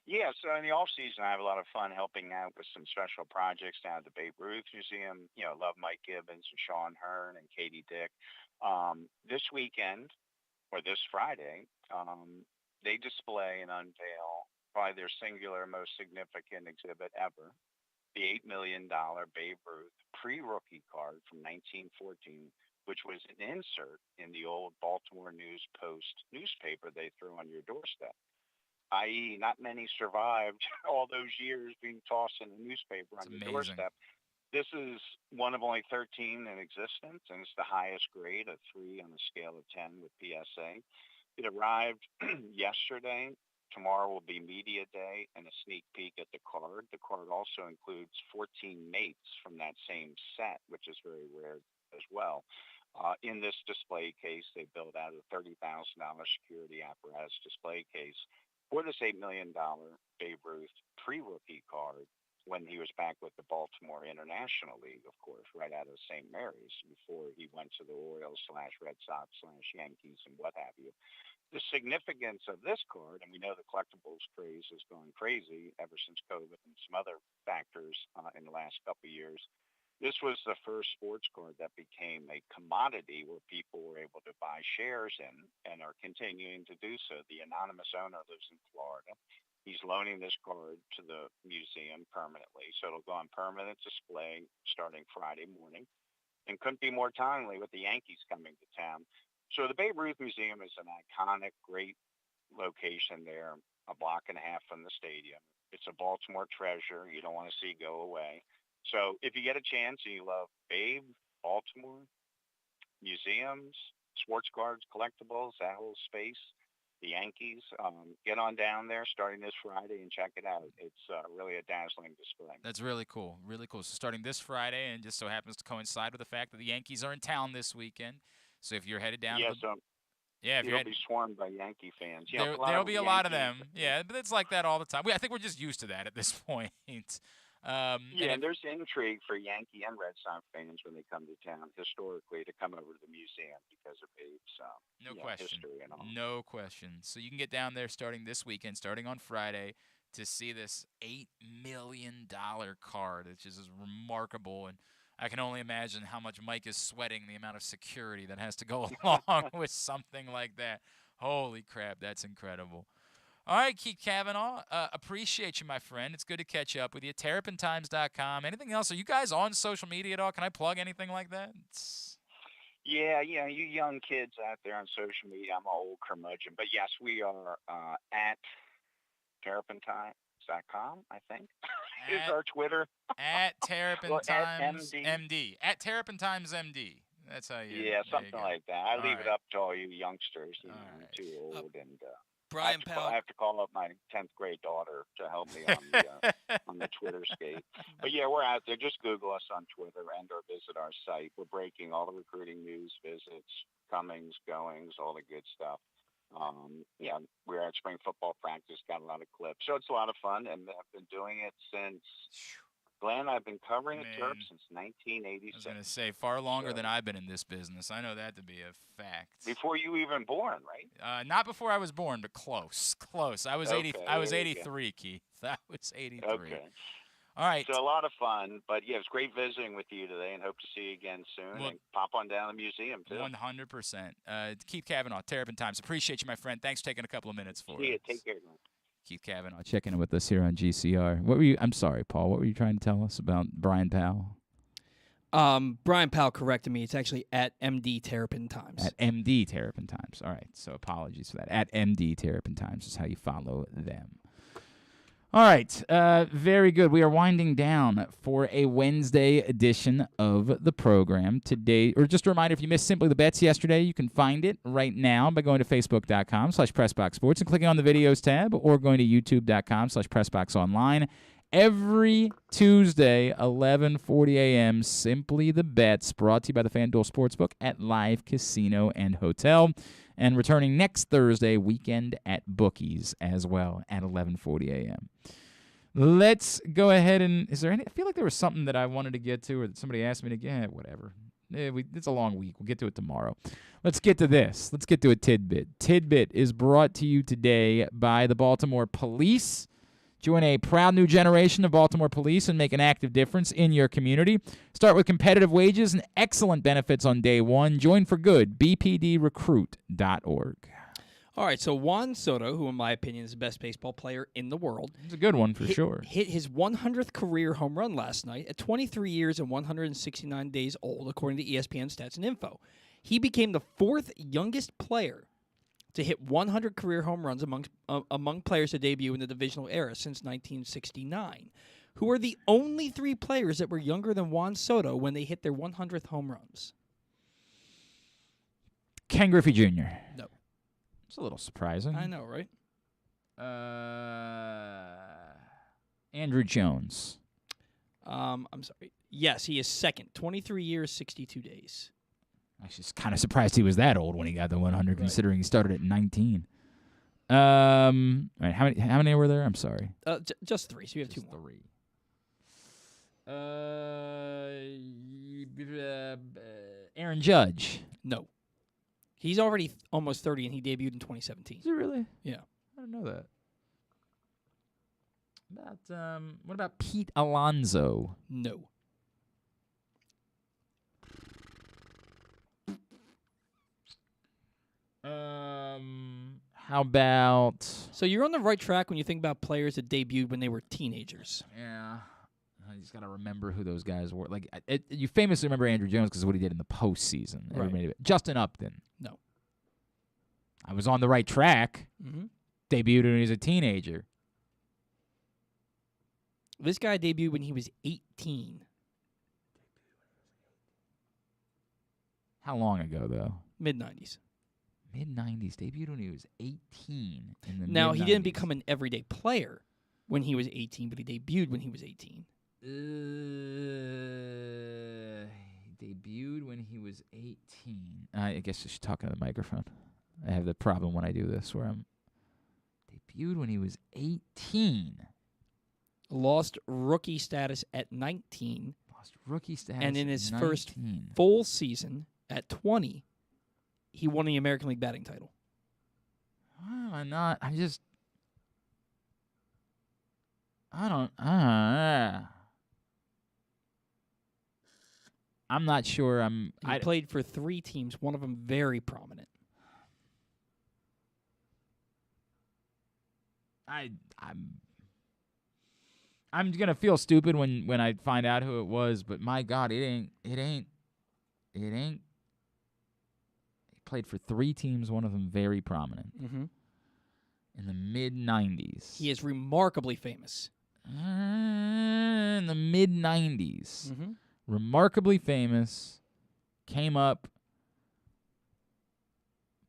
Yeah, so in the off season, I have a lot of fun helping out with some special projects down at the Babe Ruth Museum. Love Mike Gibbons and Sean Hearn and Katie Dick. This weekend, or this Friday, they display and unveil probably their singular most significant exhibit ever, the $8 million Babe Ruth pre-rookie card from 1914, which was an insert in the old Baltimore News Post newspaper they threw on your doorstep. I.e., not many survived all those years being tossed in a newspaper on your doorstep. This is one of only 13 in existence, and it's the highest grade, a 3 on a scale of 10 with PSA. It arrived yesterday. Tomorrow will be media day and a sneak peek at the card. The card also includes 14 mates from that same set, which is very rare as well. In this display case, they built out a $30,000 security apparatus display case for this $8 million Babe Ruth pre-rookie card when he was back with the Baltimore International League, of course, right out of St. Mary's before he went to the Orioles/Red Sox/Yankees and what have you. The significance of this card, and we know the collectibles craze is going crazy ever since COVID and some other factors in the last couple of years. This was the first sports card that became a commodity where people were able to buy shares in and are continuing to do so. The anonymous owner lives in Florida. He's loaning this card to the museum permanently, so it'll go on permanent display starting Friday morning. And couldn't be more timely with the Yankees coming to town. So the Babe Ruth Museum is an iconic, great location there, a block and a half from the stadium. It's a Baltimore treasure you don't want to see go away. So if you get a chance and you love Babe, Baltimore, museums, sports cards, collectibles, that whole space, the Yankees, get on down there starting this Friday and check it out. It's really a dazzling display. That's really cool, really cool. So starting this Friday, and just so happens to coincide with the fact that the Yankees are in town this weekend. So if you're headed down to the... if you'll be swarmed by Yankee fans. There'll be a lot of them. Yeah, but it's like that all the time. I think we're just used to that at this point. And there's intrigue for Yankee and Red Sox fans when they come to town historically to come over to the museum because of Babe's history and all. No question. So you can get down there starting this weekend, starting on Friday, to see this $8 million card, which is remarkable. And I can only imagine how much Mike is sweating, the amount of security that has to go along with something like that. Holy crap, that's incredible. All right, Keith Cavanaugh, appreciate you, my friend. It's good to catch up with you. TerrapinTimes.com. Anything else? Are you guys on social media at all? Can I plug anything like that? Yeah, you young kids out there on social media, I'm an old curmudgeon. But yes, we are at TerrapinTimes.com, I think, is our Twitter. At Terrapin Times MD. MD. At Terrapin Times MD. That's how you. Yeah, something like that. I leave it right. up to all you youngsters. You know, I'm too old, and Brian Powell. I have to call up my 10th grade daughter to help me on the on the Twitter skate. But yeah, we're out there. Just Google us on Twitter and or visit our site. We're breaking all the recruiting news, visits, comings, goings, all the good stuff. Yeah, we're at spring football practice. Got a lot of clips, so it's a lot of fun, and I've been doing it since. Glenn, I've been covering the Terps since 1986. I was going to say, far longer than I've been in this business. I know that to be a fact. Before you even born, right? Not before I was born, but close. Close. I was 83, Keith. I was 83. Okay. All right. So a lot of fun, but yeah, it was great visiting with you today, and hope to see you again soon. Well, and pop on down to the museum, too. 100%. Keith Cavanaugh, Terrapin Times. Appreciate you, my friend. Thanks for taking a couple of minutes for us. See you. Take care, Glenn. Keith Cavanaugh checking in with us here on GCR. What were you? I'm sorry, Paul. What were you trying to tell us about Brian Powell? Brian Powell corrected me. It's actually at MD Terrapin Times. At MD Terrapin Times. All right. So apologies for that. At MD Terrapin Times is how you follow them. All right. Very good. We are winding down for a Wednesday edition of the program today. Or just a reminder, if you missed Simply the Bets yesterday, you can find it right now by going to Facebook.com/PressBoxSports and clicking on the Videos tab, or going to YouTube.com/PressBoxOnline. Every Tuesday, 11:40 a.m., Simply the Bets, brought to you by the FanDuel Sportsbook at Live Casino and Hotel. And returning next Thursday, Weekend at Bookies as well at 11:40 a.m. Let's go ahead and is there any? I feel like there was something that I wanted to get to, or that somebody asked me to get. Whatever. It's a long week. We'll get to it tomorrow. Let's get to this. Let's get to a tidbit. Tidbit is brought to you today by the Baltimore Police. Join a proud new generation of Baltimore police and make an active difference in your community. Start with competitive wages and excellent benefits on day one. Join for good. bpdrecruit.org. All right, so Juan Soto, who in my opinion is the best baseball player in the world. He's a good one for sure. Hit his 100th career home run last night at 23 years and 169 days old, according to ESPN Stats and Info. He became the fourth youngest player to hit 100 career home runs among players to debut in the divisional era since 1969, who are the only three players that were younger than Juan Soto when they hit their 100th home runs. Ken Griffey Jr. No. It's a little surprising. I know, right? Andrew Jones. I'm sorry. Yes, he is second. 23 years, 62 days. I was just kind of surprised he was that old when he got the 100, considering he started at 19. All right, how many were there? I'm sorry. Just three. So you have just two more. Aaron Judge. No. He's already almost 30, and he debuted in 2017. Is he really? Yeah. I didn't know that. What about Pete Alonso? No. How about? So you're on the right track when you think about players that debuted when they were teenagers. Yeah. I just got to remember who those guys were. Like you famously remember Andrew Jones because of what he did in the postseason. Right. Justin Upton. No. I was on the right track. Mm-hmm. Debuted when he was a teenager. This guy debuted when he was 18. How long ago, though? Mid-90s. Mid-90s. Debuted when he was 18. Now, he didn't become an everyday player when he was 18, but he debuted when he was 18. He debuted when he was 18. I guess I should talk into the microphone. I have the problem when I do this where I'm debuted when he was 18. Lost rookie status at 19. Lost rookie status and in his 19. first full season at 20, he won the American League batting title. Why am I not? I don't. I'm not sure. He played for 3 teams, one of them very prominent. I'm gonna feel stupid when I find out who it was, but my God, it ain't. He played for 3 teams, one of them very prominent. Mm-hmm. In the mid-'90s. He is remarkably famous. In the mid-'90s. Mm-hmm. Remarkably famous. Came up.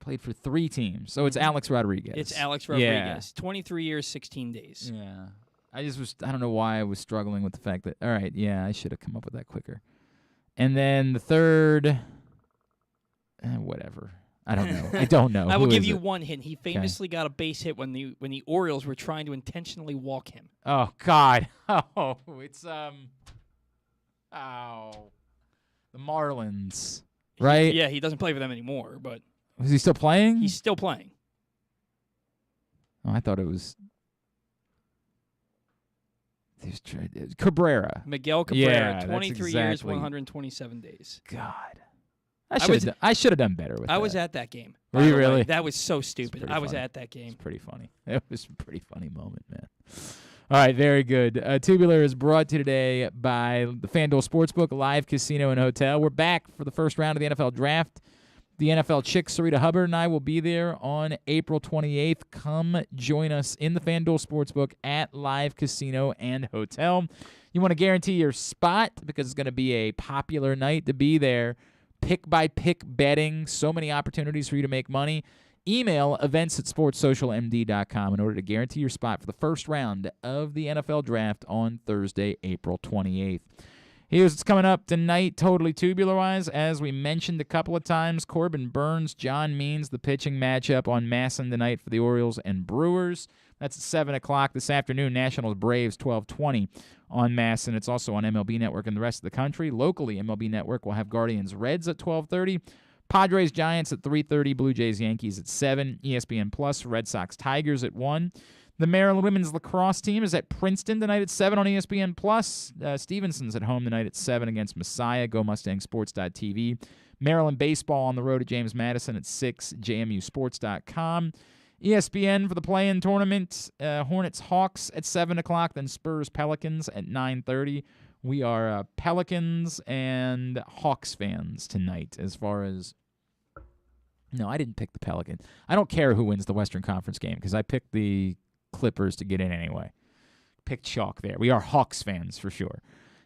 Played for 3 teams. So it's Alex Rodriguez. It's Alex Rodriguez. Yeah. 23 years, 16 days. Yeah. I don't know why I was struggling with the fact that, all right, yeah, I should have come up with that quicker. And then the third, whatever. I don't know. I don't know. I will Who give is you it? one hint. He famously got a base hit when the Orioles were trying to intentionally walk him. Oh, God. Oh, it's, the Marlins, right? Yeah, he doesn't play for them anymore, but. Is he still playing? He's still playing. Oh, I thought it was Cabrera. Miguel Cabrera, Yeah, 23 years, 127 days. God. I should have done better with that. I was at that game. Were you really? That was so stupid. I was funny. at that game. It's pretty funny. It was a pretty funny moment, man. All right, very good. Tubular is brought to you today by the FanDuel Sportsbook, Live Casino and Hotel. We're back for the first round of the NFL Draft. The NFL chick, Sarita Hubbard, and I will be there on April 28th. Come join us in the FanDuel Sportsbook at Live Casino and Hotel. You want to guarantee your spot because it's going to be a popular night to be there. Pick-by-pick betting, so many opportunities for you to make money. Email events@sportssocialmd.com in order to guarantee your spot for the first round of the NFL Draft on Thursday, April 28th. Here's what's coming up tonight, totally tubular-wise. As we mentioned a couple of times, Corbin Burns, John Means, the pitching matchup on Masson tonight for the Orioles and Brewers. That's at 7 o'clock this afternoon. Nationals, Braves, 12:20 on Masson. It's also on MLB Network in the rest of the country. Locally, MLB Network will have Guardians, Reds at 12:30. Padres, Giants at 3:30. Blue Jays, Yankees at 7. ESPN Plus, Red Sox, Tigers at 1. The Maryland women's lacrosse team is at Princeton tonight at 7 on ESPN Plus. Stevenson's at home tonight at 7 against Messiah. GoMustangSports.tv. Maryland baseball on the road at James Madison at 6. JMUSports.com. ESPN for the play-in tournament. Hornets, Hawks at 7 o'clock. Then Spurs, Pelicans at 9:30. We are Pelicans and Hawks fans tonight as far as... No, I didn't pick the Pelicans. I don't care who wins the Western Conference game because I picked the Clippers to get in anyway. Pick chalk there. We are Hawks fans for sure.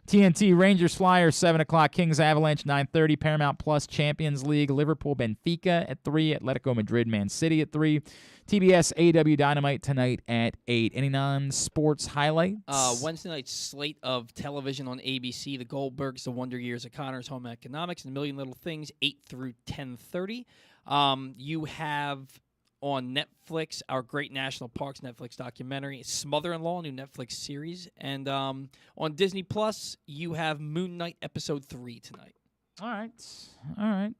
TNT, Rangers, Flyers, 7 o'clock. Kings, Avalanche, 9:30. Paramount Plus, Champions League. Liverpool, Benfica at 3. Atletico Madrid, Man City at 3. TBS, AW Dynamite tonight at 8. Any non-sports highlights? Wednesday night's slate of television on ABC. The Goldbergs, The Wonder Years of Connor's Home Economics, and A Million Little Things, 8 through 10:30. You have on Netflix our Great National Parks Netflix documentary, Smother-in-Law, new Netflix series. And on Disney Plus, you have Moon Knight Episode 3 tonight. All right. I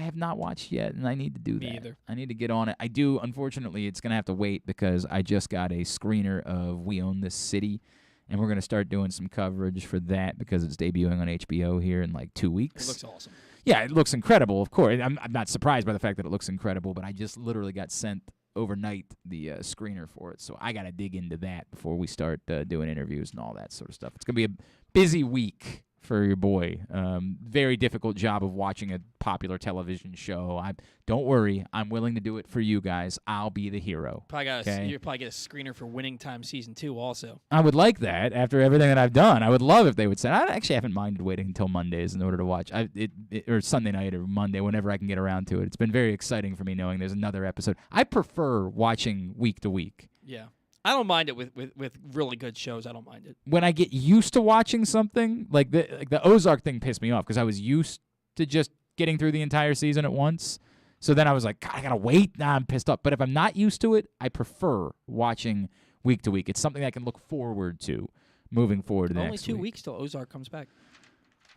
have not watched yet, and I need to do that. Me either. I need to get on it. I do. Unfortunately, it's going to have to wait because I just got a screener of We Own This City, and we're going to start doing some coverage for that because it's debuting on HBO here in like 2 weeks. It looks awesome. Yeah, it looks incredible, of course. I'm not surprised by the fact that it looks incredible, but I just literally got sent overnight the screener for it, so I got to dig into that before we start doing interviews and all that sort of stuff. It's going to be a busy week for your boy. Very difficult job of watching a popular television show. Don't worry, I'm willing to do it for you guys. I'll be the hero. You'll probably get a screener for Winning Time Season 2 also. I would like that after everything that I've done. I would love if they would say, I actually haven't minded waiting until Mondays in order to watch or Sunday night or Monday, whenever I can get around to it. It's been very exciting for me knowing there's another episode. I prefer watching week to week. Yeah. I don't mind it with really good shows. I don't mind it. When I get used to watching something, like the Ozark thing pissed me off because I was used to just getting through the entire season at once. So then I was like, God, I got to wait. Nah, I'm pissed off. But if I'm not used to it, I prefer watching week to week. It's something I can look forward to moving forward to the next week. Only 2 weeks till Ozark comes back.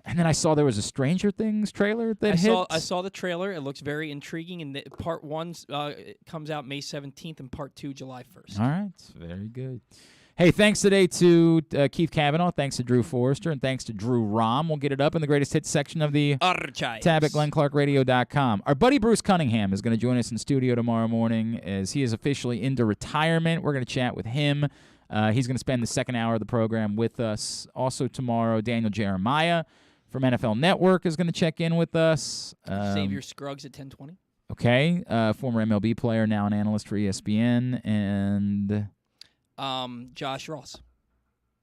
And then I saw there was a Stranger Things trailer that hit. I saw the trailer. It looks very intriguing. And part 1 comes out May 17th and part 2 July 1st. All right. Very good. Hey, thanks today to Keith Cavanaugh. Thanks to Drew Forrester. And thanks to Drew Rahm. We'll get it up in the greatest hits section of the Archives. tab at GlennClarkRadio.com. Our buddy Bruce Cunningham is going to join us in studio tomorrow morning as he is officially into retirement. We're going to chat with him. He's going to spend the second hour of the program with us. Also tomorrow, Daniel Jeremiah from NFL Network is going to check in with us. Xavier Scruggs at 10:20. Okay. Former MLB player, now an analyst for ESPN. And... Josh Ross,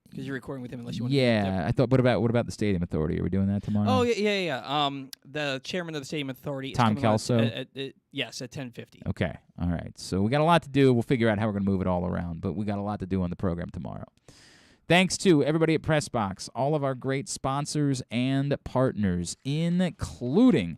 because you're recording with him unless you want. Yeah, I thought. What about the Stadium Authority? Are we doing that tomorrow? Oh yeah. The chairman of the Stadium Authority, Tom is coming Kelso? Yes, at 10:50. Okay, all right. So we got a lot to do. We'll figure out how we're going to move it all around, but we got a lot to do on the program tomorrow. Thanks to everybody at PressBox, all of our great sponsors and partners, including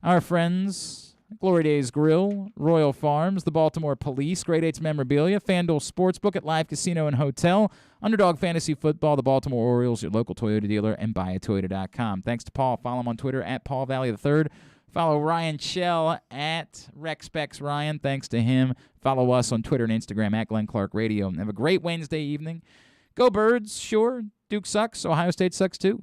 our friends. Glory Days Grill, Royal Farms, the Baltimore Police, Grade 8's Memorabilia, FanDuel Sportsbook at Live Casino and Hotel, Underdog Fantasy Football, the Baltimore Orioles, your local Toyota dealer, and buyatoyota.com. Thanks to Paul. Follow him on Twitter at Paul Valley III. Follow Ryan Chell at RexSpexRyan. Thanks to him. Follow us on Twitter and Instagram at Glenn Clark Radio. Have a great Wednesday evening. Go Birds, sure. Duke sucks. Ohio State sucks too.